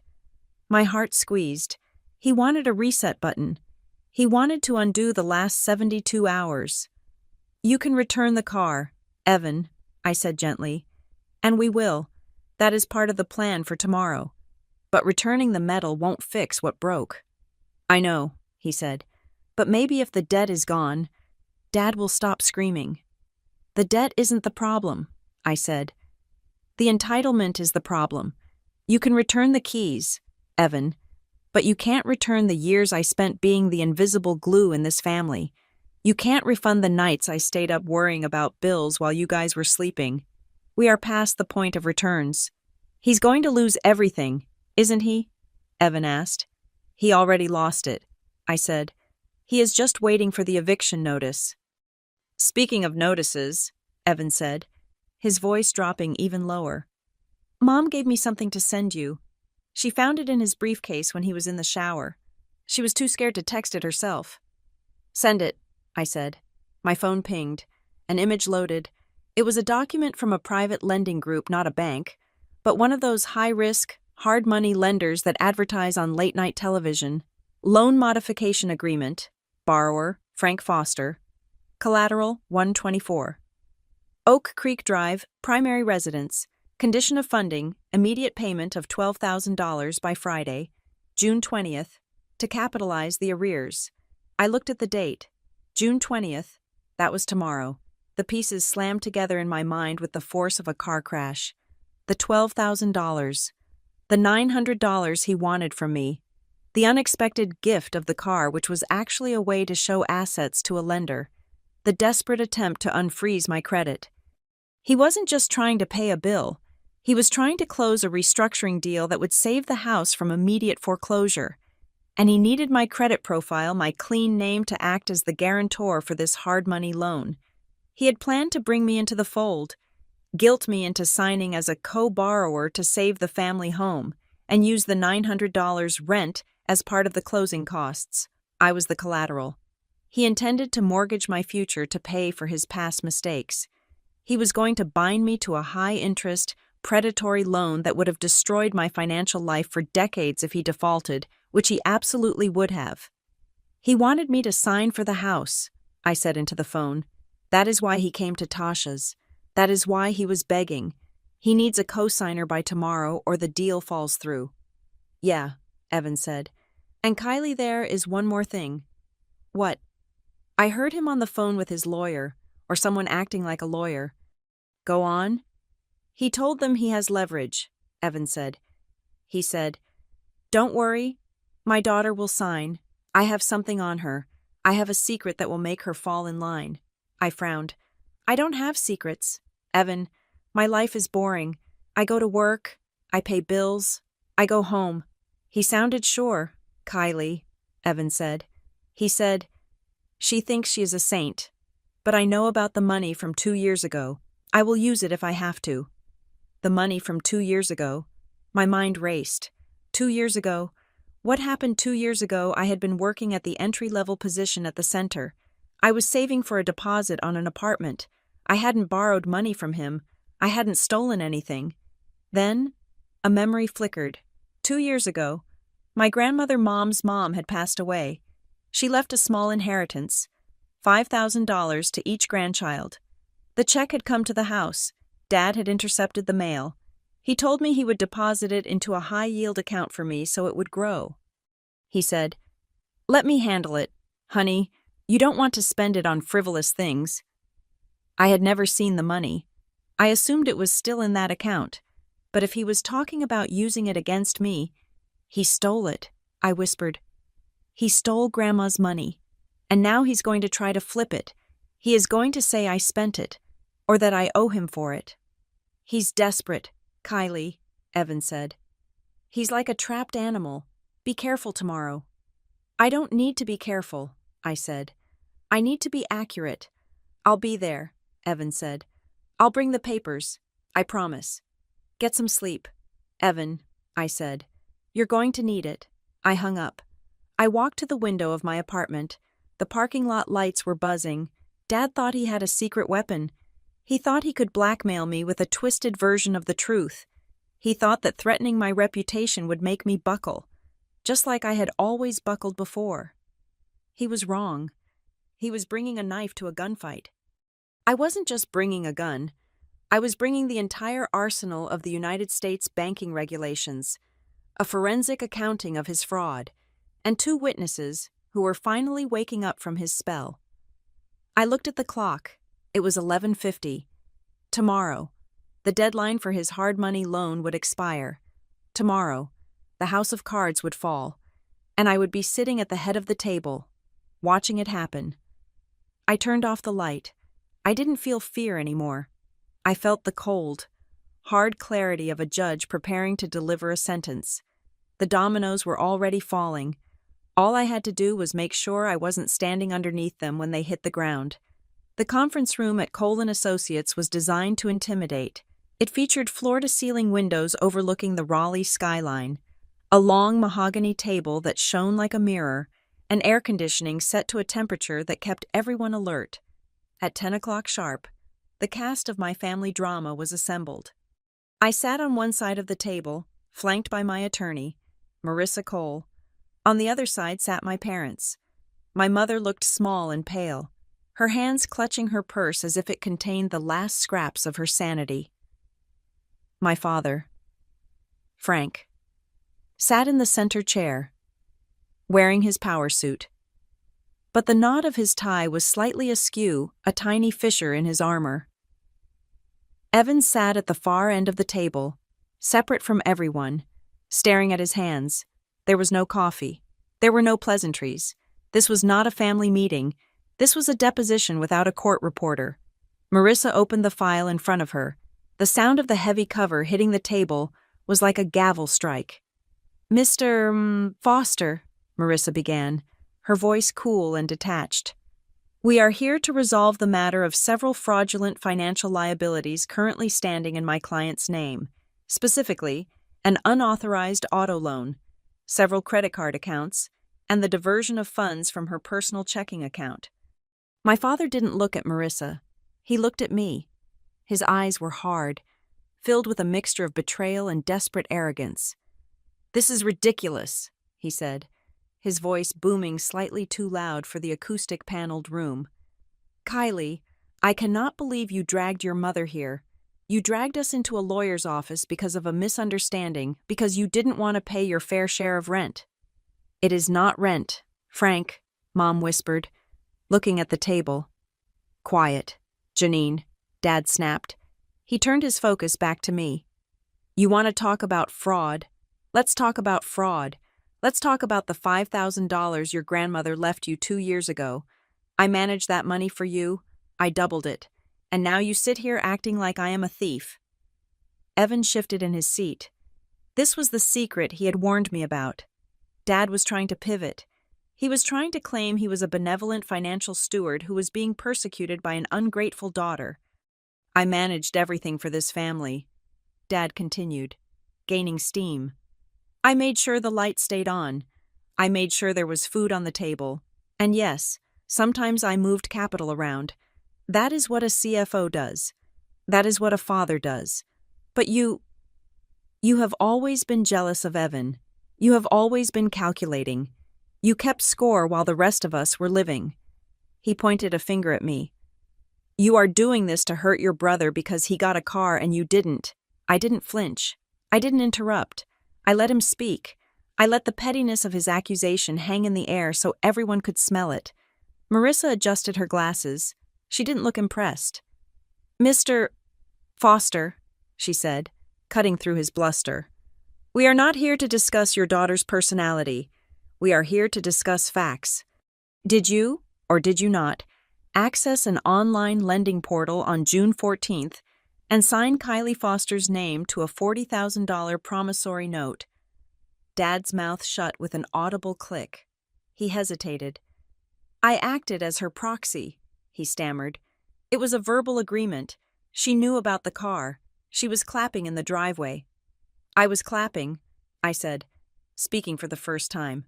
My heart squeezed. He wanted a reset button. He wanted to undo the last 72 hours. You can return the car, Evan, I said gently. And we will. That is part of the plan for tomorrow. But returning the metal won't fix what broke. I know, he said. But maybe if the debt is gone, Dad will stop screaming. The debt isn't the problem, I said. The entitlement is the problem. You can return the keys, Evan, but you can't return the years I spent being the invisible glue in this family. You can't refund the nights I stayed up worrying about bills while you guys were sleeping. We are past the point of returns. He's going to lose everything, isn't he? Evan asked. He already lost it, I said. He is just waiting for the eviction notice. Speaking of notices, Evan said, his voice dropping even lower. Mom gave me something to send you. She found it in his briefcase when he was in the shower. She was too scared to text it herself. Send it, I said. My phone pinged. An image loaded. It was a document from a private lending group, not a bank, but one of those high-risk, hard-money lenders that advertise on late-night television. Loan modification agreement. Borrower, Frank Foster. Collateral, 124. Oak Creek Drive, primary residence. Condition of funding, immediate payment of $12,000 by Friday, June 20th, to capitalize the arrears. I looked at the date. June 20th. That was tomorrow. The pieces slammed together in my mind with the force of a car crash. The $12,000. The $900 he wanted from me. The unexpected gift of the car, which was actually a way to show assets to a lender. The desperate attempt to unfreeze my credit. He wasn't just trying to pay a bill. He was trying to close a restructuring deal that would save the house from immediate foreclosure. And he needed my credit profile, my clean name, to act as the guarantor for this hard money loan. He had planned to bring me into the fold, guilt me into signing as a co-borrower to save the family home, and use the $900 rent as part of the closing costs. I was the collateral. He intended to mortgage my future to pay for his past mistakes. He was going to bind me to a high-interest, predatory loan that would have destroyed my financial life for decades if he defaulted, which he absolutely would have. He wanted me to sign for the house, I said into the phone. That is why he came to Tasha's. That is why he was begging. He needs a co-signer by tomorrow or the deal falls through. Yeah, Evan said. And Kylie, there is one more thing. What? I heard him on the phone with his lawyer, or someone acting like a lawyer. Go on. He told them he has leverage, Evan said. He said, Don't worry. My daughter will sign. I have something on her. I have a secret that will make her fall in line. I frowned. I don't have secrets. Evan, my life is boring. I go to work. I pay bills. I go home. He sounded sure. Kylie, Evan said. He said, She thinks she is a saint. But I know about the money from 2 years ago. I will use it if I have to. The money from 2 years ago. My mind raced. 2 years ago. What happened 2 years ago? I had been working at the entry-level position at the center. I was saving for a deposit on an apartment. I hadn't borrowed money from him. I hadn't stolen anything. Then, a memory flickered. 2 years ago, my grandmother Mom's mom had passed away. She left a small inheritance, $5,000 to each grandchild. The check had come to the house. Dad had intercepted the mail. He told me he would deposit it into a high-yield account for me so it would grow. He said, Let me handle it, honey. You don't want to spend it on frivolous things. I had never seen the money. I assumed it was still in that account. But if he was talking about using it against me, he stole it, I whispered. He stole Grandma's money, and now he's going to try to flip it. He is going to say I spent it, or that I owe him for it. He's desperate, Kylie, Evan said. He's like a trapped animal. Be careful tomorrow. I don't need to be careful, I said. I need to be accurate. I'll be there, Evan said. I'll bring the papers. I promise. Get some sleep. Evan, I said. You're going to need it. I hung up. I walked to the window of my apartment. The parking lot lights were buzzing. Dad thought he had a secret weapon. He thought he could blackmail me with a twisted version of the truth. He thought that threatening my reputation would make me buckle, just like I had always buckled before. He was wrong. He was bringing a knife to a gunfight. I wasn't just bringing a gun. I was bringing the entire arsenal of the United States banking regulations, a forensic accounting of his fraud, and 2 witnesses who were finally waking up from his spell. I looked at the clock. It was 11:50. Tomorrow. The deadline for his hard money loan would expire. Tomorrow, the house of cards would fall, and I would be sitting at the head of the table, watching it happen. I turned off the light. I didn't feel fear anymore. I felt the cold, hard clarity of a judge preparing to deliver a sentence. The dominoes were already falling. All I had to do was make sure I wasn't standing underneath them when they hit the ground. The conference room at Cole & Associates was designed to intimidate. It featured floor-to-ceiling windows overlooking the Raleigh skyline, a long mahogany table that shone like a mirror, and air conditioning set to a temperature that kept everyone alert. At 10 o'clock sharp, the cast of my family drama was assembled. I sat on one side of the table, flanked by my attorney, Marissa Cole. On the other side sat my parents. My mother looked small and pale, her hands clutching her purse as if it contained the last scraps of her sanity. My father, Frank, sat in the center chair, wearing his power suit. But the knot of his tie was slightly askew, a tiny fissure in his armor. Evan sat at the far end of the table, separate from everyone, staring at his hands. There was no coffee. There were no pleasantries. This was not a family meeting. This was a deposition without a court reporter. Marissa opened the file in front of her. The sound of the heavy cover hitting the table was like a gavel strike. "Mr. Foster," Marissa began, her voice cool and detached. "We are here to resolve the matter of several fraudulent financial liabilities currently standing in my client's name, specifically, an unauthorized auto loan, several credit card accounts, and the diversion of funds from her personal checking account." My father didn't look at Marissa. He looked at me. His eyes were hard, filled with a mixture of betrayal and desperate arrogance. "This is ridiculous," he said, his voice booming slightly too loud for the acoustic-paneled room. "Kylie, I cannot believe you dragged your mother here. You dragged us into a lawyer's office because of a misunderstanding, because you didn't want to pay your fair share of rent." "It is not rent, Frank," Mom whispered, looking at the table. "Quiet, Janine," Dad snapped. He turned his focus back to me. "You want to talk about fraud? Let's talk about fraud. Let's talk about the $5,000 your grandmother left you 2 years ago. I managed that money for you. I doubled it. And now you sit here acting like I am a thief." Evan shifted in his seat. This was the secret he had warned me about. Dad was trying to pivot. He was trying to claim he was a benevolent financial steward who was being persecuted by an ungrateful daughter. "I managed everything for this family," Dad continued, gaining steam. "I made sure the lights stayed on. I made sure there was food on the table. And yes, sometimes I moved capital around. That is what a CFO does. That is what a father does. But you have always been jealous of Evan. You have always been calculating. You kept score while the rest of us were living." He pointed a finger at me. "You are doing this to hurt your brother because he got a car and you didn't." I didn't flinch. I didn't interrupt. I let him speak. I let the pettiness of his accusation hang in the air so everyone could smell it. Marissa adjusted her glasses. She didn't look impressed. "Mr. Foster," she said, cutting through his bluster, "we are not here to discuss your daughter's personality. We are here to discuss facts. Did you, or did you not, access an online lending portal on June 14th and sign Kylie Foster's name to a $40,000 promissory note?" Dad's mouth shut with an audible click. He hesitated. "I acted as her proxy," he stammered. "It was a verbal agreement. She knew about the car. She was clapping in the driveway." "I was clapping," I said, speaking for the first time,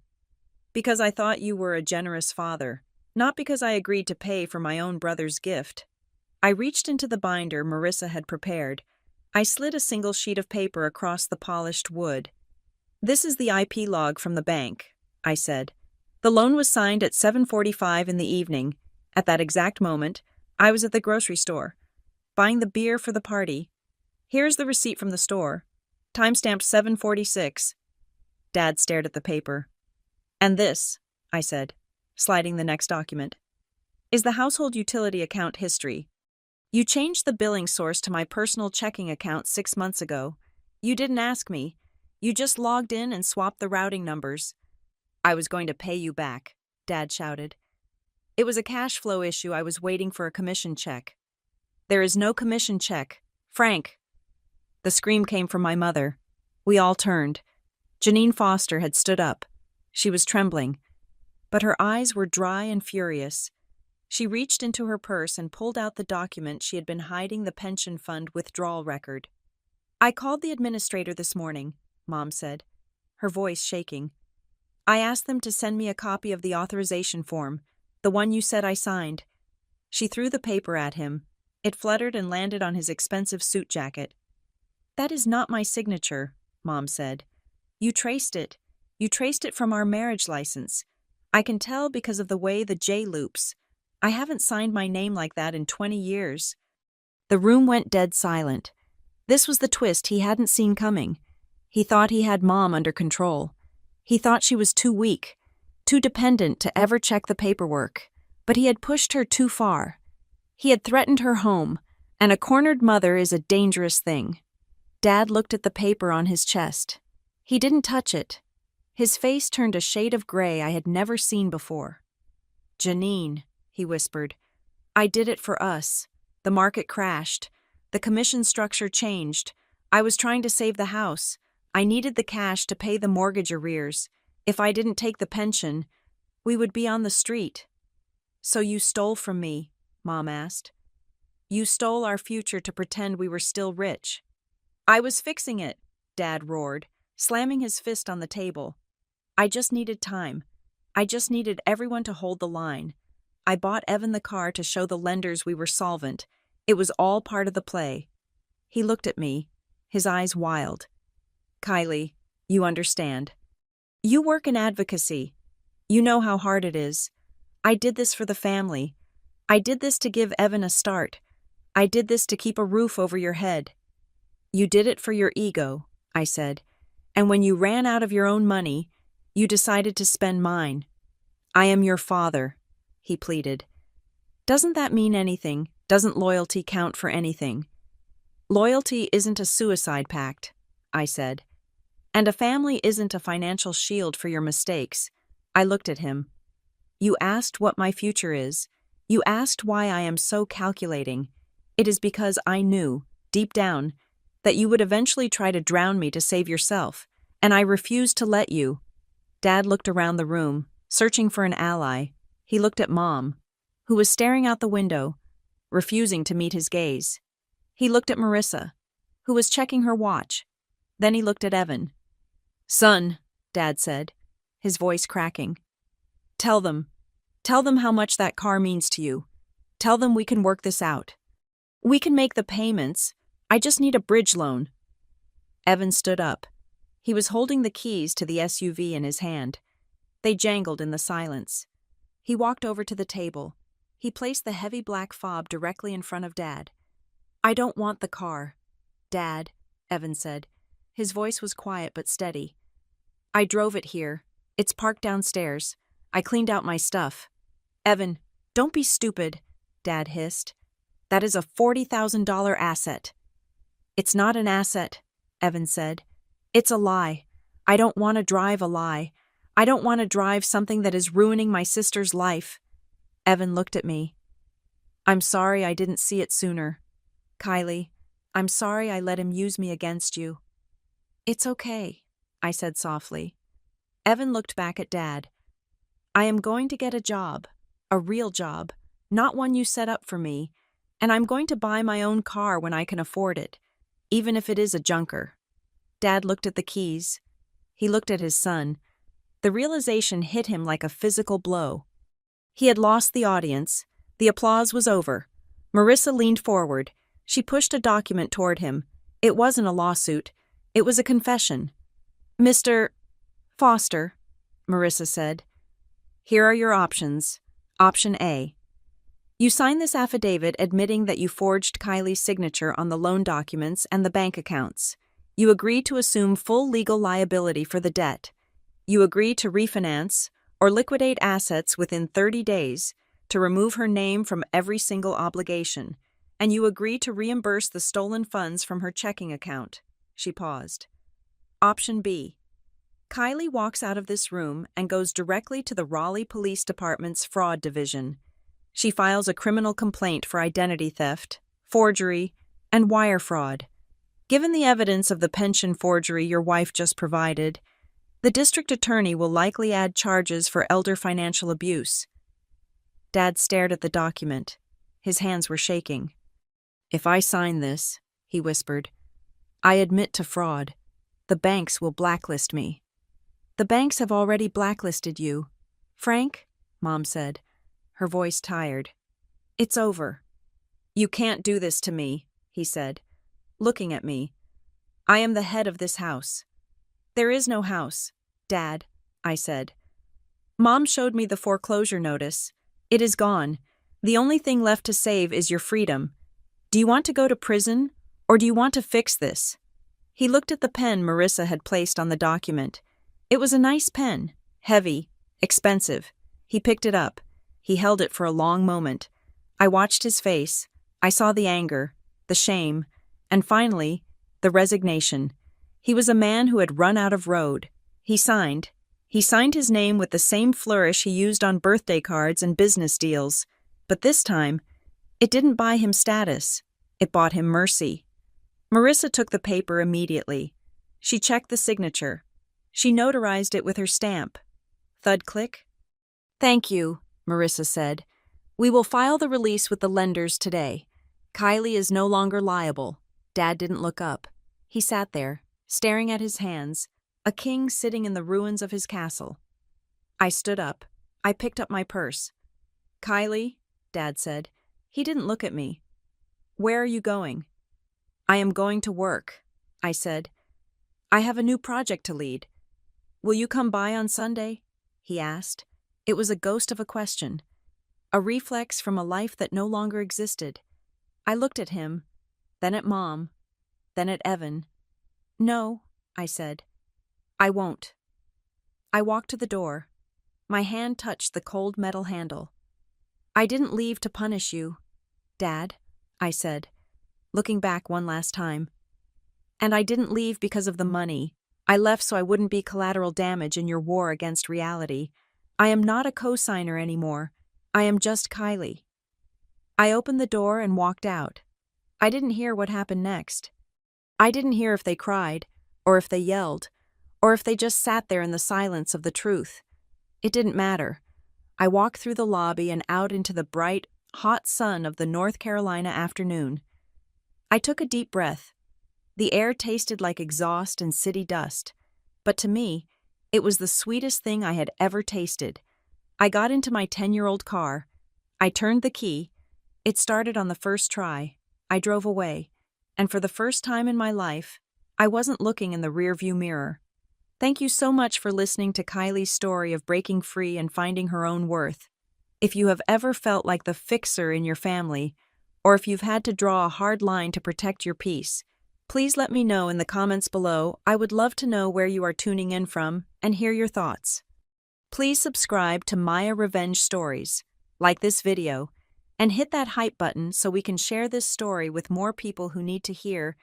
"because I thought you were a generous father, not because I agreed to pay for my own brother's gift." I reached into the binder Marissa had prepared. I slid a single sheet of paper across the polished wood. "This is the IP log from the bank," I said. "The loan was signed at 7:45 in the evening. At that exact moment, I was at the grocery store, buying the beer for the party. Here's the receipt from the store. Timestamped 7:46. Dad stared at the paper. "And this," I said, sliding the next document, "is the household utility account history. You changed the billing source to my personal checking account 6 months ago. You didn't ask me. You just logged in and swapped the routing numbers. I was going to pay you back, Dad shouted. It was a cash flow issue. I was waiting for a commission check. There is no commission check. Frank! The scream came from my mother. We all turned. Janine Foster had stood up. She was trembling, but her eyes were dry and furious. She reached into her purse and pulled out the document she had been hiding, the pension fund withdrawal record. I called the administrator this morning, Mom said, her voice shaking. I asked them to send me a copy of the authorization form, the one you said I signed. She threw the paper at him. It fluttered and landed on his expensive suit jacket. That is not my signature, Mom said. You traced it. You traced it from our marriage license. I can tell because of the way the J loops. I haven't signed my name like that in 20 years. The room went dead silent. This was the twist he hadn't seen coming. He thought he had Mom under control. He thought she was too weak, too dependent to ever check the paperwork. But he had pushed her too far. He had threatened her home, and a cornered mother is a dangerous thing. Dad looked at the paper on his chest. He didn't touch it. His face turned a shade of gray I had never seen before. Janine, he whispered, I did it for us. The market crashed. The commission structure changed. I was trying to save the house. I needed the cash to pay the mortgage arrears. If I didn't take the pension, we would be on the street. So you stole from me, Mom asked. You stole our future to pretend we were still rich. I was fixing it, Dad roared, slamming his fist on the table. I just needed time. I just needed everyone to hold the line. I bought Evan the car to show the lenders we were solvent. It was all part of the play. He looked at me, his eyes wild. Kylie, you understand. You work in advocacy. You know how hard it is. I did this for the family. I did this to give Evan a start. I did this to keep a roof over your head. You did it for your ego, I said. And when you ran out of your own money, you decided to spend mine. I am your father, he pleaded. Doesn't that mean anything? Doesn't loyalty count for anything? Loyalty isn't a suicide pact, I said. And a family isn't a financial shield for your mistakes. I looked at him. You asked what my future is. You asked why I am so calculating. It is because I knew, deep down, that you would eventually try to drown me to save yourself, and I refused to let you. Dad looked around the room, searching for an ally. He looked at Mom, who was staring out the window, refusing to meet his gaze. He looked at Marissa, who was checking her watch. Then he looked at Evan. Son, Dad said, his voice cracking. Tell them how much that car means to you. Tell them we can work this out. We can make the payments. I just need a bridge loan. Evan stood up. He was holding the keys to the SUV in his hand. They jangled in the silence. He walked over to the table. He placed the heavy black fob directly in front of Dad. I don't want the car, Dad, Evan said. His voice was quiet but steady. I drove it here. It's parked downstairs. I cleaned out my stuff. Evan, don't be stupid, Dad hissed. That is a $40,000 asset. It's not an asset, Evan said. It's a lie. I don't want to drive a lie. I don't want to drive something that is ruining my sister's life. Evan looked at me. I'm sorry I didn't see it sooner. Kylie, I'm sorry I let him use me against you. It's okay, I said softly. Evan looked back at Dad. I am going to get a job, a real job, not one you set up for me, and I'm going to buy my own car when I can afford it, even if it is a junker. Dad looked at the keys. He looked at his son. The realization hit him like a physical blow. He had lost the audience. The applause was over. Marissa leaned forward. She pushed a document toward him. It wasn't a lawsuit. It was a confession. Mr. Foster, Marissa said. Here are your options. Option A. You sign this affidavit admitting that you forged Kylie's signature on the loan documents and the bank accounts. You agree to assume full legal liability for the debt. You agree to refinance or liquidate assets within 30 days to remove her name from every single obligation. and you agree to reimburse the stolen funds from her checking account. She paused. Option B. Kylie walks out of this room and goes directly to the Raleigh Police Department's fraud division. She files a criminal complaint for identity theft, forgery, and wire fraud. Given the evidence of the pension forgery your wife just provided, the district attorney will likely add charges for elder financial abuse. Dad stared at the document. His hands were shaking. If I sign this, he whispered, I admit to fraud. The banks will blacklist me. The banks have already blacklisted you. Frank, Mom said, her voice tired. It's over. You can't do this to me, he said, looking at me. I am the head of this house. There is no house, Dad, I said. Mom showed me the foreclosure notice. It is gone. The only thing left to save is your freedom. Do you want to go to prison, or do you want to fix this? He looked at the pen Marissa had placed on the document. It was a nice pen, heavy, expensive. He picked it up. He held it for a long moment. I watched his face. I saw the anger, the shame, and finally, the resignation. He was a man who had run out of road. He signed. He signed his name with the same flourish he used on birthday cards and business deals. But this time, it didn't buy him status. It bought him mercy. Marissa took the paper immediately. She checked the signature. She notarized it with her stamp. Thud click. Thank you, Marissa said. We will file the release with the lenders today. Kylie is no longer liable. Dad didn't look up. He sat there, staring at his hands, a king sitting in the ruins of his castle. I stood up. I picked up my purse. Kylie, Dad said. He didn't look at me. Where are you going? I am going to work, I said. I have a new project to lead. Will you come by on Sunday? He asked. It was a ghost of a question, a reflex from a life that no longer existed. I looked at him, then at Mom, then at Evan. No, I said. I won't. I walked to the door. My hand touched the cold metal handle. I didn't leave to punish you, Dad, I said, looking back one last time. And I didn't leave because of the money. I left so I wouldn't be collateral damage in your war against reality. I am not a co-signer anymore. I am just Kylie. I opened the door and walked out. I didn't hear what happened next. I didn't hear if they cried, or if they yelled, or if they just sat there in the silence of the truth. It didn't matter. I walked through the lobby and out into the bright, hot sun of the North Carolina afternoon. I took a deep breath. The air tasted like exhaust and city dust, but to me, it was the sweetest thing I had ever tasted. I got into my 10-year-old car. I turned the key. It started on the first try. I drove away, and for the first time in my life, I wasn't looking in the rearview mirror. Thank you so much for listening to Kylie's story of breaking free and finding her own worth. If you have ever felt like the fixer in your family, or if you've had to draw a hard line to protect your peace, please let me know in the comments below. I would love to know where you are tuning in from and hear your thoughts. Please subscribe to Maya Revenge Stories, like this video, and hit that hype button so we can share this story with more people who need to hear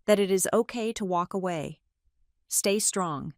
that it is okay to walk away. Stay strong.